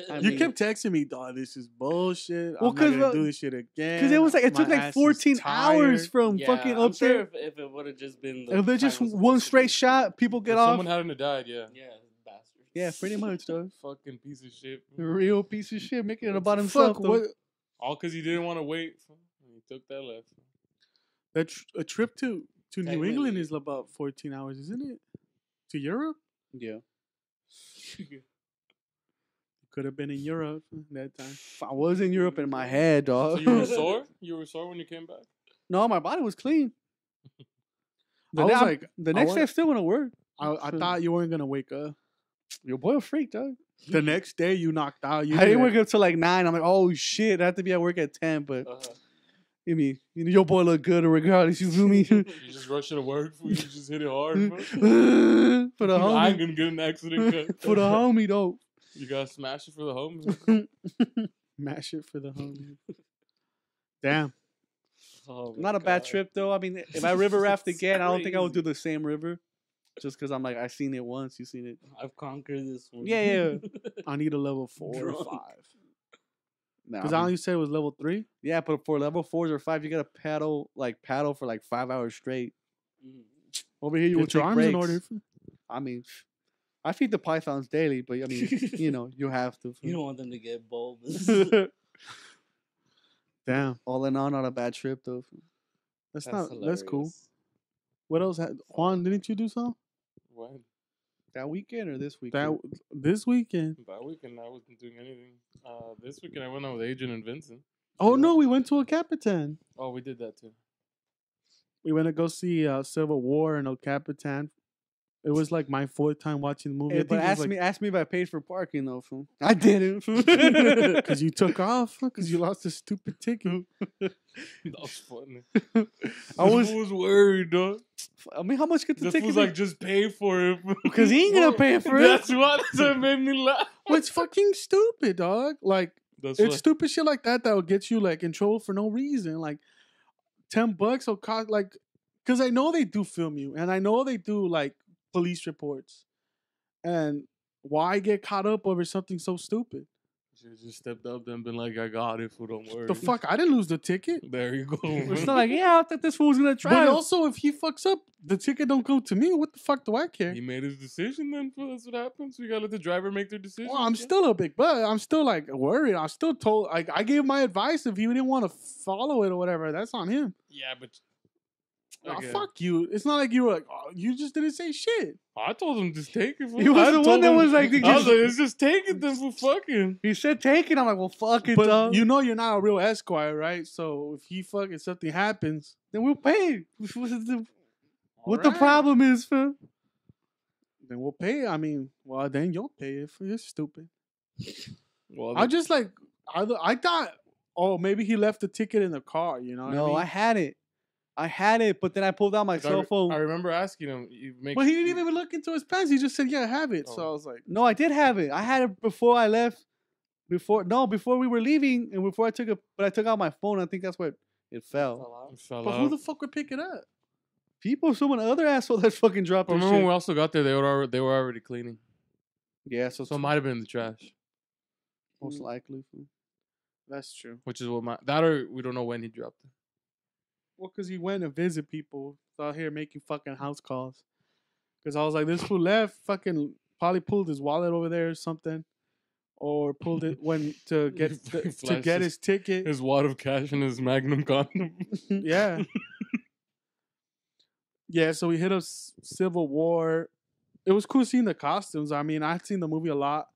I You mean, kept texting me, dog. This is bullshit. Well, I'm not 'cause, gonna do this shit again. because it was like it My took like ass is 14 hours tired. from Yeah, fucking I'm up sure there. if it would have just been the If they're time just was one supposed to straight be. shot, people get If off. someone hadn't have died, yeah. Yeah, bastards. Yeah, pretty much, though. Fucking piece of shit. Real piece of shit, making it about himself. Fuck, Though. what? All because he didn't want to wait. He took that left. A trip to New Technically. England is about 14 hours, isn't it? To Europe? Yeah, Could have been in Europe that time. I was in Europe in my head, So dog. you were sore? You were sore when you came back? No, my body was clean. I was like, the I next wa- day I still want to work. I thought you weren't gonna wake up. Your boy a freak, dog. The next day you knocked out. You I didn't knew wake up till like 9. I'm like, oh shit, I have to be at work at 10. But I mean, your boy look good regardless. You feel me? You just rushing to work? You just hit it hard, bro. For the I ain't homie, gonna get in an accident. cut. for the homie though. You gotta smash it for the home. mash it for the homie. Damn. Oh my Not a bad God. trip though. I mean, if I river raft It's again, I don't think I would do crazy. the same river, just because I'm like I seen it once. You seen it? I've conquered this one. Yeah, yeah. I need a level 4 or Drunk. 5. Nah, Because I only said it was level 3. yeah, but for level 4s or 5, you gotta paddle for like 5 hours straight. Mhm. Over here, you will Get your take arms breaks. in order. I mean, I feed the pythons daily, but I mean, you have to. You don't want them to get bulbous. Damn. All in all, not a bad trip though. That's That's cool. hilarious. What else? Juan, didn't you do something? What? That weekend or this That weekend? this weekend? That weekend I wasn't doing anything. This weekend I went out with Adrian and Vincent. Oh no, we went to a Capitan. Oh, we did that too. We went to go see Civil War in El Capitan. It was like my 4th time watching the movie. Hey, but ask me if I paid for parking though. Fool. I didn't. because you took off because you lost a stupid ticket. That was funny. I was. This fool was worried, dog. I mean, how much could the This ticket? was like, just pay for it. Because he ain't gonna pay for it. That's what made me laugh. Well, it's fucking stupid, dog. Like That's it's what. stupid shit like that will get you like in trouble for no reason. Like $10 will cost like because I know they do film you and I know they do like police reports. And why get caught up over something so stupid? Should have just stepped up and been like, I got it, fool, don't worry. The fuck? I didn't lose the ticket. There you go. We're still like, yeah, I thought this fool was gonna try. But also, if he fucks up, the ticket don't go to me. What the fuck do I care? He made his decision then, fool. That's what happens. We gotta let the driver make their decision. Well, I'm fool. still a big butt. I'm still like worried. I'm still told. Like I gave my advice. If he didn't want to follow it or whatever, that's on him. Yeah, but... Oh, Okay. fuck you. It's not like you were like, oh, you just didn't say shit. I told him just take it, fool. He was I the told one that him- was like, I was like, it's just take it then, fool, fucking. he said take it. I'm like, well, fuck it, But dog. you know you're not a real Esquire, right? So if he fucking something happens, Then we'll pay. What the Alright. problem is, fam? then we'll pay. I mean, well, then you'll pay it. You're stupid. Well, I just like, I thought, oh, maybe he left the ticket in the car. You know what No, I I mean? had it, but then I pulled out my cell phone. I remember asking him. You make, But he didn't even look into his pants. He just said, yeah, I have it. So Oh. I was like, No, I did have it. I had it before I left. Before we were leaving, and before I took it, but I took out my phone. I think that's where it fell. It fell but out. who the fuck would pick it up? People, someone other asshole that fucking dropped But their remember when shit. we also got there, they were already cleaning. Yeah, so So it might have been in the trash, most likely. That's true. which is what that or we don't know when he dropped it. Well, because he went to visit people out here making fucking house calls. Because I was like, this fool left, fucking probably pulled his wallet over there or something. Or pulled it when to get He to flashed get his ticket. His wad of cash and his Magnum condom. Yeah. Yeah, so we hit a Civil War. It was cool seeing the costumes. I mean, I'd seen the movie a lot.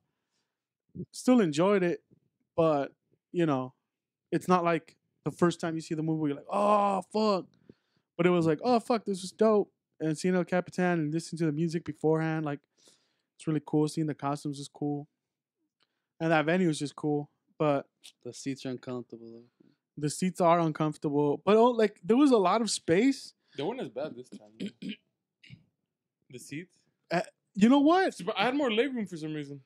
Still enjoyed it, but you know, it's not like the first time you see the movie, you're like, oh fuck. But it was like, oh fuck, this was dope. And seeing El Capitan and listening to the music beforehand, like it's really cool. Seeing the costumes is cool. And that venue is just cool. But The seats are uncomfortable. Though. the seats are uncomfortable. But oh, like there was a lot of space. They weren't as bad this time. though. The seats. You know what? I had more legroom for some reason.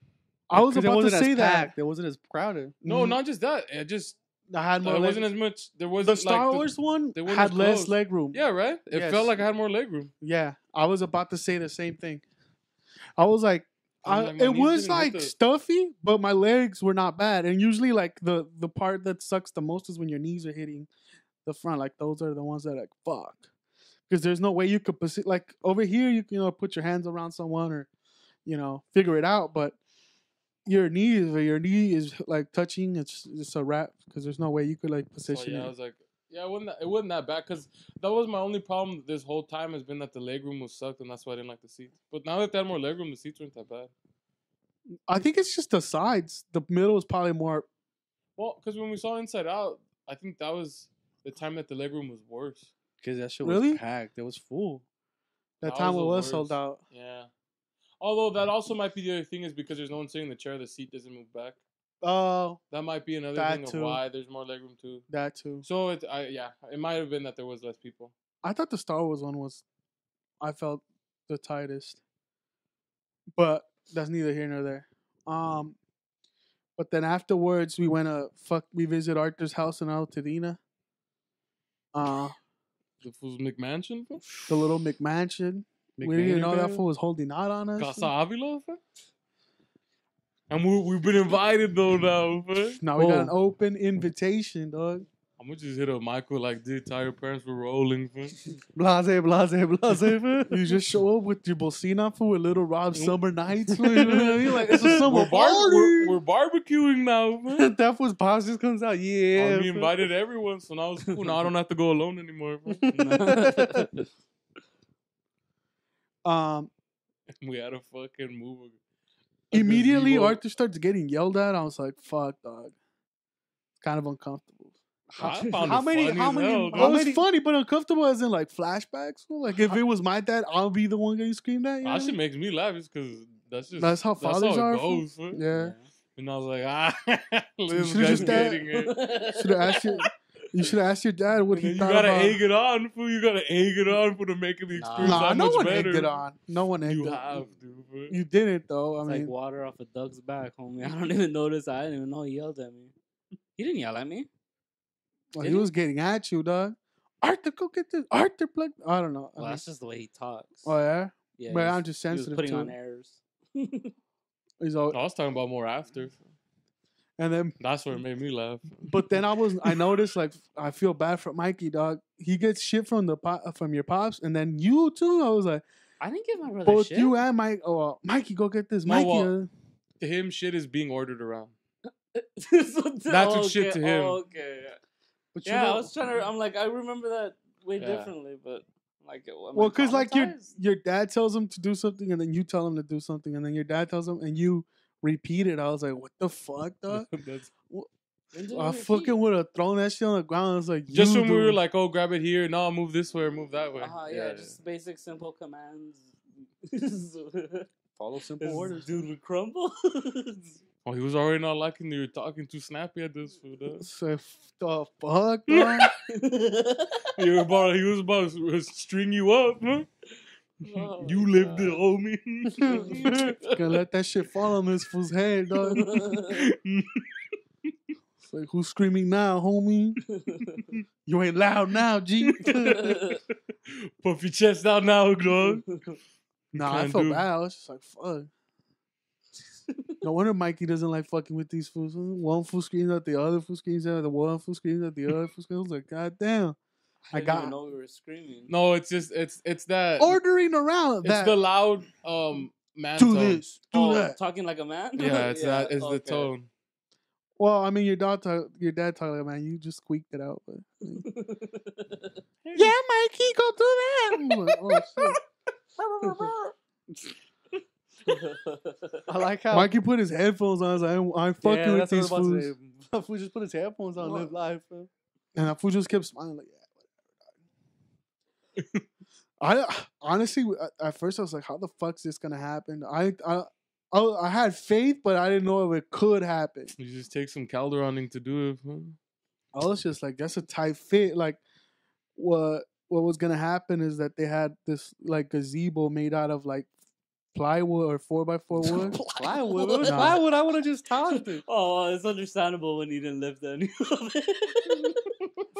I was 'Cause it about to wasn't as say that. packed. It wasn't as crowded. No, Mhm. not just that. It just I had more it leg- wasn't as much. There the wasn't Star like Wars one they weren't had as less close. leg room. Yeah, right. It Yes. felt like I had more legroom. Yeah, I was about to say the same thing. I was like, I'm like, my it knees was didn't hit like the- stuffy, but my legs were not bad. And usually, like the part that sucks the most is when your knees are hitting the front. Like those are the ones that are like fuck, because there's no way you could like over here. You can put your hands around someone or figure it out, but your knee is like touching. It's just a wrap because there's no way you could like So position yeah, I it. was like, yeah, it wasn't that bad because that was my only problem this whole time has been that the legroom was sucked and that's why I didn't like the seats. But now that they had more legroom, the seats weren't that bad. I think it's just the sides. The middle is probably more. Well, because when we saw Inside Out, I think that was the time that the legroom was worse. Because that shit Really? was packed. It was full. That That time was it the was sold worst. out. Yeah. Although that also might be the other thing is because there's no one sitting in the chair, the seat doesn't move back. Oh, That might be another That thing too. of why there's more legroom too. that too. So it might have been that there was less people. I thought the Star Wars one was, I felt the tightest, but that's neither here nor there. But then afterwards we went we visit Arthur's house in Altadena. The fool's McMansion, fool? The little McMansion. We didn't even know that fool was holding out on us. Casa Avila, fool? And we've been invited though now, fool. Now we got an Oh. open invitation, dog. I'm gonna just hit up Michael like the entire parents were rolling, fool. Blase, blase, blase. You just show up with your bolsina fool with Little Rob Summer Nights. Fool. You're like, it's a summer We're, party. we're barbecuing now, fool. That fool's boss just comes out. Yeah. We invited everyone, so now it's cool. Now I don't have to go alone anymore. Fool. We had to fucking move. Immediately, gazebo. Arthur starts getting yelled at. I was like, "Fuck, dog." It's kind of uncomfortable. I found how it many- funny how as many- hell, It how dude. was many- funny, but uncomfortable as in like flashbacks. Fool. Like if it was my dad, I'll be the one getting screamed at. You know That what I shit mean? makes me laugh just because That's how fathers it are, goes, fool. Yeah. And I was like, this should've guy's just getting it. Should have asked you should have asked your dad what And then he you thought gotta about. egg it on, fool. You gotta egg it on for to make the experience Nah, that no much one better. egged it on. No one egged You it. have to, fool. You didn't though. I It's mean, like water off a duck's back, homie. I don't even notice. I didn't even know he yelled at me. He didn't yell at me. well, did he he? was getting at you, dog. Arthur, go get this. Arthur, plug. I don't know. I Well, mean- that's just the way he talks. oh yeah. Yeah, But he's- I'm just he was sensitive putting to on it. airs. He's all, I was talking about more after. And then, That's what made me laugh. but then I noticed like I feel bad for Mikey, dog. He gets shit from from your pops, and then you too. I was like, I didn't give my brother both shit. you and Mike. Oh, Mikey, go get this. No, Mikey, well, To him, shit is being ordered around. That's what shit to him. Okay. But you Yeah, know, I was trying to. I'm like, I remember that way Yeah. differently, but like, well, because like traumatized? your dad tells him to do something, and then you tell him to do something, and then your dad tells him, and you repeat it. I was like, what the fuck, dog? That's, When did I we fucking repeat? would have thrown that shit on the ground. I was like, just you when we were do. like, oh, grab it here. No, move this way or move that way. Yeah, just basic simple commands. follow simple orders. Dude would crumble. Oh, he was already not liking that you were talking too snappy at this food. Say, the fuck, dog? He was about to string you up, huh? Oh, You my lived God. it, homie. Gonna let that shit fall on this fool's head, dog. It's like, who's screaming now, homie? You ain't loud now, G. Puff your chest out now, dog. Nah, I Can't felt do- bad. I was just like, fuck. No wonder Mikey doesn't like fucking with these fools. One fool screams at the other fool screams at the one fool screams at the other fool screams. I was like, God damn. I didn't even know we were screaming. No, it's just it's that Ordering around it's that. the loud man do tone. this, do that. Talking like a man. Yeah, it's that is the okay. tone. Well, I mean, your dad talking like, man, you just squeaked it out. But, yeah, Mikey, go do that. I'm like, oh, shit. I like how Mikey put his headphones on. I was like, I'm fucking with that's what I these was about to fools. say. Fool just put his headphones on, live life. Bro. And that fool just kept smiling like, yeah, whatever. I honestly, at first, I was like, how the fuck's this gonna happen? I had faith, but I didn't know if it could happen. You just take some Calderoning to do it. Huh? I was just like, that's a tight fit. Like, what was gonna happen is that they had this like gazebo made out of like plywood or 4x4 wood. Plywood. What was Nah. plywood? I would have just tossed it. Oh, well, it's understandable when you didn't lift any of it.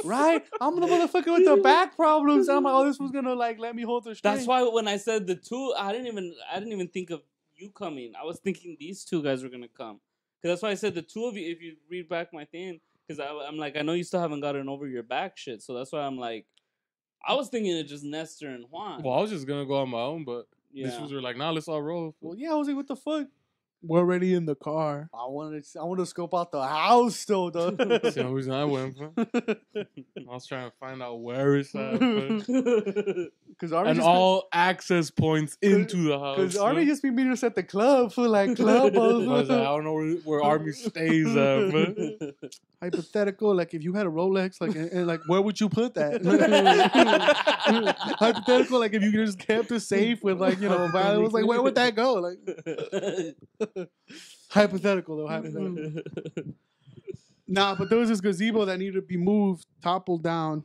Right? I'm the motherfucker with the back problems. I'm like, oh, this was gonna like let me hold the string. That's why when I said the two, I didn't even think of you coming. I was thinking these two guys were gonna come. Cause that's why I said the two of you. If you read back my thing, cause I'm like, I know you still haven't gotten over your back shit. So that's why I'm like, I was thinking of just Nestor and Juan. Well, I was just gonna go on my own, but these Yeah. fools were like, nah, let's all roll. Well, yeah, I was like, what the fuck? We're already in the car. I wanted to scope out the house still, though. That's the only reason I went. Bro. I was trying to find out where it's at, bro. Because Army And just all access points into the house. because Army bro. just be meeting us at the club for like club. I was like, I don't know where Army stays at, bro. Hypothetical, like if you had a Rolex, like and like where would you put that? Hypothetical, like if you just kept it safe with like a value, it was like where would that go? Like hypothetical though, hypothetical. Nah, but there was this gazebo that needed to be moved, toppled down,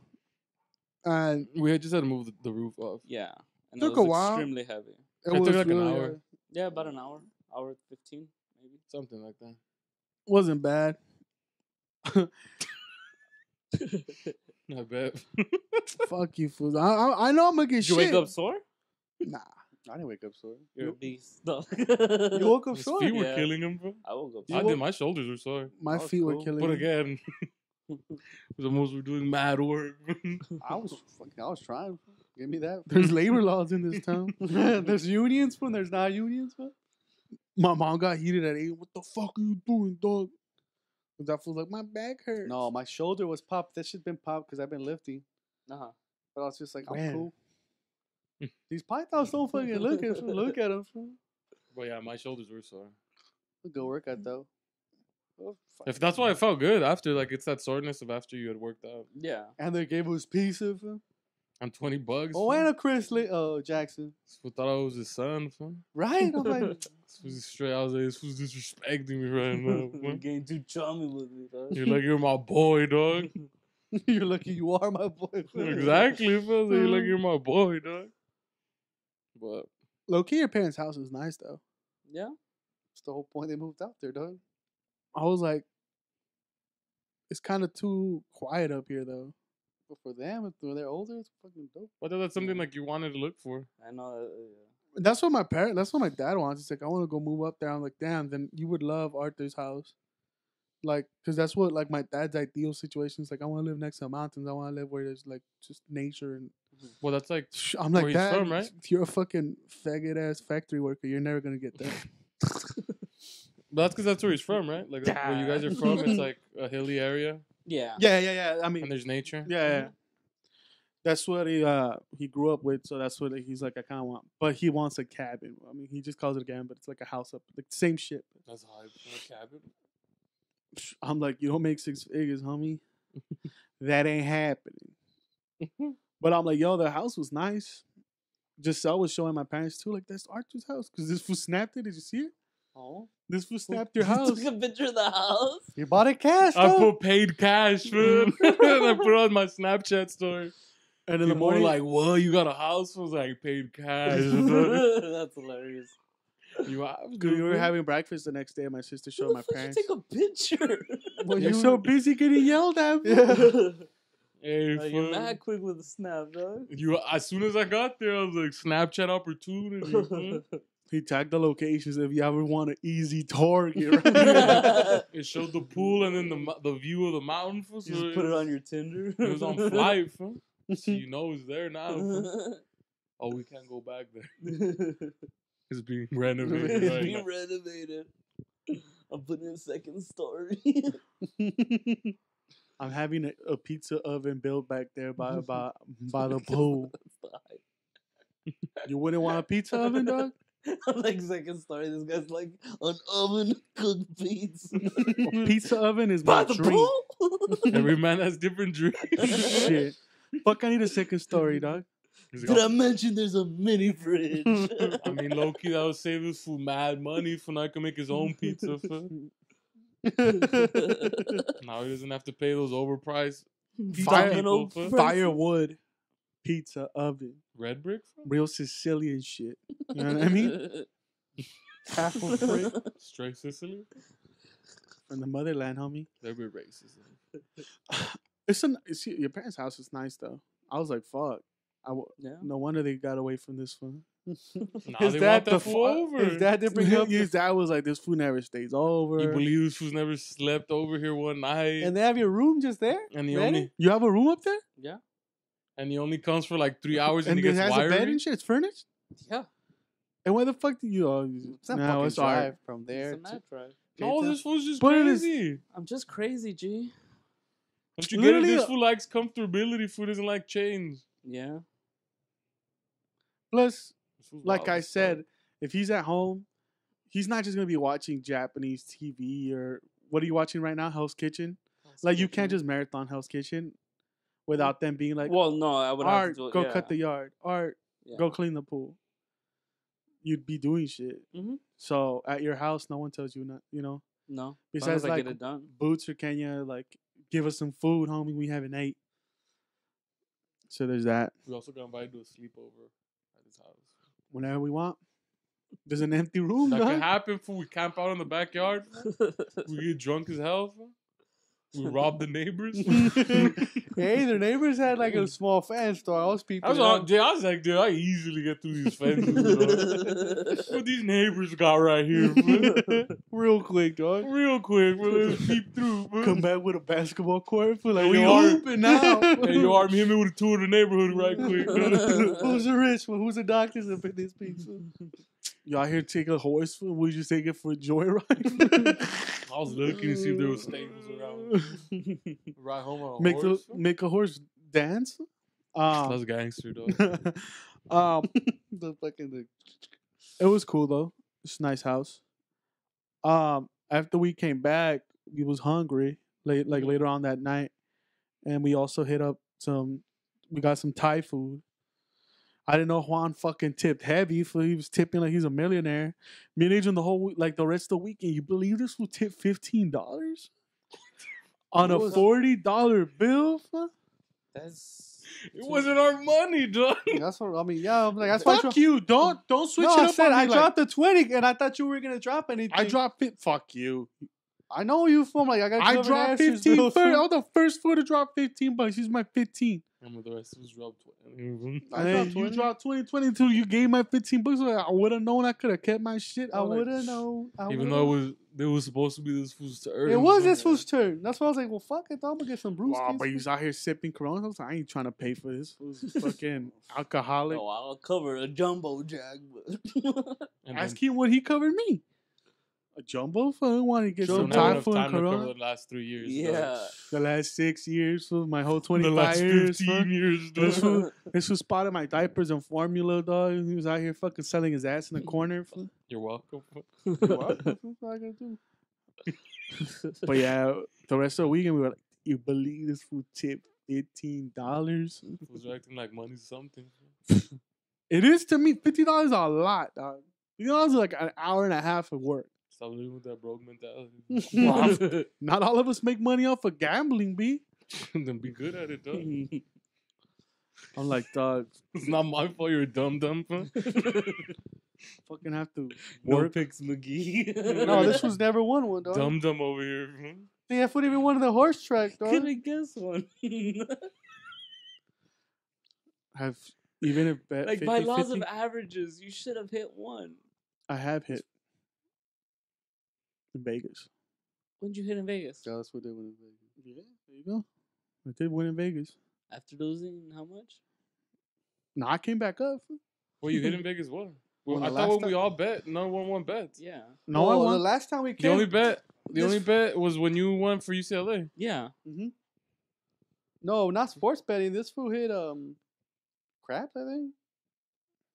and We had just had to move the roof off. Yeah. And Took it was a while. extremely heavy. it It was took like an really, hour. Yeah, about an hour. Hour 15, maybe. Something like that. wasn't bad. I bet. Fuck you, fools. I know I'm gonna get Did you shit. wake up sore? Nah, I didn't wake up sore. You're a beast. No. You woke up His sore? feet were Yeah. killing him, bro. I woke up I sore. did. My shoulders were sore. my That was feet were cool. killing But me. again, it was almost we're doing mad work. I was trying. Give me that. There's labor laws in this town. There's unions, when there's not unions, man. My mom got heated at 8. What the fuck are you doing, dog? Cause that fool's like, my back hurts. No, my shoulder was popped. That shit's been popped because I've been lifting. Uh-huh. But I was just like, I'm Man. cool. These pythons don't fucking look at them. But yeah, my shoulders were sore. Good workout though. Oh, fuck. If that's why I felt good after, like it's that soreness of after you had worked out. Yeah. And they gave us pizza. I'm $20. Oh, and a Chris Jackson. I thought I was his son. Fool. Right? I'm like, This was straight. I was like, this was disrespecting me right now. You're fool. getting too chummy with me, dog. You're like, you're my boy, dog. you're lucky you are my boy. Exactly, fool. You're like, you're my boy, dog. But Low key, your parents' house is nice though. Yeah. That's the whole point they moved out there, dog. I was like, it's kind of too quiet up here though. But for them, if they're older, it's fucking dope. whether that's something like you wanted to look for. I know. That's what my dad wants. He's like, I want to go move up there. I'm like, damn, then you would love Arthur's house. Like, because that's what like my dad's ideal situation is. Like, I want to live next to mountains. I want to live where there's like just nature and. Well, that's like I'm where like, he's Dad, from, right? you're a fucking faggot ass factory worker. You're never gonna get that. But that's because that's where he's from, right? Like where you guys are from, it's like a hilly area Yeah. Yeah. I and mean, there's nature. yeah. That's what he grew up with. So that's what he's like. I kind of want, but he wants a cabin. I mean, he just calls it a cabin, but it's like a house up, like same shit. That's hype. A cabin. I'm like, you don't make 6 figures, homie. That ain't happening. But I'm like, yo, the house was nice. Just I was showing my parents too, like that's Arthur's house because this fool snapped it. Did you see it? Oh. This fool snapped your You house. took a picture of the house. You bought it cash, I though. put paid cash, man. And I put it on my Snapchat story. And in the People were morning, like, "Whoa, you got a house?" I was like, "Paid cash." That's hilarious. You have, we were having breakfast the next day, and my sister showed my Who the fuck parents. you take a picture? Well, you're so busy getting yelled at. Hey, You're fool. mad quick with the snap, dog. You as soon as I got there, I was like, Snapchat opportunity. fool. He tagged the locations if you ever want an easy target. Right? It showed the pool and then the view of the mountain. Fool, You so just put it on your Tinder. It was on flight. Fool. So you know it's there now. Fool. Oh, we can't go back there. It's being renovated. It's Right being now. renovated. I'm putting a second story. I'm having a pizza oven built back there by the pool. You wouldn't want a pizza oven, dog? I'm like second story. This guy's like an oven cooked pizza. A pizza oven is By my the dream. pool? Every man has different dreams. Shit. Fuck, I need a second story, dog. He's Did like, I mention there's a mini fridge? I mean, low key, that would save us for mad money for now. He can make his own pizza. Fool. Now he doesn't have to pay those overpriced Domino people, prices. Firewood pizza oven. red brick. Fool? Real Sicilian shit. You know what I mean? Half of brick Straight Sicily. from the motherland, homie. They're a bit racist. See, your parents' house is nice, though. I was like, fuck. Yeah. No wonder they got away from this one. Now His they dad, want the that fool over. his dad did bring up, His dad was like, this food never stays over. You believe this fool's never slept over here one night, and they have your room just there. and he ready? only You have a room up there? Yeah. comes for like 3 hours, and, And he it gets has a bed wired. and shit? It's furnished? Yeah. And where the fuck do you... It's not no, fucking it's art. drive from there. It's a mad drive. No, Pizza. this fool's just But it is- crazy. I'm just crazy, G. Don't you get it? Literally, This fool likes comfortability. Fool doesn't like chains. Yeah. Plus, This fool's like wild I as fuck. said, if he's at home, he's not just going to be watching Japanese TV or... What are you watching right now? Hell's Kitchen? Like, you can't just marathon Hell's Kitchen without them being like, Well, no, I would have Art, to do it. go yeah. cut the yard. Art, Yeah. go clean the pool. You'd be doing shit. Mhm. So at your house, no one tells you not, No. As long Besides, as I like, get it done. Boots or Kenya, like, give us some food, homie. We haven't ate. So there's that. We also got invited to a sleepover at his house. Whenever we want. There's an empty room, That could dog. happen. Fool. We camp out in the backyard. We get drunk as hell. Fool. We rob the neighbors. Hey, their neighbors had like a small fan store. I was peeping. I was, it out. I was like, dude, I easily get through these fences. Bro. What these neighbors got right here, bro. Real quick, dog. Real quick, bro. Let's peep through, bro. Come back with a basketball court. Feel like Hey, we yo, Art. open now. Hey, yo, Army, hit me with a tour of the neighborhood right quick. Bro. Who's the rich one? Who's the doctors that pick this pizza? Y'all here take a horse? We just take it for a joyride. I was looking to see if there was stables around. Ride home on a horse. Make a horse dance. That's gangster, though. The fucking It was cool though. It's a nice house. After we came back, we was hungry later on that night, and we also hit up we got some Thai food. I didn't know Juan fucking tipped heavy. He was tipping like he's a millionaire. Me and Adrian the rest of the weekend. You believe this will tip $15 on a $40 bill? Fool? That's. It wasn't our money, dog. That's what I mean. Yeah, I'm like that's why. Fuck you! Don't switch No, it I up. said on me I like- dropped the 20, and I thought you were gonna drop anything. I dropped it. Fuck you. I know you from like I got. I covered dropped answers, 15 bro. first. I was the first fool to drop $15. He's my 15. And with the rest of us dropped 20. I And then dropped you 20. dropped 2022. You gave my $15. I would have known I could have kept my shit. I would have known. Even though it was supposed to be this fool's turn. it was this fool's turn. That's why I was like, well, fuck it. I'm gonna get some brewskis. Wow, but he's out here sipping Corona. I was like, I ain't trying to pay for this. Fool's fucking alcoholic. No, I'll cover a jumbo jack. But And Ask him what he covered me. A jumbo for want to get so some not enough typhoon time to cover Corona. the last 3 years. yeah. The last 6 years, for my whole The 25 last years. 15 fool. years, This dog. fool, this fool spotted my diapers and formula, dog. He was out here fucking selling his ass in the corner. Fool. You're welcome. What? What I gotta do? But yeah, the rest of the weekend we were like, you believe this food tipped $15? Was acting like money's something. It is to me. $50 is a lot, dog. $50 is like an hour and a half of work. Stop living with that broke mentality. Well, not all of us make money off of gambling, B. Then be good at it, dog. I'm like, dog, It's not my fault you're a dumb. fucking have to No work. picks, McGee. No, this was never won one, dog. Dumb over here. Yeah, if we even won the horse track, dog. Could have guessed one. Have even if bet Like 50, by laws 50, of averages, you should have hit one. I have hit in Vegas. When did you hit in Vegas? Yeah, that's what they won in Vegas. Yeah, there you go. I did win in Vegas. After losing how much? No, I came back up. Well, you hit in Vegas what? Well, When I the thought last when we time- all bet, no one won bets. Yeah. No, I Oh, won. the last time we The came. only bet This- was when you won for UCLA. Yeah. No, not sports betting. This fool hit craps, I think.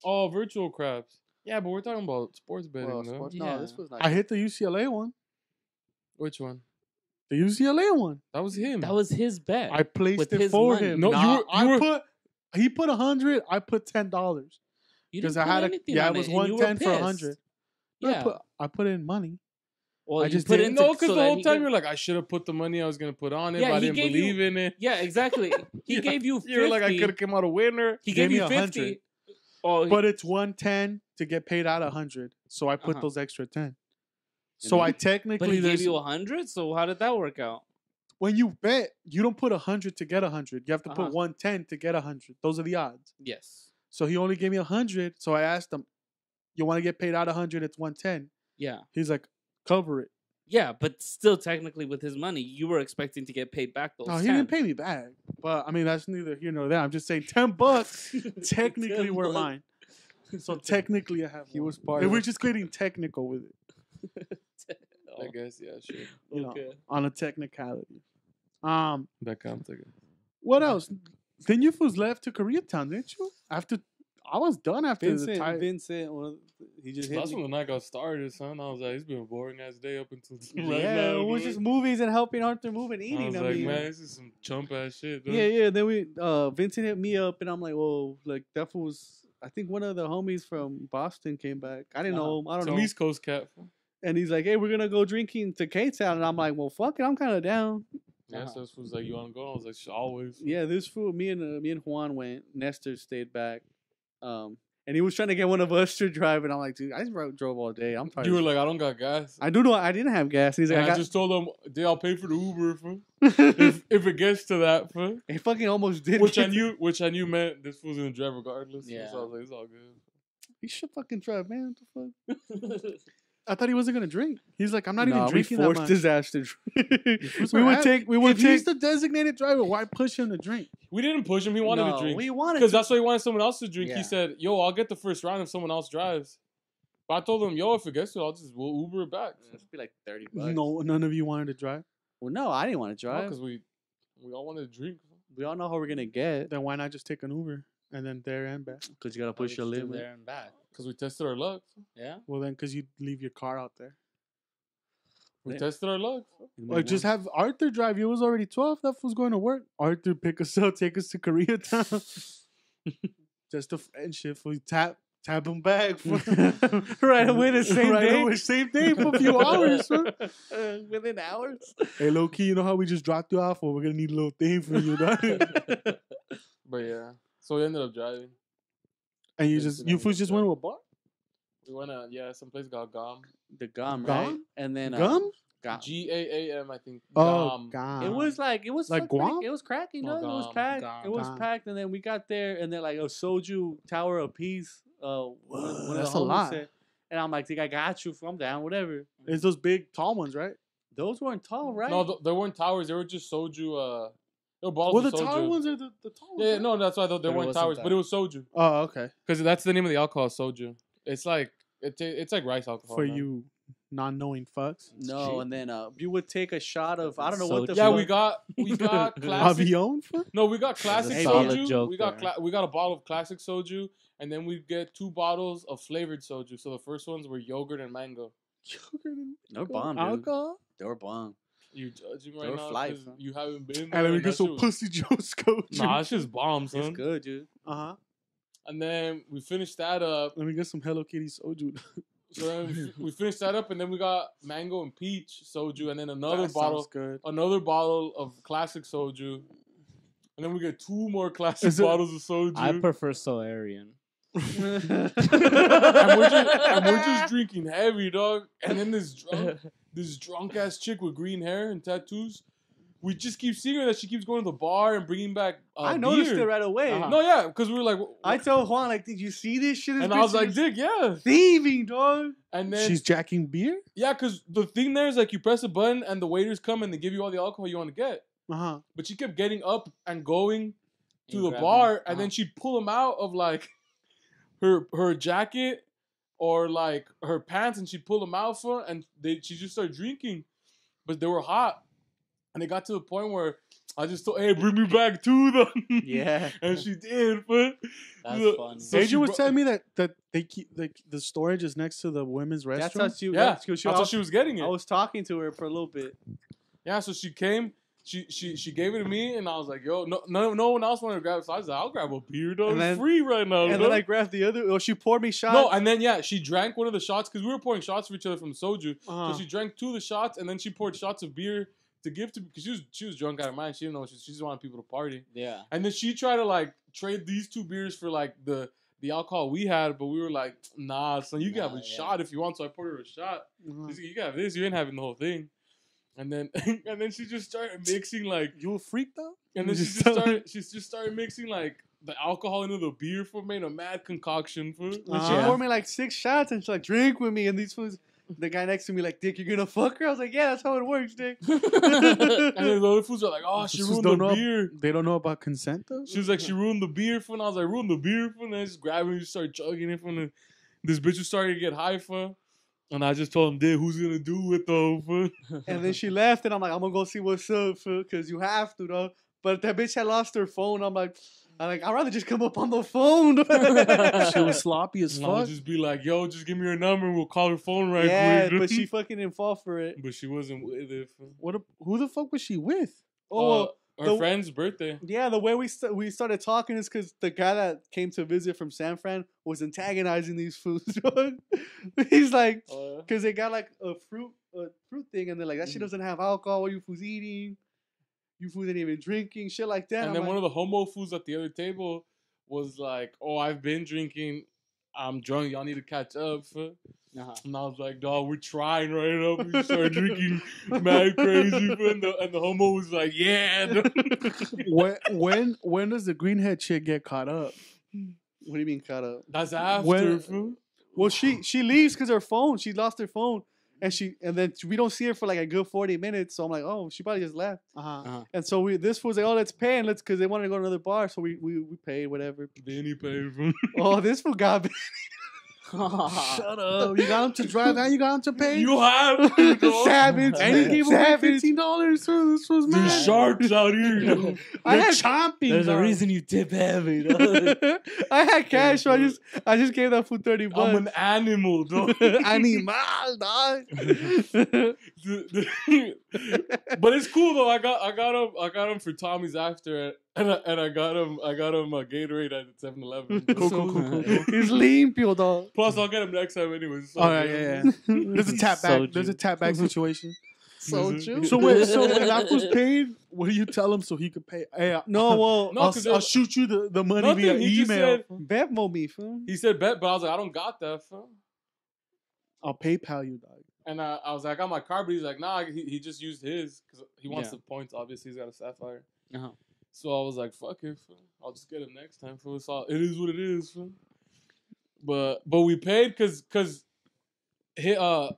Oh, virtual craps. Yeah, but we're talking about sports betting. Well, though. sports. Yeah. No, this was not. I hit the UCLA one. Which one? The UCLA one. That was him. That was his bet. I placed With it his for money. him. No, Nah, you were- put. He put 100. I put $10 You because didn't I put had a anything yeah. on It was and you were 110 for pissed. 100. Yeah. I put in money. Well, I you just put didn't into- No, because so the that whole he time could- you're like, I should have put the money I was gonna put on it, Yeah, but I he didn't gave you- believe in it. Yeah, exactly. He Yeah. gave you 50. You're like, I could have came out a winner. He Gave gave me you 100. 50. Oh, But it's 110 to get paid out 100. So I put Uh-huh. those extra 10. So I but technically he gave there's you 100. So how did that work out? when you bet, you don't put 100 to get 100. You have to Uh-huh. put 110 to get 100. Those are the odds. Yes. So he only gave me 100. So I asked him, "You want to get paid out 100? It's 110." Yeah. He's like, "Cover it." Yeah, but still, technically, with his money, you were expecting to get paid back those. No, he 10. didn't pay me back. But I mean, that's neither here nor there. I'm just saying, $10 technically 10 were bucks. mine. So technically, I have. He one. was part And of we're it. just getting technical with it, I guess, yeah, sure. you know, Okay. on a technicality. That counts, I guess. What else? Then you fools left to Koreatown, didn't you? After I was done after the Vincent, time. Vincent, well, he just hit That's when me. the night got started, son. I was like, it's been a boring ass day up until Yeah, it was dude. just movies and helping Arthur move and I eating. was I like, mean, man, this is some chump ass shit. Dude. yeah, yeah. Then Vincent hit me up, and I'm like, well, like that was. I think one of the homies from Boston came back. I didn't know him. I don't Some know. East Coast cat. And he's like, hey, we're gonna go drinking to K-Town, and I'm like, well, fuck it, I'm kind of down. Yeah, so this was like, you want to go? I was like, always. Yeah, this fool, me and Juan went. Nestor stayed back. And he was trying to get one of us to drive, and I'm like, dude, I just drove all day. I'm tired. You were like, I don't got gas. I do know I didn't have gas. He's like, And I I got. just told him, "Dude, I'll pay for the Uber, fool. if it gets to that, fool." he fucking almost did. Which I knew meant this was gonna drive regardless. Yeah. So I was like, it's all good. He should fucking drive, man. What the fuck? I thought he wasn't gonna drink. He's like, I'm not even Nah, drinking we that forced much. his ass to drink. Fools we were would at- take. We would If he's take. the designated driver, why push him to drink? We didn't push him. He wanted to drink. We wanted Because to. that's why he wanted someone else to drink. Yeah. He said, yo, I'll get the first round if someone else drives. But I told him, yo, if it gets to it, we'll Uber it back. It'd be like $30. No, none of you wanted to drive. Well, no, I didn't want to drive. Because we all wanted to drink. We all know how we're gonna get. Then why not just take an Uber and then there and back? Cause you gotta push your limit. there and back. Because we tested our luck. Yeah. Well, then, because you leave your car out there. We Yeah. tested our luck. Or just have Arthur drive. It was already 12. That was going to work. Arthur pick us up, take us to Koreatown. Just a friendship. We tap him back. right away the same right day. Away, same day for a few hours. Bro. Within hours. Hey, low key, you know how we just dropped you off? Well, we're gonna need a little thing from you, dog. But yeah. So we ended up driving. And you Yes, just and you then fools just went to a bar. We went to someplace called Gom. The gum, Gum? right? And then Gum? Gum. GAAM, I think. Oh, Gom. God. It was like Like fucking- Guam? It was cracking, No, dog. It was Gom. packed. Gom. It was Gom. packed, and then we got there, and then like a soju tower of peace. One of That's the a homies lot. said, and I'm like, "Think I got you? I'm down, whatever." It's those big, tall ones, right? Those weren't tall, right? No, there weren't towers. They were just soju. They were bottles Well, of the soju. tall ones are the tall ones. Yeah, right? no, that's why there There weren't wasn't towers, that. but it was soju. Oh, okay. Because that's the name of the alcohol, soju. It's like it's like rice alcohol. For man. you non-knowing fucks. No, cheap. and then you would take a shot of I don't know what the Soju. Yeah, fuck. we got classic. Avion? Fuck? No, we got classic a solid soju. joke We got there. we got a bottle of classic soju, and then we get 2 bottles of flavored soju. So the first ones were yogurt and mango. They're bomb, dude. Alcohol? They were bomb. You judging They right were now? flight, 'Cause son. you haven't been. And there, then we and get that some shit was- Pussy Joe Scotch. Nah, it's just bomb, It's son. good, dude. Uh-huh. And then we finished that up. Let me get some Hello Kitty soju. So then we finished that up, and then we got mango and peach soju, and then another That bottle, sounds good. another bottle of classic soju, and then we get 2 more classic Is it- bottles of soju. I prefer Solarian. and we're just drinking heavy, dog. And then this drunk ass chick with green hair and tattoos. We just keep seeing her that she keeps going to the bar and bringing back. I noticed beer. it right away. Uh-huh. No, yeah, because we were like, I told Juan, like, did you see this shit? This and I bitch was like, is Dick, yeah. thieving, dog. And then She's jacking beer? yeah, because the thing there is like you press a button and the waiters come and they give you all the alcohol you want to get. Uh-huh. But she kept getting up and going to And the grabbing- bar, and then she'd pull them out of like her jacket or like her pants, and she'd pull them out for, and she just started drinking, but they were hot, and it got to the point where I just told, "Hey, bring me back 2 them." Yeah. and she did, but That's funny. So she Adrian was bro- telling me that they keep like the storage is next to the women's That's restroom. how she. yeah, That's, that's how she was getting it. I was talking to her for a little bit. Yeah, so she came. She gave it to me, and I was like, "Yo, no one else wanted to grab it." So I was like, "I'll grab a beer, though. And It's then- free right now." And dog." then I grabbed the other. Well, she poured me shots. No, and then she drank one of the shots because we were pouring shots for each other from soju. Uh-huh. So she drank 2 of the shots, and then she poured shots of beer to give to because she was drunk out of her mind. She didn't know she just wanted people to party. Yeah. And then she tried to like trade these 2 beers for like the alcohol we had, but we were like, "Nah, son, you can have a yeah. shot if you want." So I poured her a shot. Uh-huh. She's like, "You can have this. You ain't having the whole thing." And then and then she just started mixing like. You a freak though? And then You she just just started mixing like the alcohol into the beer for made a mad concoction for. And she Uh-huh. poured me like 6 shots, and she's like, "Drink with me." And these fools, the guy next to me, like, "Dick, you're gonna fuck her?" I was like, "Yeah, that's how it works, Dick." And then the other fools are like, "Oh, she Just ruined don't the know- beer." They don't know about consent though. She was like, "She ruined the beer for," and I was like, "Ruined the beer for," and then I just grabbed it and just started chugging it from the. This bitch was starting to get high for, and I just told him, "Dude, who's gonna do it though?" For? And then she left, and I'm like, "I'm gonna go see what's up, because you have to, though." But that bitch had lost her phone. I'm like, I'd rather just come up on the phone. She was sloppy as And I'll fuck. just be like, "Yo, just give me your number, and we'll call her phone right yeah, quick." but she fucking didn't fall for it. but she wasn't with it. Fool. Who the fuck was she with? Oh, Her the- friend's birthday. yeah. The way we started talking is because the guy that came to visit from San Fran was antagonizing these fools. He's like, because they got like a fruit thing, and they're like, "That shit doesn't have alcohol. What you fools eating? You fools ain't even drinking, shit like that." And I'm then like, one of the homo fools at the other table was like, "Oh, I've been drinking. I'm drunk. Y'all need to catch up." Uh-huh. And I was like, "Dog, we're trying right up." We started drinking mad crazy. And the homo was like, "Yeah." dog." when does the greenhead chick get caught up? what do you mean caught up? That's after. When- fool. Well, she leaves because her phone. She lost her phone, and then we don't see her for like a good 40 minutes. So I'm like, oh, she probably just left. Uh-huh. And so this fool's like, oh, let's pay, and because they wanted to go to another bar, so we paid whatever. Then he paid for. Oh, this fool got me. Shut up! You got him to drive and you got him to pay. You have to, dog. Savage. And he gave him Savage. $15. So this was There's mad. sharks out here. dog. I They're had, chomping. There's a dog. reason you tip heavy. dog. I had cash, so I just gave that fool $30. I'm an animal, dog. Animal, dog. But it's cool though. I got him for Tommy's after, and I got him a Gatorade at 7-Eleven. Cool. He's limpio, dog. Plus, I'll get him next time anyways. So All right, yeah. There's a tap back. Soju. There's a tap back situation. Soju. So wait, so when that was paid, what do you tell him so he could pay? Hey, No, well, No, I'll, 'cause I'll shoot you the money Nothing, via he just email. said- Venmo me, fool. He said bet, but I was like, I don't got that. Fool. I'll PayPal you, dog. And I was like, I got my card, but he's like, nah, he just used his because he wants the points. Obviously, he's got a Sapphire. Uh-huh. So I was like, fuck it, fool. I'll just get it next time. Fool. It is what it is. Fool. But we paid because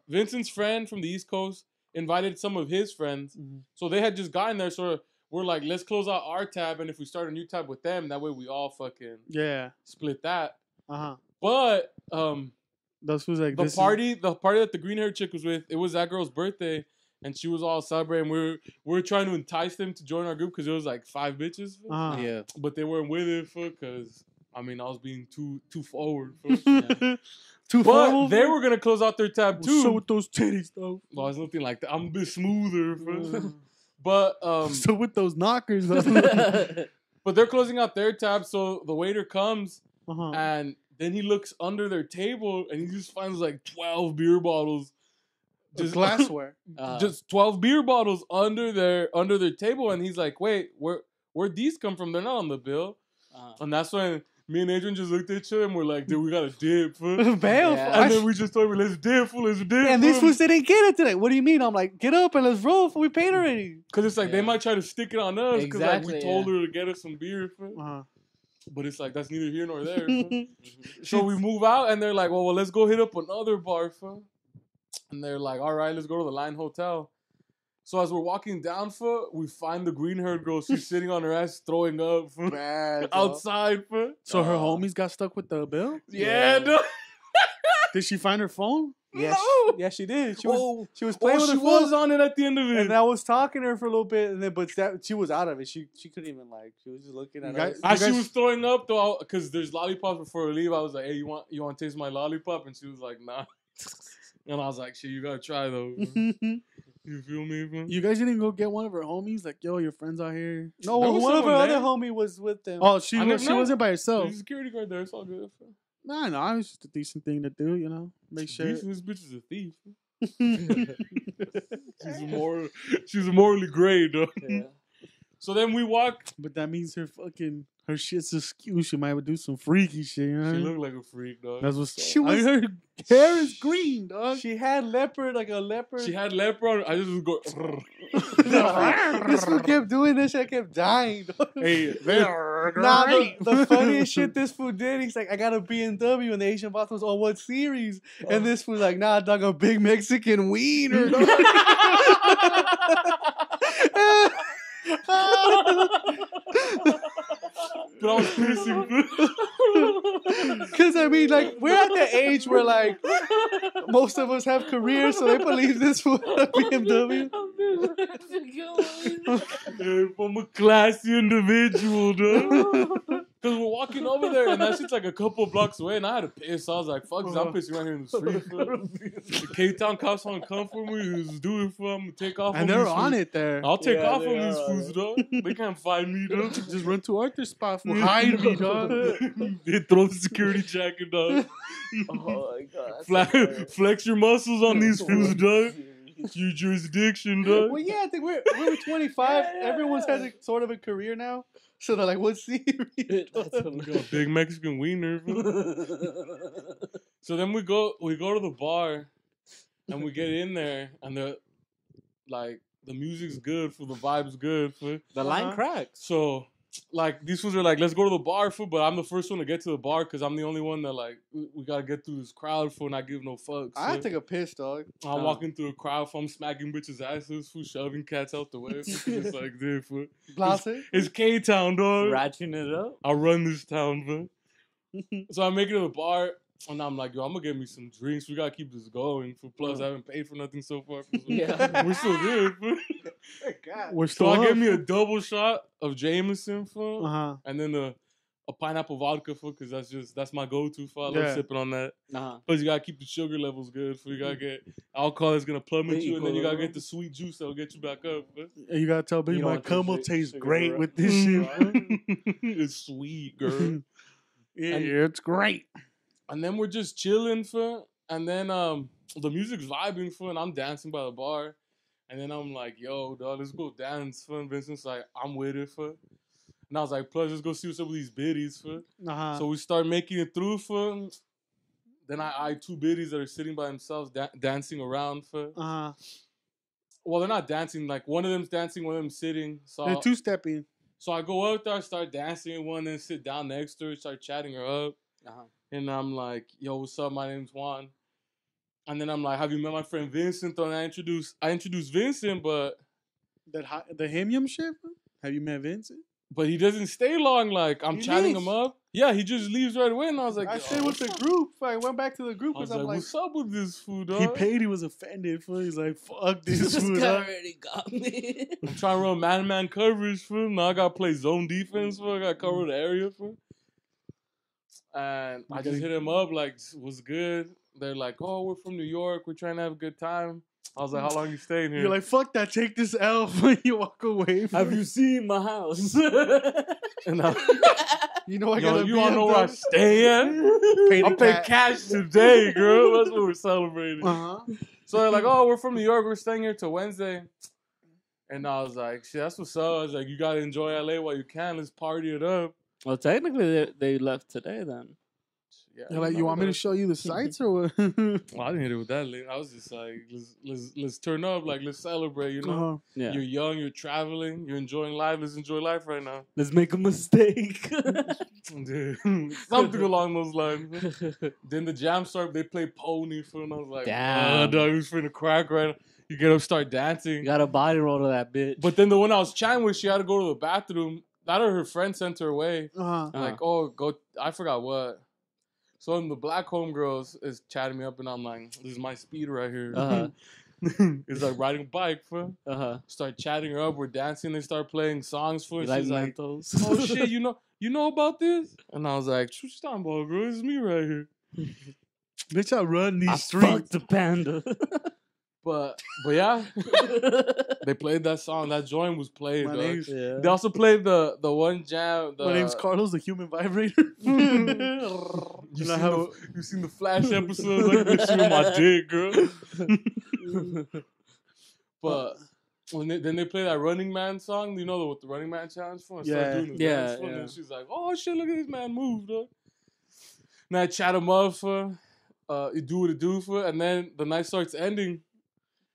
Vincent's friend from the East Coast invited some of his friends. Mm-hmm. So they had just gotten there. So we're like, let's close out our tab. And if we start a new tab with them, that way we all fucking split that. Uh-huh. But those fools like the party that the green haired chick was with, it was that girl's birthday. And she was all celebrating. We were trying to entice them to join our group because it was like 5 bitches. Uh-huh. Yeah. But they weren't with it because, I mean, I was being too forward. Too But formal, they were going to close out their tab too. So with those titties, though. Well, it's nothing like that. I'm a bit smoother. But so with those knockers, though. but they're closing out their tab. So the waiter comes and then he looks under their table and he just finds like 12 beer bottles. Just glassware. Just 12 beer bottles under their table, and he's like, "Wait, where'd these come from? They're not on the bill." And that's when me and Adrian just looked at each other and we're like, "Dude, we gotta dip." And then we just told him, "Let's dip, let's dip." And these fools didn't get it today. What do you mean? I'm like, get up and let's roll. We paid already. Because it's like they might try to stick it on us because like we told her to get us some beer. But it's like that's neither here nor there. So we move out, and they're like, "Well, let's go hit up another bar." And they're like, all right, let's go to the Line Hotel. So as we're walking down, we find the green-haired girl. She's sitting on her ass throwing up outside. So her homies got stuck with the bill? Yeah. No. Did she find her phone? Yes. No. Yeah, she did. She was playing with she her phone. was on it at the end of it. And I was talking to her for a little bit, and then she was out of it. She couldn't even she was just looking at us. As she was throwing up though, because there's lollipops before we leave. I was like, hey, you want to taste my lollipop? And she was like, nah. And I was like, shit, you gotta try though. You feel me, man? You guys didn't go get one of her homies? Like, yo, your friends out here? No, one of her other homie was with them. Oh, she wasn't by herself. There's a security guard there. It's all good. Nah, it was just a decent thing to do, you know? Make sure. This bitch is a thief. She's morally gray, though. Yeah. So then we walk. But that means her shit's askew. She might do some freaky shit, you know? She looked like a freak, dog. That's what's her hair is green, dog. She had leopard. She had leopard. I just was going. This fool kept doing this shit. I kept dying, dog. Hey, they're the funniest shit this fool did, he's like, I got a BMW, and the Asian boss was, oh, what series? And this fool's like, nah, dog, a big Mexican wiener, dog. But I was pissing. Because, I mean, like, we're at the age where, like, most of us have careers, so they believe this fool had a BMW. I'm a classy individual, dude. Because we're walking over there, and that shit's like a couple blocks away, and I had to piss. So I was like, fuck this, I'm pissing right here in the street. The K-Town cops want to come for me. Just do it for them. I'm going to take off. And they're on it there. I'll take off on these fools, dog. They can't find me, dog. Just run to Arthur's spot. Hide me, dog. They throw the security jacket, dog. Oh, my God. Flex your muscles on these fools, dog. It's your jurisdiction, dog. Well, yeah, I think we're 25. Everyone's has sort of a career now. So they're like, what series? Got a big Mexican wiener. So then we go to the bar, and we get in there, and the music's good, the vibe's good. The line cracks. So like these fools are like, let's go to the bar, but I'm the first one to get to the bar because I'm the only one that like we gotta get through this crowd and not give no fucks. I take a piss, dog. I'm walking through a crowd, I'm smacking bitches' asses, shoving cats out the way. It's like this, it's K-Town, dog. Ratcheting it up. I run this town, So I make it to the bar. And I'm like, yo, I'm going to get me some drinks. We got to keep this going. Plus, I haven't paid for nothing so far. Yeah. We're still good. We're still I get me a double shot of Jameson, and then a pineapple vodka, because that's my go-to, I love sipping on that. Plus, you got to keep the sugar levels good. You got to get alcohol that's going to plummet you, and then you got to get the sweet juice that will get you back up. And you got to tell baby, my cum will taste great with this shit. It's sweet, girl. It's great. And then we're just chilling, and then the music's vibing, and I'm dancing by the bar. And then I'm like, yo, dog, let's go dance, And Vincent's like, I'm with it, And I was like, plus, let's go see what's up with these biddies, So we start making it through, then I eye two biddies that are sitting by themselves dancing around. Well, they're not dancing. Like one of them's dancing, one of them's sitting. So They're two-stepping. So I go out there, I start dancing with one, then sit down next to her, start chatting her up. And I'm like, yo, what's up? My name's Juan. And then I'm like, have you met my friend Vincent? And I introduced Vincent, but The hymn shit? Have you met Vincent? But he doesn't stay long. Like, I'm chatting him up. Yeah, he just leaves right away. And I was like, I stayed with the group. I went back to the group I was because I'm like, like, what's up with this food, dog? He paid. He was offended. Fool. He's like, fuck this This food. guy Huh? already got me. I'm trying to run man-to-man coverage, fool. Now I got to play zone defense, fool. I got to cover the area, fool. And I just hit him up, like, what's good? They're like, oh, we're from New York. We're trying to have a good time. I was like, how long you staying here? You're like, fuck that. Take this L when you walk away. Have you seen my house? And you know, I yo, gotta you be all at know where I the- stay at? I pay cash today, girl. That's what we're celebrating. So they're like, oh, we're from New York. We're staying here till Wednesday. And I was like, shit, that's what's up. I was like, you got to enjoy LA while you can. Let's party it up. Well, technically, they left today then. Yeah, You're like, you want me to show you the sights or what? Well, I didn't hit it with that late. I was just like, let's turn up, like let's celebrate, you know. Yeah. You're young, you're traveling, you're enjoying life. Let's enjoy life right now. Let's make a mistake. Dude, something along those lines. Then the jam started. They play Pony, fool, and I was like, Damn. dog, he was finna crack right now. You get up, start dancing. You got a body roll to that bitch. But then the one I was chatting with, she had to go to the bathroom. That or her friend sent her away. Like, oh, go. I forgot what. So the black homegirls is chatting me up, and I'm like, this is my speed right here. It's like riding a bike, fool. Start chatting her up. We're dancing. They start playing songs for her. Like She's like, Mentos. oh shit, you know about this? And I was like, what you talking about, girl? It's me right here. Bitch, I run these I streets. fucked the panda. But yeah, they played that song. That joint was played. My dog. name's- Yeah. They also played the one jam. My name's Carlos, the human vibrator. You seen the Flash episodes? Like this shit with my dick, girl. But then they play that Running Man song. You know what the Running Man challenge for? And start doing the dance for, and then she's like, "Oh shit, look at this man move, dog." And I chat him up for, you do what it do for, and then the night starts ending.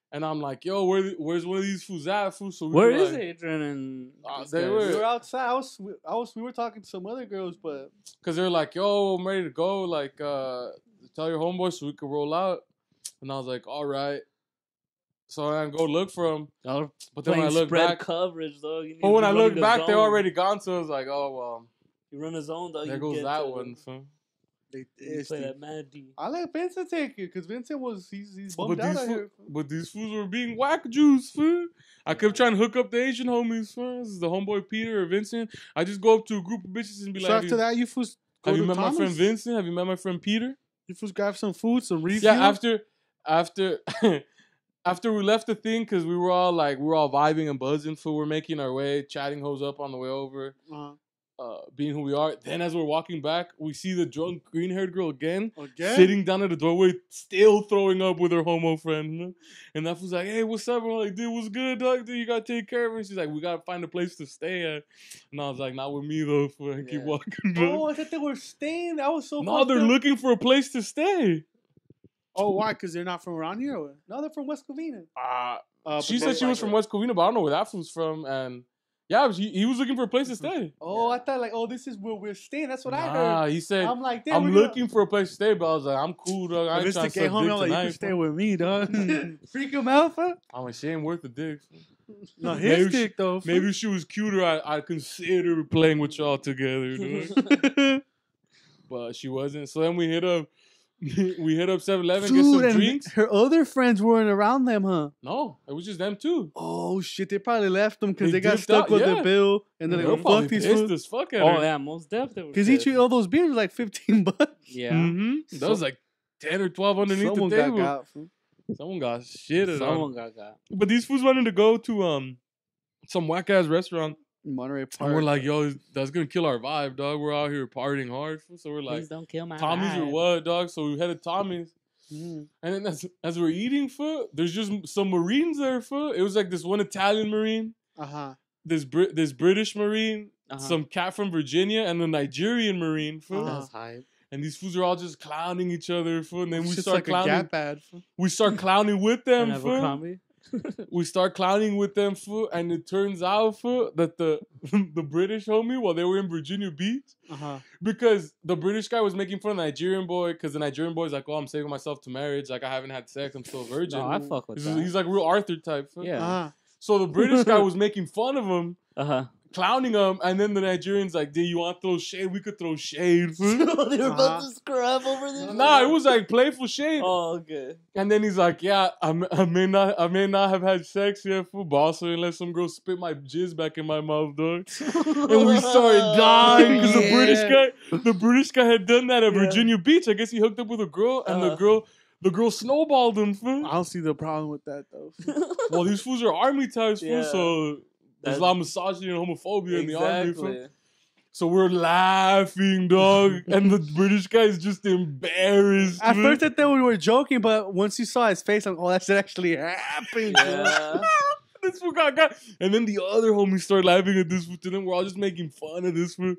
And I'm like, yo, where's one of these fools at, fool? So Where is Adrian and they We were outside. We were talking to some other girls, but because they're like, yo, I'm ready to go. Like, tell your homeboy so we can roll out. And I was like, all right. So I go look for them. But then when I look back, coverage, though. but when I look back, they're already gone. So I was like, oh well. You run a zone, though. There goes that one, fool. They play that Mad D. I let Vincent take it because Vincent he's bummed out here. But these fools were being whack juice, fool. I kept trying to hook up the Asian homies, fool. This is the homeboy Peter or Vincent. I just go up to a group of bitches and be So like, after that, you fools go have you to met my Thomas? friend Vincent? Have you met my friend Peter? You fools grab some food, some refuel. Yeah, after we left the thing, because we were all vibing and buzzing, fool. We're making our way, chatting hoes up on the way over. Being who we are. Then as we're walking back, we see the drunk green-haired girl again? Sitting down at the doorway, still throwing up with her homo friend. You know? And that was like, hey, what's up? And I'm like, dude, what's good, dog? Dude, you gotta take care of her. And she's like, we gotta find a place to stay at. And I was like, not with me though. And keep walking. Dog. Oh, I thought they were staying. That was so. No, they're looking for a place to stay. Oh, why? Because they're not from around here? Or what? No, they're from West Covina. She said she was from West Covina, but I don't know where that fool's from. And yeah, he was looking for a place to stay. Oh, I thought this is where we're staying. That's what I heard. He said, I'm like, I'm looking for a place to stay, but I was like, I'm cool, dog. I ain't trying to suck dick home, like, tonight. you can stay with me, dog. Freak him out, fam. I'm like, she ain't worth the dick. No, his dick, though. Maybe if she was cuter, I'd consider playing with y'all together, dude. But she wasn't. So then we hit up 7-Eleven, get some drinks. Her other friends weren't around them, huh? No, it was just them two. Oh shit! They probably left them because They they got dipped stuck out, with yeah. the bill, and then They they were go, probably "Fuck these pissed fools." as fuck at Oh, her. yeah, most definitely. Because each of all those beers was like $15. Yeah. Mm-hmm. That was like 10 or 12 underneath Someone the table. got fool. Someone got shitted on. Someone got. But these fools wanted to go to some whack ass restaurant. Monterey Park. And we're like, yo, that's gonna kill our vibe, dog. We're out here partying hard. So we're like, Please don't kill my Tommy's or vibe. what, dog? So we headed Tommy's. And then as we're eating, food, there's just some Marines there, food. It was like this one Italian Marine, this British Marine, some cat from Virginia, and the Nigerian Marine, food. That's hype. And these fools are all just clowning each other, fool. And then we It's just start like clowning. a Gap ad. We start clowning with them, And fool. Abercrombie. We start clowning with them, fool. And it turns out, fool, that the British homie, while they were in Virginia Beach, because the British guy was making fun of the Nigerian boy, because the Nigerian boy's like, oh, I'm saving myself to marriage. Like, I haven't had sex. I'm still a virgin. No, I fuck with that. He's like real Arthur type, fool. Yeah. So the British guy was making fun of him. Clowning him, and then the Nigerians like, "Do you want to throw shade? We could throw shade." Fool. They were about to scrap over this. Nah, it was like playful shade. Oh, okay. And then he's like, "Yeah, I may not have had sex yet, fool, but also unless some girl spit my jizz back in my mouth, dog." And we started dying because the British guy had done that at Virginia Beach. I guess he hooked up with a girl, and the girl snowballed him, fool. I don't see the problem with that though. Well, these fools are army types, fool, so. There's a lot of misogyny and homophobia in the army. Fool. So we're laughing, dog, and the British guy's just embarrassed. At first I thought we were joking, but once you saw his face, I'm like, oh, that shit actually happened. Yeah. This fool got. And then the other homies started laughing at this fool. To them, we're all just making fun of this fool.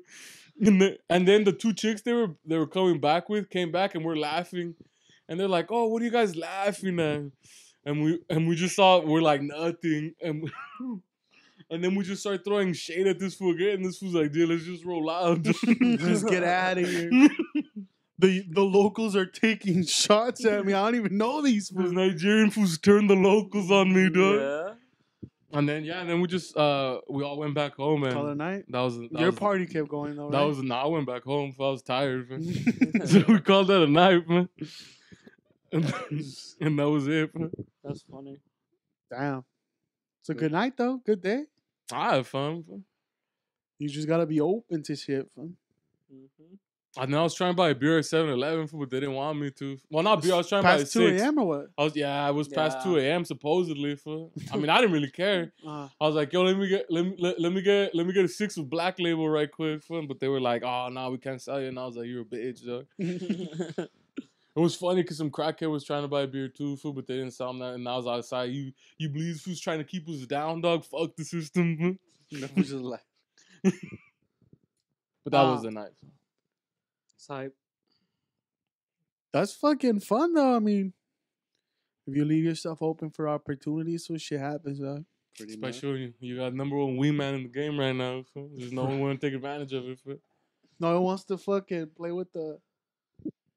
And then the two chicks they were coming back with came back, and we're laughing, and they're like, "Oh, what are you guys laughing at?" And we just saw we're like nothing, and then we just start throwing shade at this fool again. And this fool's like, dude, let's just roll out. Just get out of here. The locals are taking shots at me. I don't even know these Those fools. Nigerian fools turned the locals on me, dog. Yeah. And then we just we all went back home, and Color night. Your Party kept going though. That Right? was I went back home. I was tired, man. So we called that a night, man. And that was it, man. That's funny. Damn. It's a good night though. Good day. I had fun. Man. You just gotta be open to shit, fun. I know I was trying to buy a beer at 7-Eleven, but they didn't want me to. Well, not beer. I was trying to buy a Past 2 6. a.m. or what? It was past 2 a.m. supposedly. I mean, I didn't really care. I was like, yo, let me get a 6 with Black Label right quick, fun. But they were like, oh, no, we can't sell you. And I was like, you're a bitch, dog. It was funny because some crackhead was trying to buy a beer too, fool, but they didn't sell him that. And I was outside. You believe who's trying to keep us down, dog? Fuck the system. Man. Just like, But that was the night. It's hype. That's fucking fun though. I mean, if you leave yourself open for opportunities, so shit happens, dog. Especially when you got number one wing man in the game right now. Fool. There's no one want to take advantage of it. Fool. No one wants to fucking play with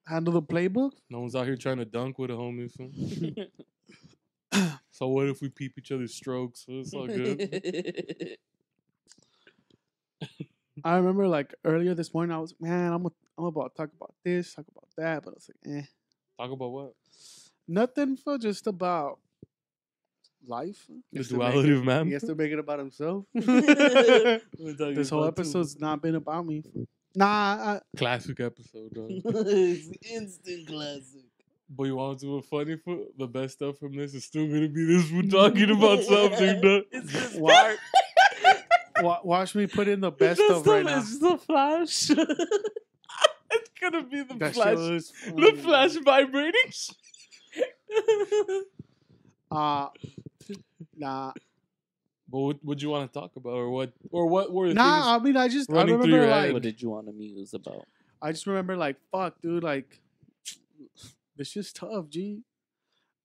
handle the playbook. No one's out here trying to dunk with a homie. Fool. So what if we peep each other's strokes? Fool? It's all good. I remember like earlier this morning, I was man, I'm about to talk about this, talk about that, but I was like, Talk about what? nothing for just about life. The duality of man. he has to make it about himself. This whole episode's not been about me. Nah, Classic episode, dog. It's instant classic. But you want to do a funny foot? The best stuff from this is still gonna be this. We're talking about something, dog. It's just watch me put in the best of right now. It's the Flash. It's gonna be the That flash. shit was The funny, flash vibrating. Nah. But what would you want to talk about, or what were the Nah, I mean, I running through remember your like head? What did you want to muse about? I just remember like fuck, dude, like this shit's tough, G.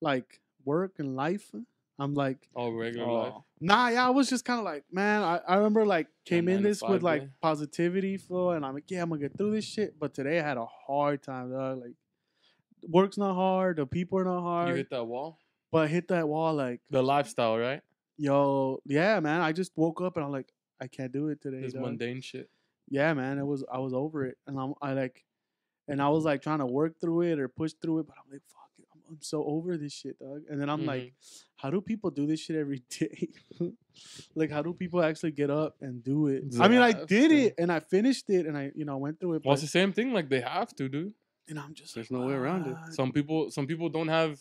Like work and life. I'm like, all regular Oh. life? nah, yeah, I was just kind of like, man, I remember like came Yeah, in 9 to this 5 with like day. positivity, flow, and I'm like, yeah, I'm gonna get through this shit. But today I had a hard time, dog. Like, work's not hard, the people are not You hard, hit that wall. but I hit that wall like, The lifestyle, right? yo, yeah, man. I just woke up and I'm like, I can't do it today. This dog. mundane shit. Yeah, man, I was over it, and I was like trying to work through it or push through it, but I'm like, fuck it, I'm so over this shit, dog. And then I'm like, how do people do this shit every day? Like, how do people actually get up and do it? I mean, I Yeah, did so- it and I finished it and I went through it. Well, it's But, the same thing. Like they have to, dude. and I'm just There's like, no way around it. "What?" Some people don't have,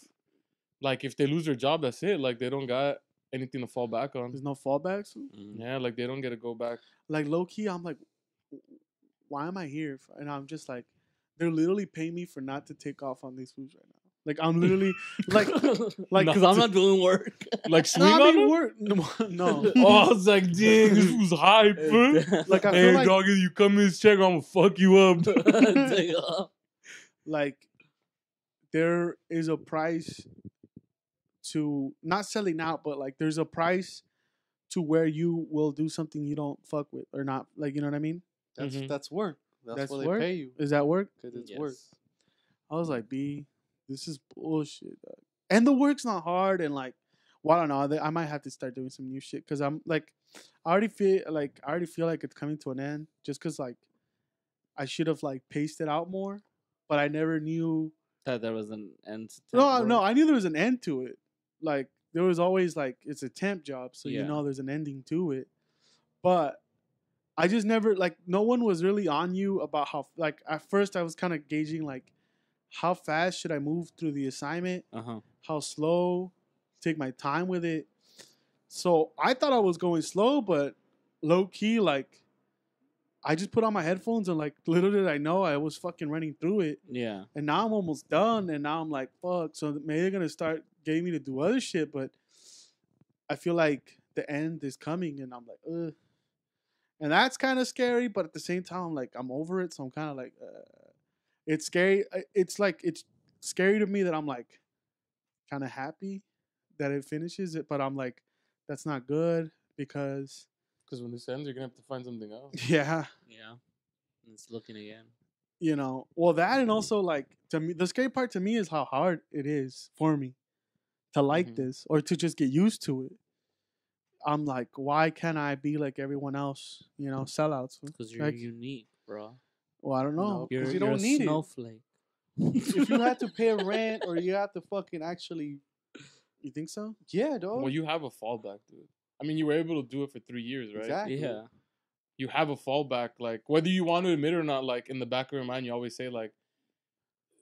like, if they lose their job, that's it. Like they don't got anything to fall back on. There's no fallbacks. Yeah, like they don't get to go back. Like low key, I'm like, why am I here? And I'm just like, they're literally paying me for not to take off on these foods right now. Like I'm literally like Because I'm not doing work. Like swing no, I on mean, them? work. No. Oh, I was like, dang, this was hype, bro. Like I Hey, feel like dog, if you come in this check, I'm gonna fuck you up. Take off. like there is a price to not selling out, but like there's a price to where you will do something you don't fuck with or not. Like, you know what I mean? That's work. That's what work? they pay you Is that work? because it's Yes. work. I was like, B, this is bullshit. Dog. And the work's not hard. And like, well, I don't know. I might have to start doing some new shit because I'm like, I already feel like it's coming to an end. Just because like, I should have like paced it out more, but I never knew. That there was an end. To No, I knew there was an end to it. Like there was always like it's a temp job, so you Yeah. know there's an ending to it. But I just never like no one was really on you about how like at first I was kind of gauging like how fast should I move through the assignment, how slow, take my time with it. So I thought I was going slow, but low key like I just put on my headphones and like little did I know I was fucking running through it. Yeah. And now I'm almost done, and now I'm like, fuck. So maybe they're gonna start getting me to do other shit, but I feel like the end is coming, and I'm like, ugh. And that's kind of scary, but at the same time, I'm like, I'm over it, so I'm kind of like, it's scary. It's like it's scary to me that I'm like, kind of happy that it finishes it, but I'm like, that's not good because when this ends, you're gonna have to find something else. yeah. Yeah. And it's looking again. You know, well, that and also like to me, the scary part to me is how hard it is for me to like this or to just get used to it. I'm like, why can't I be like everyone else? You know, sellouts. Because you're Like, unique, bro. well, I don't know. No, 'cause You're, you don't you're need a it. snowflake. If you had to pay rent or you have to fucking actually, You think so? yeah, dog. Well, you have a fallback, dude. I mean, you were able to do it for 3 years, right? Exactly. Yeah. You have a fallback, like whether you want to admit it or not. Like in the back of your mind, you always say, like,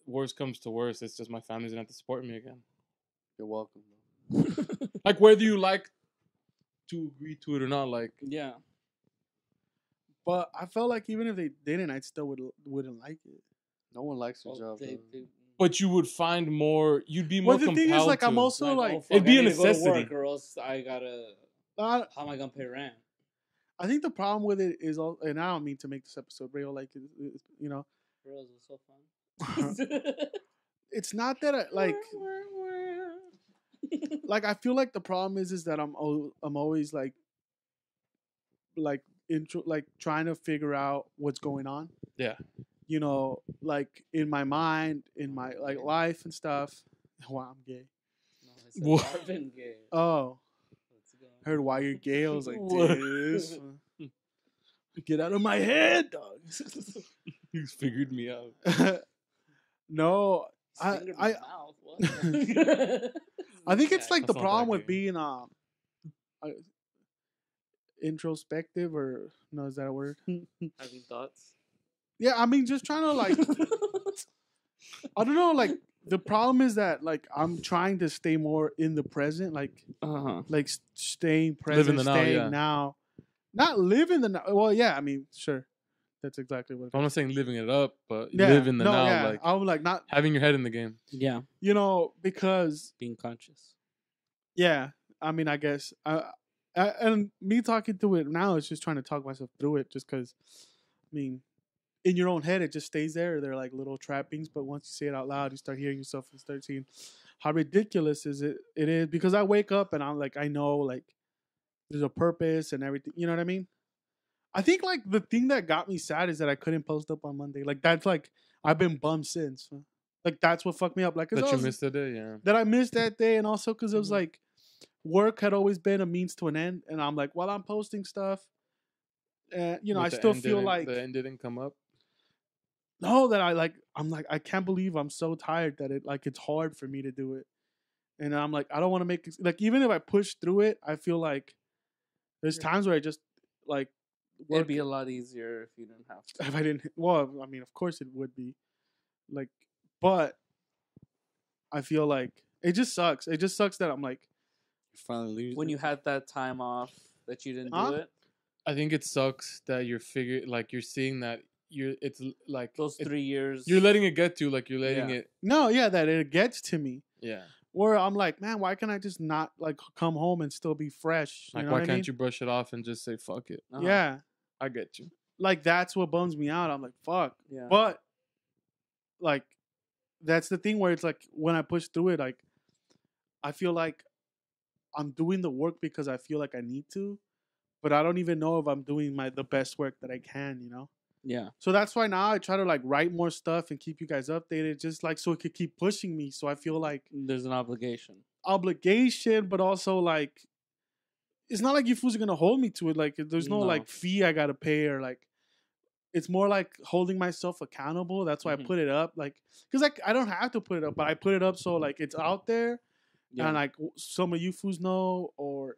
worst comes to worst, it's just my family's gonna have to support me again. You're welcome. Bro. Like whether you like to agree to it or not, like Yeah. But I felt like even if they didn't, I still wouldn't like it. No one likes their Well, job. they- Bro. they- but you would find more. You'd be more Well, the compelled. thing is, like, I'm to. also like, like, oh, fuck, It'd be I a need to go to necessity. work or else I gotta. I How am I gonna pay rent? think the problem with it is, all, and I don't mean to make this episode real, like, you know, Bro, it was so fun. it's not that I like I feel like the problem is that I'm always like intro like trying to figure out what's going on. Yeah. You know, like in my mind, in my like life and stuff. Wow, I'm gay. No, I said What? Marvin Gaye. Oh, Let's go. heard why you're gay. I was like, What? this. Get out of my head, dog. He's figured me out. No, His finger in my mouth. What? I think it's like the That's not problem that with gay. being introspective, or no, is that a word? having thoughts. Yeah, I mean, just trying to like, I don't know, like the problem is that like I'm trying to stay more in the present, like staying present, the now, staying yeah. now, not living the now. Well, yeah, I mean, sure, that's exactly what. I'm not saying living it up, but Yeah, live in the no, now, yeah, like I'm like not, having your head in the game. Yeah, you know, because being conscious. yeah, I mean, I guess, and me talking through it now is just trying to talk myself through it, just because, I mean, in your own head, it just stays there. They're like little trappings, but once you say it out loud, you start hearing yourself and start seeing how ridiculous it is. Because I wake up and I'm like, I know like there's a purpose and everything. You know what I mean? I think like the thing that got me sad is that I couldn't post up on Monday. Like that's like I've been bummed since. Like that's what fucked me up. Like 'cause That I you was- missed the day, yeah. that I missed that day, and also because it was Mhm. like work had always been a means to an end, and I'm like, while I'm posting stuff, you know, But I the still end feel didn't- like the end didn't come up. no, that I'm like I can't believe I'm so tired that it's hard for me to do it, and I'm like I don't want to make like even if I push through it, I feel like there's times where I just like It'd work be a lot easier if you didn't have to. if I didn't. Well, I mean, of course it would be, like, but I feel like it just sucks. It just sucks that I'm like. Finally, When you had that time off that you didn't Huh? do it, I think it sucks that you're you're seeing that it's like those 3 years. you're letting it get to, like you're letting Yeah. it, No, yeah, that it gets to me. yeah. Where I'm like, man, why can't I just not like come home and still be fresh? Like know why what I can't mean? you brush it off and just say fuck it? Uh-huh. Yeah, I get you. like that's what bums me out. I'm like, fuck. Yeah. But like, that's the thing where it's like when I push through it, like I feel like I'm doing the work because I feel like I need to, but I don't even know if I'm doing the best work that I can, you know? Yeah. So that's why now I try to like write more stuff and keep you guys updated, just like so it could keep pushing me. So I feel like There's an obligation. but also like it's not like you fools are gonna hold me to it. Like there's no like fee I gotta pay or like it's more like holding myself accountable. That's why I put it up, like because like I don't have to put it up, but I put it up so like it's out there. Yeah. And like some of you fools know,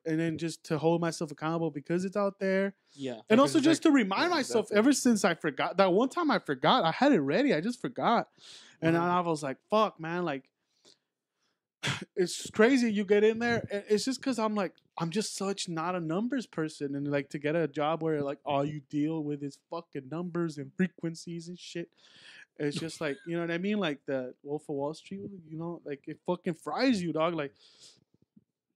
and then just to hold myself accountable because it's out there. Yeah. And also just to remind myself, ever since I forgot, that one time I forgot, I had it ready, I just forgot. And then I was like, fuck, man, like, it's crazy you get in there. It's just because I'm like, I'm just such not a numbers person. And like to get a job where like all you deal with is fucking numbers and frequencies and shit. It's just like, you know what I mean? Like the Wolf of Wall Street, you know, like it fucking fries you, dog. Like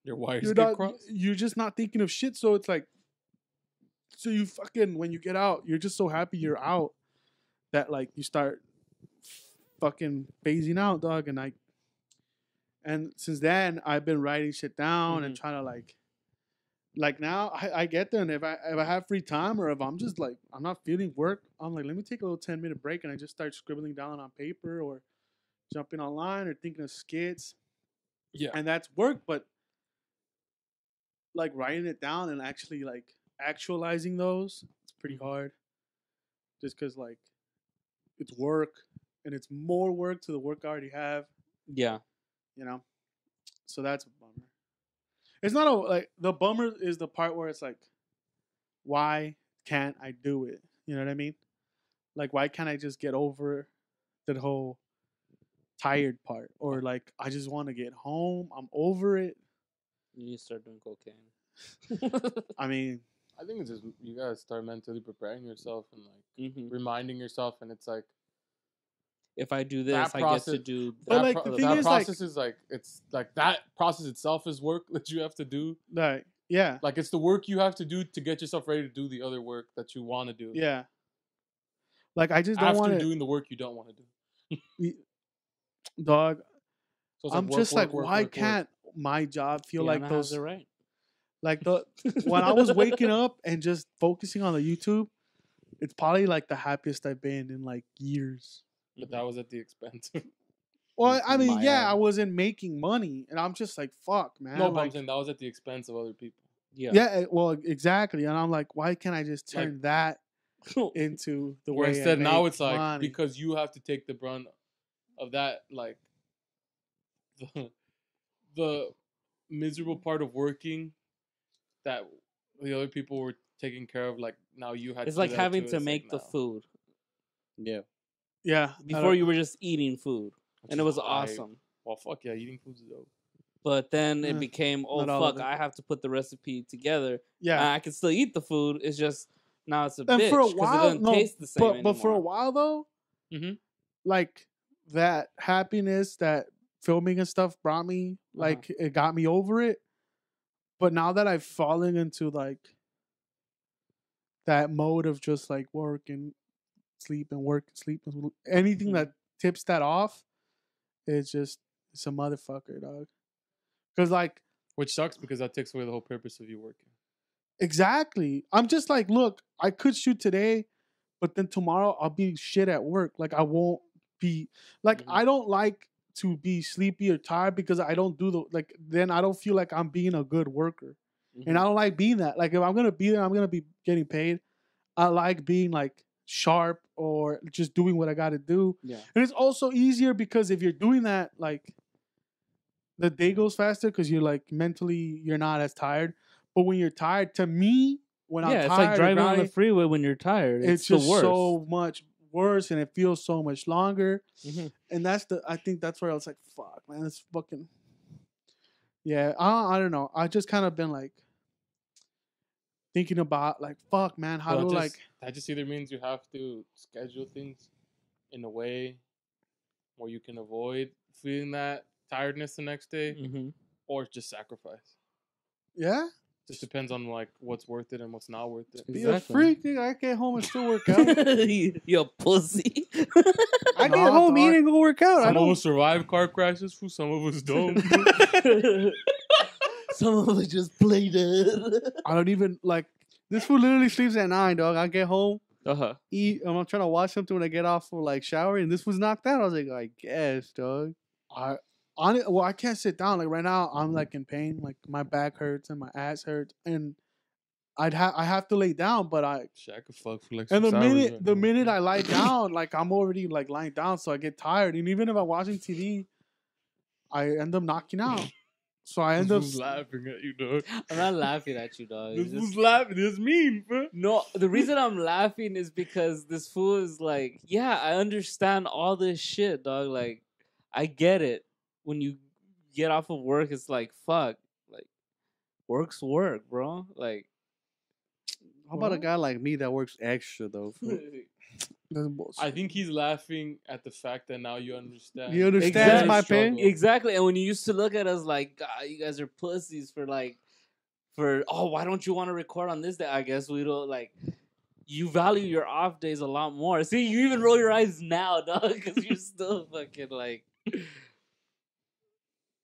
Your wires you're get not, crossed. you're just not thinking of shit. So it's like, so you fucking, when you get out, you're just so happy you're out that like you start fucking phasing out, dog. And since then I've been writing shit down and trying to like now I get there, and if I have free time or if I'm just like I'm not feeling work, I'm like, let me take a little 10-minute break, and I just start scribbling down on paper or jumping online or thinking of skits. Yeah. And that's work, but like writing it down and actually like actualizing those, it's pretty hard. Just because like it's work and it's more work to the work I already have, Yeah. you know. So that's a bummer. It's not like the bummer is the part where it's like, why can't I do it? You know what I mean? Like, why can't I just get over that whole tired part? Or like, I just want to get home. I'm over it. You need to start doing cocaine. I mean, I think it's just you gotta start mentally preparing yourself and like reminding yourself, and it's like if I do this, that I process, get to do. But like the thing that is, process is like it's like that process itself is work that you have to do. like, yeah, Like it's the work you have to do to get yourself ready to do the other work that you want to do. yeah. Like, I just don't After want to, doing the work you don't want to do. dog. So it's I'm work, just work, like, work, why work, can't my job feel like Deanna those? has it right. Like the when I was waking up and just focusing on the YouTube, it's probably like the happiest I've been in like years. But that was at the expense. Well, I mean, My yeah, head. I wasn't making money, and I'm just like, fuck, man. No, but I'm like, saying that was at the expense of other people. Yeah. yeah, well, exactly. And I'm like, why can't I just turn Like- that into the Where way? instead I now make it's like money? because you have to take the brunt of that, like the miserable part of working that the other people were taking care of. Like now you had. It's to like do that having too. to It's make like, the no. food. Yeah. Yeah, Before you were just eating food, Which and it is was hype. awesome. Well, fuck yeah, eating food's dope. But then it Eh, became, oh not all of fuck, it. I have to put the recipe together. yeah. I can still eat the food. It's just now it's a And bitch for a because it while, doesn't no, taste the same anymore. but for a while though, Mhm. like that happiness that filming and stuff brought me, like it got me over it. But now that I've fallen into like that mode of just like work and sleep and work and sleep and anything that tips that off, it's a motherfucker, dog. Because like Which sucks because that takes away the whole purpose of you working. exactly, I'm just like, look, I could shoot today, but then tomorrow I'll be shit at work. Like I won't be like I don't like to be sleepy or tired because I don't do the like. Then I don't feel like I'm being a good worker. And I don't like being that. Like if I'm gonna be there, I'm gonna be getting paid. I like being like sharp or just doing what I gotta do. Yeah. And it's also easier because if you're doing that, like the day goes faster because you're like mentally you're not as tired. But when you're tired, to me, when I'm Yeah, tired, it's like driving on the grinding, freeway when you're tired. it's the just worst. so much worse and it feels so much longer. Mhm. And I think that's where I was like, fuck, man, it's fucking. Yeah, I don't know. I just kind of been like thinking about like, fuck, man, how Well, do that like, that just either means you have to schedule things in a way where you can avoid feeling that tiredness the next day, Mhm. or just sacrifice. yeah, Just depends on like what's worth it and what's not worth it. Be a freak, nigga. I get home and still work out. You pussy. I get home, eat, and go work out. I Some of don't. us survive car crashes, fool. Some of us don't. Some of us just play dead. I don't even like. This fool literally sleeps at 9, dog. I get home, eat. I'm trying to watch something when I get off for like shower, and this was knocked out. I was like, I guess, dog. I can't sit down. Like right now, I'm like in pain. Like my back hurts and my ass hurts, and I have to lay down. But Shit, I could fuck for like. and 6 hours the minute I lie down, like I'm already like lying down, so I get tired. And even if I'm watching TV, I end up knocking out. So I end up laughing at you, dog. I'm not laughing at you, dog. This was laughing. This mean, bro. No, the reason I'm laughing is because this fool is like, yeah, I understand all this shit, dog. Like, I get it. When you get off of work, it's like, fuck. Like, work's work, bro. Like, How about a guy like me that works extra though? fool? I think he's laughing at the fact that now you understand. You understand my pain? Exactly. And when you used to look at us like, God, you guys are pussies for why don't you want to record on this day? I guess we don't like. You value your off days a lot more. See, you even roll your eyes now, dog, because you're still fucking like.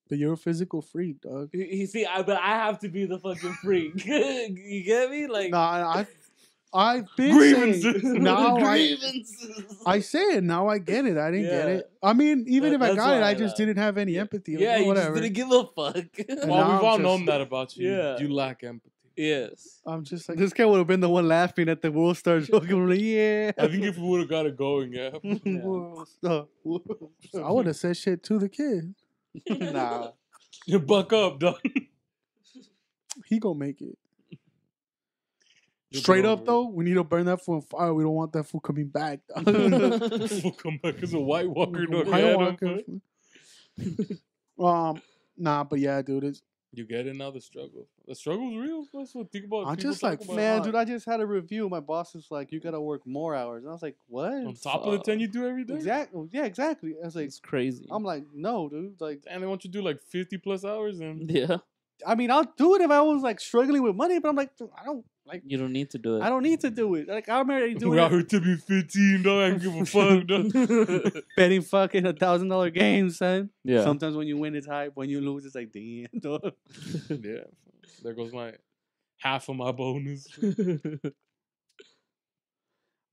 But you're a physical freak, dog. You see, but I have to be the fucking freak. You get me? Like, Nah, I've been Grievances. saying, now grievances. I say it. Now I get it. I didn't get it. I mean, even if I That's got it, why I I just laugh. didn't have any empathy. Yeah, you whatever. just didn't give a fuck. And Well, now we've I'm all just- known that about you. Yeah. You lack empathy. Yes. I'm just like, This guy would have been the one laughing at the World Star joke. I'm like, yeah. I think if we would have got it going, yeah. World Star. I would have said shit to the kid. Nah. You buck up, dog. He gonna make it. You'll Straight get up over though, we need to burn that fool on fire. We don't want that fool coming back. We'll come back as a White Walker, dog. I Yeah, don't dog. want nah, but yeah, dude, it's You get it now, the struggle. The struggle's real. That's what think about. I'm people just talk like, about Man, it. dude, I just had a review. My boss is like, you gotta work more hours. And I was like, what? On top of the 10 you do every day? Exactly. Yeah, exactly. I was like, It's crazy. I'm like, no, dude. Like, And they want you to do like 50 plus hours and Yeah. I mean, I'll do it if I was like struggling with money, but I'm like, dude, I don't You don't need to do it. I don't need to do it. Like, I'm already doing we're out it. here to be 15, dog. I don't give a fuck, dog. Betting fucking $1,000 games, son. Yeah. Sometimes when you win, it's hype. When you lose, it's like, damn, dog. Yeah. There goes my half of my bonus.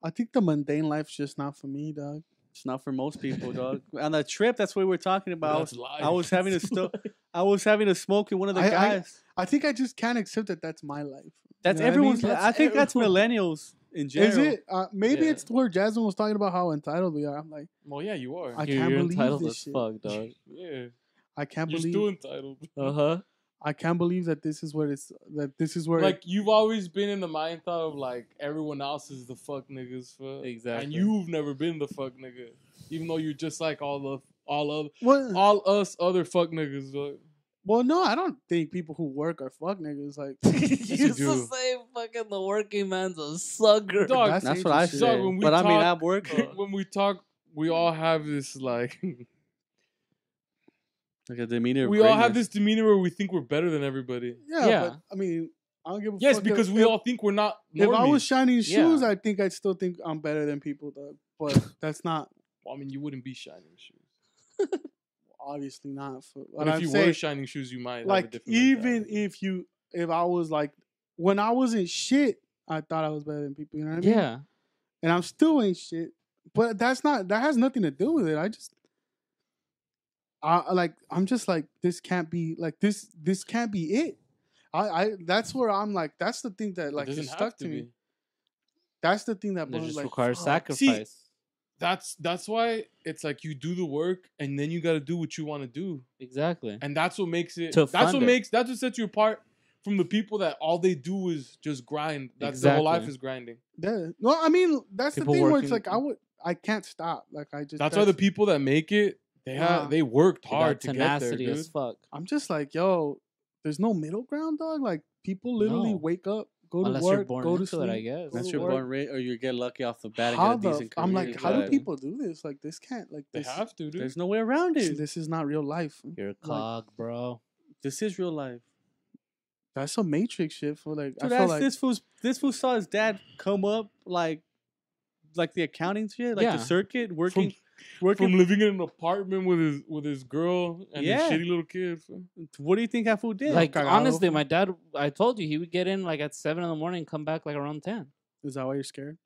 I think the mundane life's just not for me, dog. It's not for most people, dog. On the trip, that's what we were talking about. That's life. I was having a smoke with one of the guys. I think I just can't accept that that's my life. That's You know what I mean? everyone's. I think that's millennials in general. Is it? Maybe Yeah. it's where Jasmine was talking about how entitled we are. I'm like, Well, yeah, you are. I You're can't believe entitled this as shit. fuck, dog. Yeah. I can't You're believe. still entitled. Uh-huh. I can't believe that this is where Like, you've always been in the mind thought of, like, everyone else is the fuck niggas. For, Exactly. And you've never been the fuck nigga. Even though you're just like all Well, us other fuck niggas. Dog. well, no, I don't think people who work are fuck niggas. Like, You you used to do. say fucking the working man's a sucker. Dog, That's what I ancient say. shit. when we But I mean, talk- I work when we talk, we all have this, like... like a demeanor. of we all have greatness. this demeanor where we think we're better than everybody. Yeah, Yeah. but I mean, I don't give a Yes, fuck. because we all think we're not If I normies. was shining shoes, Yeah. I think I'd still think I'm better than people, dog. But that's not Well, I mean, you wouldn't be shining shoes. obviously not. But But if I'm you were saying, shining shoes, you might have a like, different even mentality. if I was like, when I wasn't shit, I thought I was better than people. You know what I mean? Yeah. And I'm still ain't shit. But that has nothing to do with it. I'm just like, this can't be like this can't be it. That's where I'm like, that's the thing that like it doesn't just have stuck to me. be. That's the thing that It blows just like requires fuck. sacrifice. That's why it's like you do the work and then you got to do what you want to do, Exactly. and that's what makes it. To That's fund what it. that's what sets you apart from the people that all they do is just grind. That's their whole life Exactly. is grinding. Yeah. No, I mean that's People the thing where it's working- like I can't stop. Like I just That's why the people that make it, Nah. they worked They got hard to get there, tenacity dude. as fuck. I'm just like, yo, there's no middle ground, dog. Like people literally No. wake up, go to Unless work, you're born go to into sleep. it, I guess. go Unless to you're work. born rich or you get lucky off the bat and How get a the decent career. I'm like, how do but people do this? Like this can't like They this. have to, dude. There's no way around it. This is not real life. You're a cog, bro. This is real life. That's some Matrix shit. For like, I Dude, feel that's like this fool saw his dad come up like the accounting shit, like Yeah. the circuit, working. From living in an apartment with his girl and Yeah. his shitty little kid. What do you think that fool did? Like Cagado. honestly, my dad. I told you he would get in like at 7 in the morning, and come back like around 10. is that why you're scared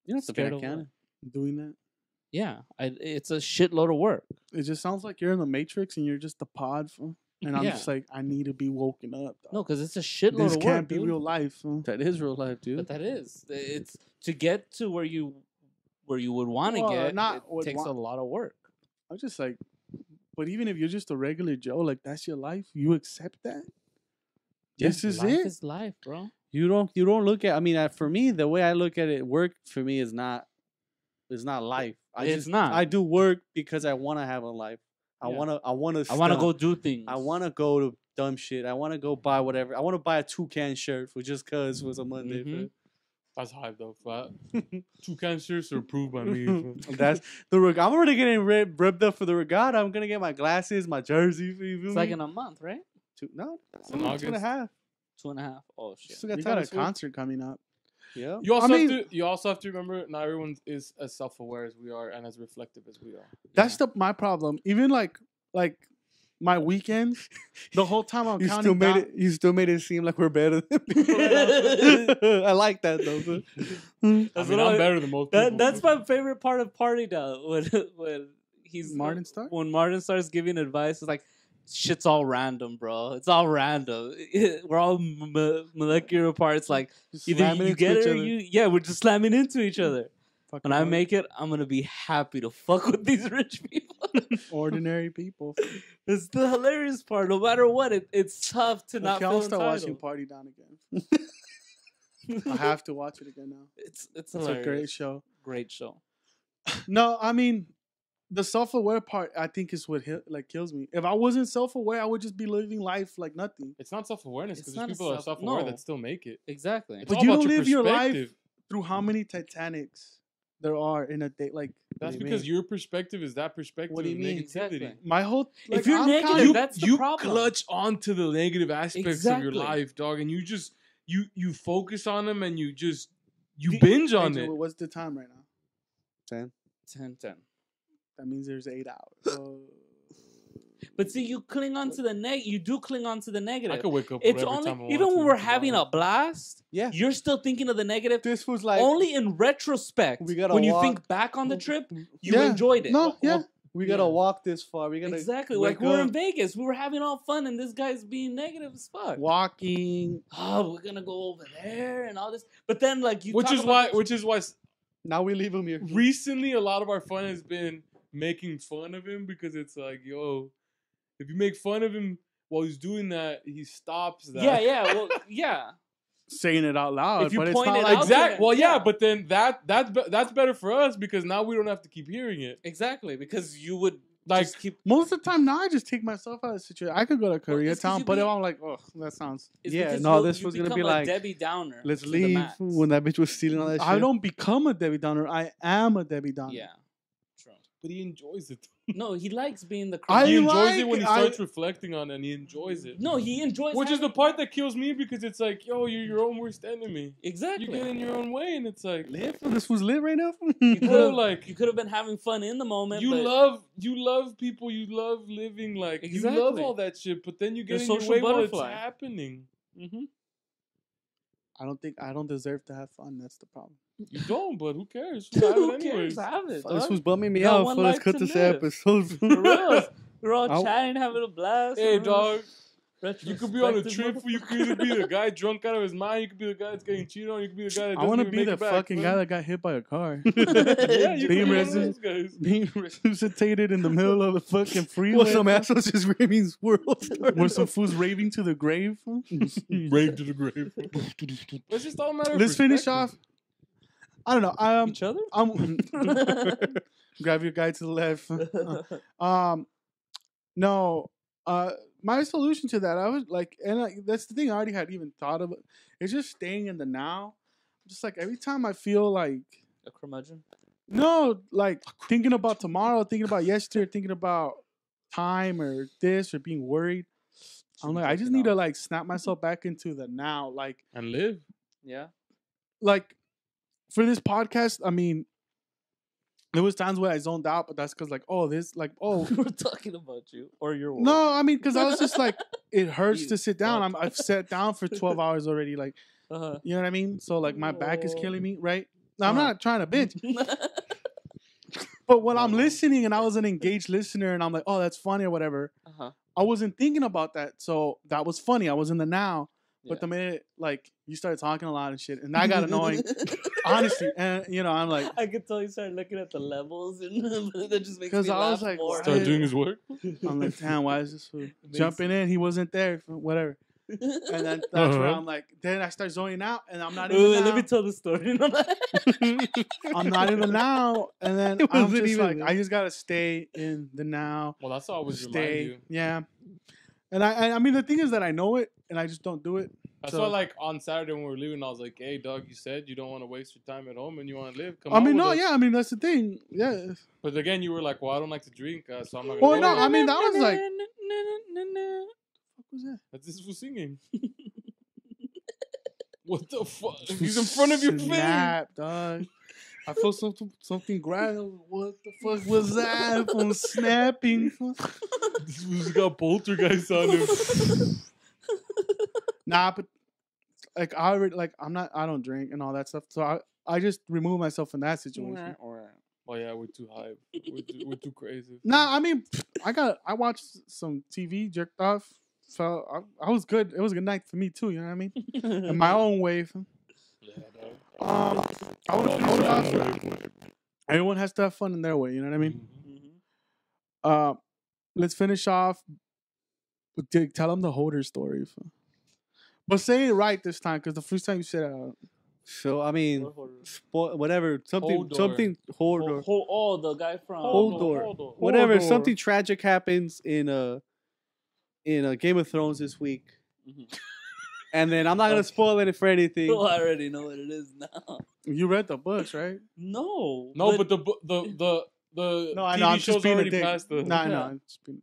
you're not the Scared bad of what? accounting. doing that? Yeah, it's a shitload of work. It just sounds like you're in the Matrix and you're just the pod. And I'm Yeah. just like, I need to be woken up. Dog. No, because it's a shitload this of can't work, be dude. real life. That is real life, dude. But that is. It's to get to where you would want to Well, get. not It would takes want- a lot of work. I'm just like, but even if you're just a regular Joe, like that's your life, you accept that. This is life it. is life, bro. You don't look at. I mean, for me, the way I look at it, work for me is not life. It's not. I do work because I want to have a life. I Yeah. want to. I want to go do things. I want to go to dumb shit. I want to go buy whatever. I want to buy a toucan shirt for just cause it was a Monday. Mhm. That's hype though, flat. 2 can shirts are approved by me. fool. That's the I'm already getting ripped up for the regatta. I'm gonna get my glasses, my jersey. You feel It's like me? in a month, right? No, It's in 2.5. 2.5. Oh shit. Still got You time got a this week. concert coming up. Yeah. You also I mean- have to. You also have to remember, not everyone is as self-aware as we are and as reflective as we are. That's my problem. Even like my weekends, the whole time I'm You counting still made down. it. You still made it seem like we're better than people. I like that though. I That's mean, what I'm I- better than most people. That's my favorite part of Party Down when he's Martin Starr? When Martin starts giving advice, it's like shit's all random, bro. It's all random. We're all molecular parts. Like Just either slamming you into get each it or other. we're just slamming into each other. Fucking When I make it, I'm gonna be happy to fuck with these rich people. ordinary people. It's the hilarious part. No matter what, it's tough to not Okay, feel I'll start entitled. watching Party Down again. I have to watch it again now. It's It's hilarious. a great show. Great show. No, I mean, the self-aware part, I think, is what kills me. If I wasn't self-aware, I would just be living life like nothing. It's not self-awareness It's because not there's a people that are self- self-aware no. that still make it. Exactly. It's But all you about don't live your life perspective. through how many Titanics there are in a day. Like, That's what do you because mean? your perspective is that perspective What do you of mean? negativity. Exactly. My whole like, If you're I'm negative, counting- that's the you problem. clutch onto the negative aspects of your Exactly. life, dog, and you just you focus on them and you The- binge on Angel, it. What's the time right now? 10. 10. That means there's 8 hours. Oh. But see, you cling on to the you do cling on to the I negative. could wake up It's every only time I want even to when we're having tomorrow. a blast, Yeah. you're still thinking of the negative. This was like Only in retrospect, We gotta when you walk- think back on the trip, you Yeah. enjoyed it. No, yeah. we gotta Yeah. walk this far. We gotta Exactly. wake Like we were up. in Vegas, we were having all fun, and this guy's being negative as fuck. Walking. Oh, we're gonna go over there and all this, but then like you, which talk is about why Now we leave him here. recently a lot of our fun has been making fun of him because it's like, yo, if you make fun of him while he's doing that, he stops that. well, yeah. Saying it out loud, If you but it's point not it like out- Exactly. Well, yeah, Yeah. but then that's better for us because now we don't have to keep hearing it. Exactly, because you would Like, just keep. most of the time now I just take myself out of the situation. I could go to Koreatown, it's 'cause you but be- if I'm like, oh, that sounds. It's Yeah, because no, you- this you was gonna be become a like, Debbie Downer. Let's to the leave max. when that bitch was stealing all that shit. I don't become a Debbie Downer. I am a Debbie Downer. Yeah, true. but he enjoys it. No, he likes being the. I He criminal. enjoys like- it when he I- starts reflecting on it, and he enjoys it. No, he enjoys. Which is the having- part that kills me because it's like, yo, you're your own worst enemy. Exactly. You get in your own way, and it's like, Live? This was lit right now. You bro, could've- like you could have been having fun in the moment. you but love people, you love living, like you love Exactly. all that shit, but then you get The in your social way while it's butterfly. happening. Mhm. I don't deserve to have fun. That's the problem. You don't, but who cares? You have Who it cares? anyways. Have it. This dog. was bumming me You got out. one So let's life cut to this live. episode. For real. We're all I'll- chatting, having a blast. Hey, you know? dog. You could be on a Retrospective trip where you could either be the guy drunk out of his mind, you could be the guy that's getting cheated on, you could be the guy that I doesn't want to even be make the it back, fucking man. guy that got hit by a car. Yeah, you could Being be one of resident- those guys. Being resuscitated in the middle of the fucking freeway. Well, some assholes just raving swirls. Where some fools raving to the grave. Rave to the grave. It's just all a matter of Let's finish perspective. off. I don't know. Each other? I'm grab your guy to the left. No. My solution to that, I was like, that's the thing I already had even thought of. It's just staying in the now. Just like every time I feel like, A curmudgeon? no, like thinking about tomorrow, thinking about yesterday, thinking about time or this or being worried. I'm like, I just need to like snap myself back into the now. And live. Yeah. Like for this podcast, I mean, there was times where I zoned out, but that's because like, We're talking about you or your work. no, I mean, because I was just like, it hurts You to sit down. fuck. I've sat down for 12 hours already. Like, Uh-huh. you know what I mean? So like, my back is killing me, right? Now, I'm Uh-huh. not trying to bitch, but when I'm listening and I was an engaged listener and I'm like, oh, that's funny or whatever, Uh-huh. I wasn't thinking about that. So that was funny. I was in the now. But Yeah. the minute like you started talking a lot and shit, and that got annoying, honestly. And you know, I'm like, I could tell you started looking at the levels, and that just makes 'Cause me I laugh was like, more. why? Start doing his work. I'm like, damn, why is this fool Makes- jumping in? He wasn't there, whatever. And then that's where I'm like, then I start zoning out, and I'm not in the Wait, now. let me tell the story. I'm not in the now, and then It I'm wasn't just even like, there. I just gotta stay in the now. Well, that's how I always remind Stay, you. yeah. And I mean, the thing is that I know it, and I just don't do it. That's So- why, like, on Saturday when we were leaving, I was like, hey, dog, you said you don't want to waste your time at home and you want to live. Come I on mean, with no, us. yeah, I mean that's the thing, yeah. But again, you were like, well, I don't like to drink, so I'm not Well, going to no, go. I mean that was like, what was that? That's this for singing. What the fuck? He's in front of your face. Snap, dog. I felt something grab. What the fuck was that? From snapping. This was got poltergeist on him. Nah, but like I already like I don't drink and all that stuff. So I just remove myself from that situation. Oh yeah, we're too high. We're too crazy. Nah, I mean I watched some TV, jerked off. So I was good. It was a good night for me too. You know what I mean? In my own way. Yeah, dog. I would finish it off. Everyone has to have fun in their way. You know what I mean? Mhm. Let's finish off. Tell them the holder story. But say it right this time, because the first time you said it, So I mean, What whatever, something, Hodor. something, Hodor, Oh, the guy from Hodor, whatever, Hodor. something tragic happens in a Game of Thrones this week, Mhm. and then I'm not gonna spoil it for anything. Oh, I already know what it is now. you read the books, right? No, No, but the No, I TV know. I'm show's just being a already dick. past the. Nah, I know. Yeah. I'm just being-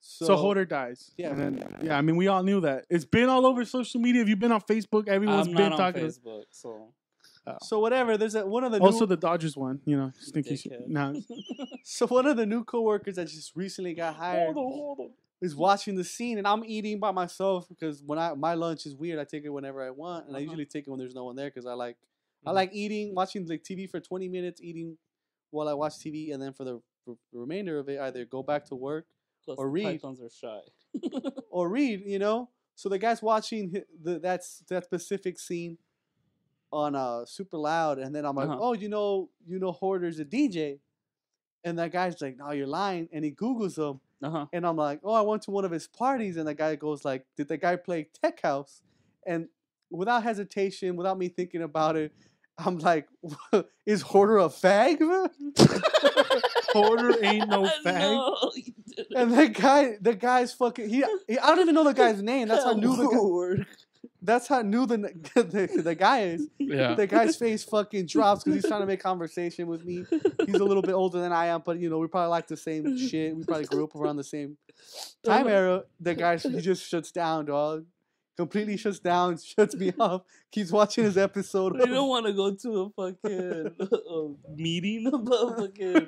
So Hodor dies. Yeah. And then, yeah, I mean, we all knew that. It's been all over social media. If you've been on Facebook, everyone's I'm been not on talking. Facebook, so So whatever. There's one of the Also, new, the Dodgers won. You know, just in case. Dickhead. Nah, so one of the new coworkers that just recently got hired is watching the scene, and I'm eating by myself because my lunch is weird. I take it whenever I want, and I usually take it when there's no one there because I like eating, watching like TV for 20 minutes, eating while I watch TV, and then for the remainder of it, either go back to work plus Or the read. Pythons are shy. or read. You know. So the guy's watching that specific scene on super loud, and then I'm like, Uh-huh. oh, you know, Hoarder's a DJ, and that guy's like, no, you're lying, and he Googles him. Uh-huh. And I'm like, oh, I went to one of his parties, and the guy goes like, did the guy play Tech House? And without hesitation, without me thinking about it, I'm like, is Hoarder a fag? Hoarder ain't no fag. No, you didn't. And the guy's fucking. He I don't even know the guy's name. That's how new the guy. Lord. That's how new the guy is. Yeah. The guy's face fucking drops because he's trying to make conversation with me. He's a little bit older than I am, but you know we probably like the same shit. We probably grew up around the same time era. The guy he just shuts down, dog. Completely shuts down, shuts me off. Keeps watching his episode. You don't want to go to a fucking meeting about fucking.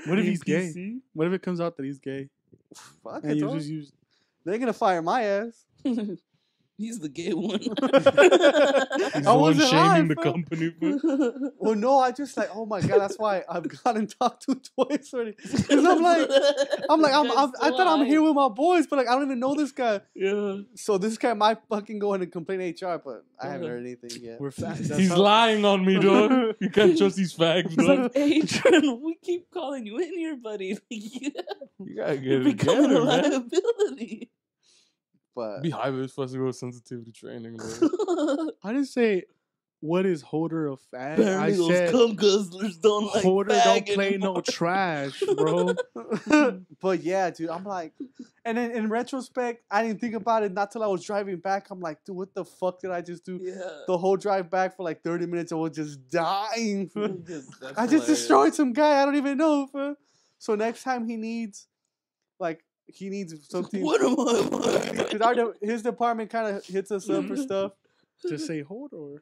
What if he's gay? APC? What if it comes out that he's gay? Fuck And it, you dog. just use. They're gonna fire my ass. He's the gay one. He's I the one wasn't shaming lying, the bro. company. Bro. Well, no, I just like, oh my god, that's why I've gotten talked to twice already. Because I thought I'm here with my boys, but like I don't even know this guy. Yeah. So this guy might fucking go in and complain HR, but I haven't heard anything yet. We're fat. He's lying on me, dog. You can't trust these fags, He's dog. like, Adrian, we keep calling you in here, buddy. You gotta get You're it becoming a together, man. liability. But Be high with supposed to go sensitivity training, bro. I didn't say what is Hoarder a fag. I Apparently those said cum guzzlers don't like Hoarder fag don't play anymore. no trash, bro. but yeah, dude, I'm like, and then in retrospect, I didn't think about it not till I was driving back. I'm like, dude, what the fuck did I just do? Yeah. The whole drive back for like 30 minutes, I was just dying. That's I just hilarious. destroyed some guy I don't even know. So next time he needs, like, he needs something. What am I? Because his department kind of hits us up for stuff. Just say Hodor.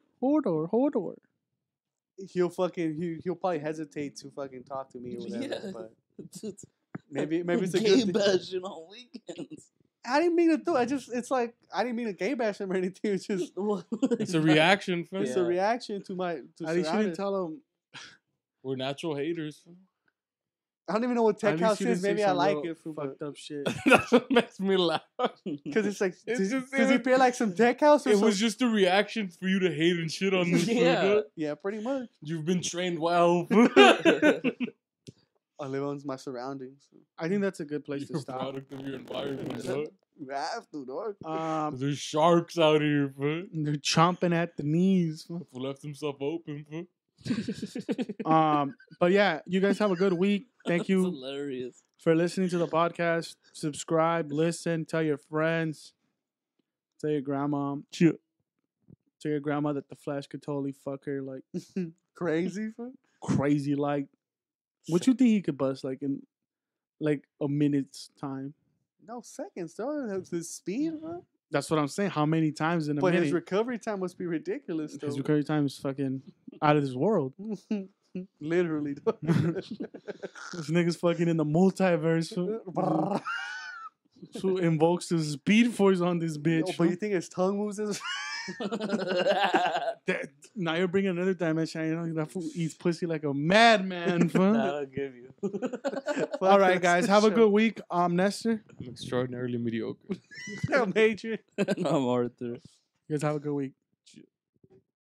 He'll probably hesitate to fucking talk to me or whatever. Yeah. But Dude, maybe it's a gay good thing. bashing on weekends. I didn't mean to do it. I didn't mean to gay bash him or anything. It's just It's a reaction, fam. it's a reaction to my. At least you didn't tell him. We're natural haters. I don't even know what tech At house least you is. didn't say Maybe I some like real it. fucked up shit. That's what makes me laugh. Because it's like, It's does just- he feel like some tech house or It something? was just a reaction for you to hate and shit on this. Yeah. nigga. Yeah, pretty much. You've been trained well. I live on my surroundings. I think that's a good place You're to a stop. product of your environment, dog. You have to, dog. There's sharks out here, fool. They're chomping at the knees. Fool left himself open, fool. But yeah, you guys have a good week. Thank That's you hilarious. for listening to the podcast. Subscribe, listen, tell your friends, tell your grandma. Tell your grandma that the Flash could totally fuck her like Crazy, fool. crazy. Like, what you think he could bust like in like a minute's time? No seconds, though. His speed, bro. That's what I'm saying. How many times in a But minute? his recovery time must be ridiculous, though. His recovery time is fucking out of this world. Literally, though. This nigga's fucking in the multiverse. Who invokes the speed force on this bitch? But you think his tongue moves as Now you're bringing another dimension. You know that fool eats pussy like a madman. That'll give you. All right, guys, have a good week. I'm Nestor. I'm extraordinarily mediocre. Major. I'm Arthur. You guys have a good week.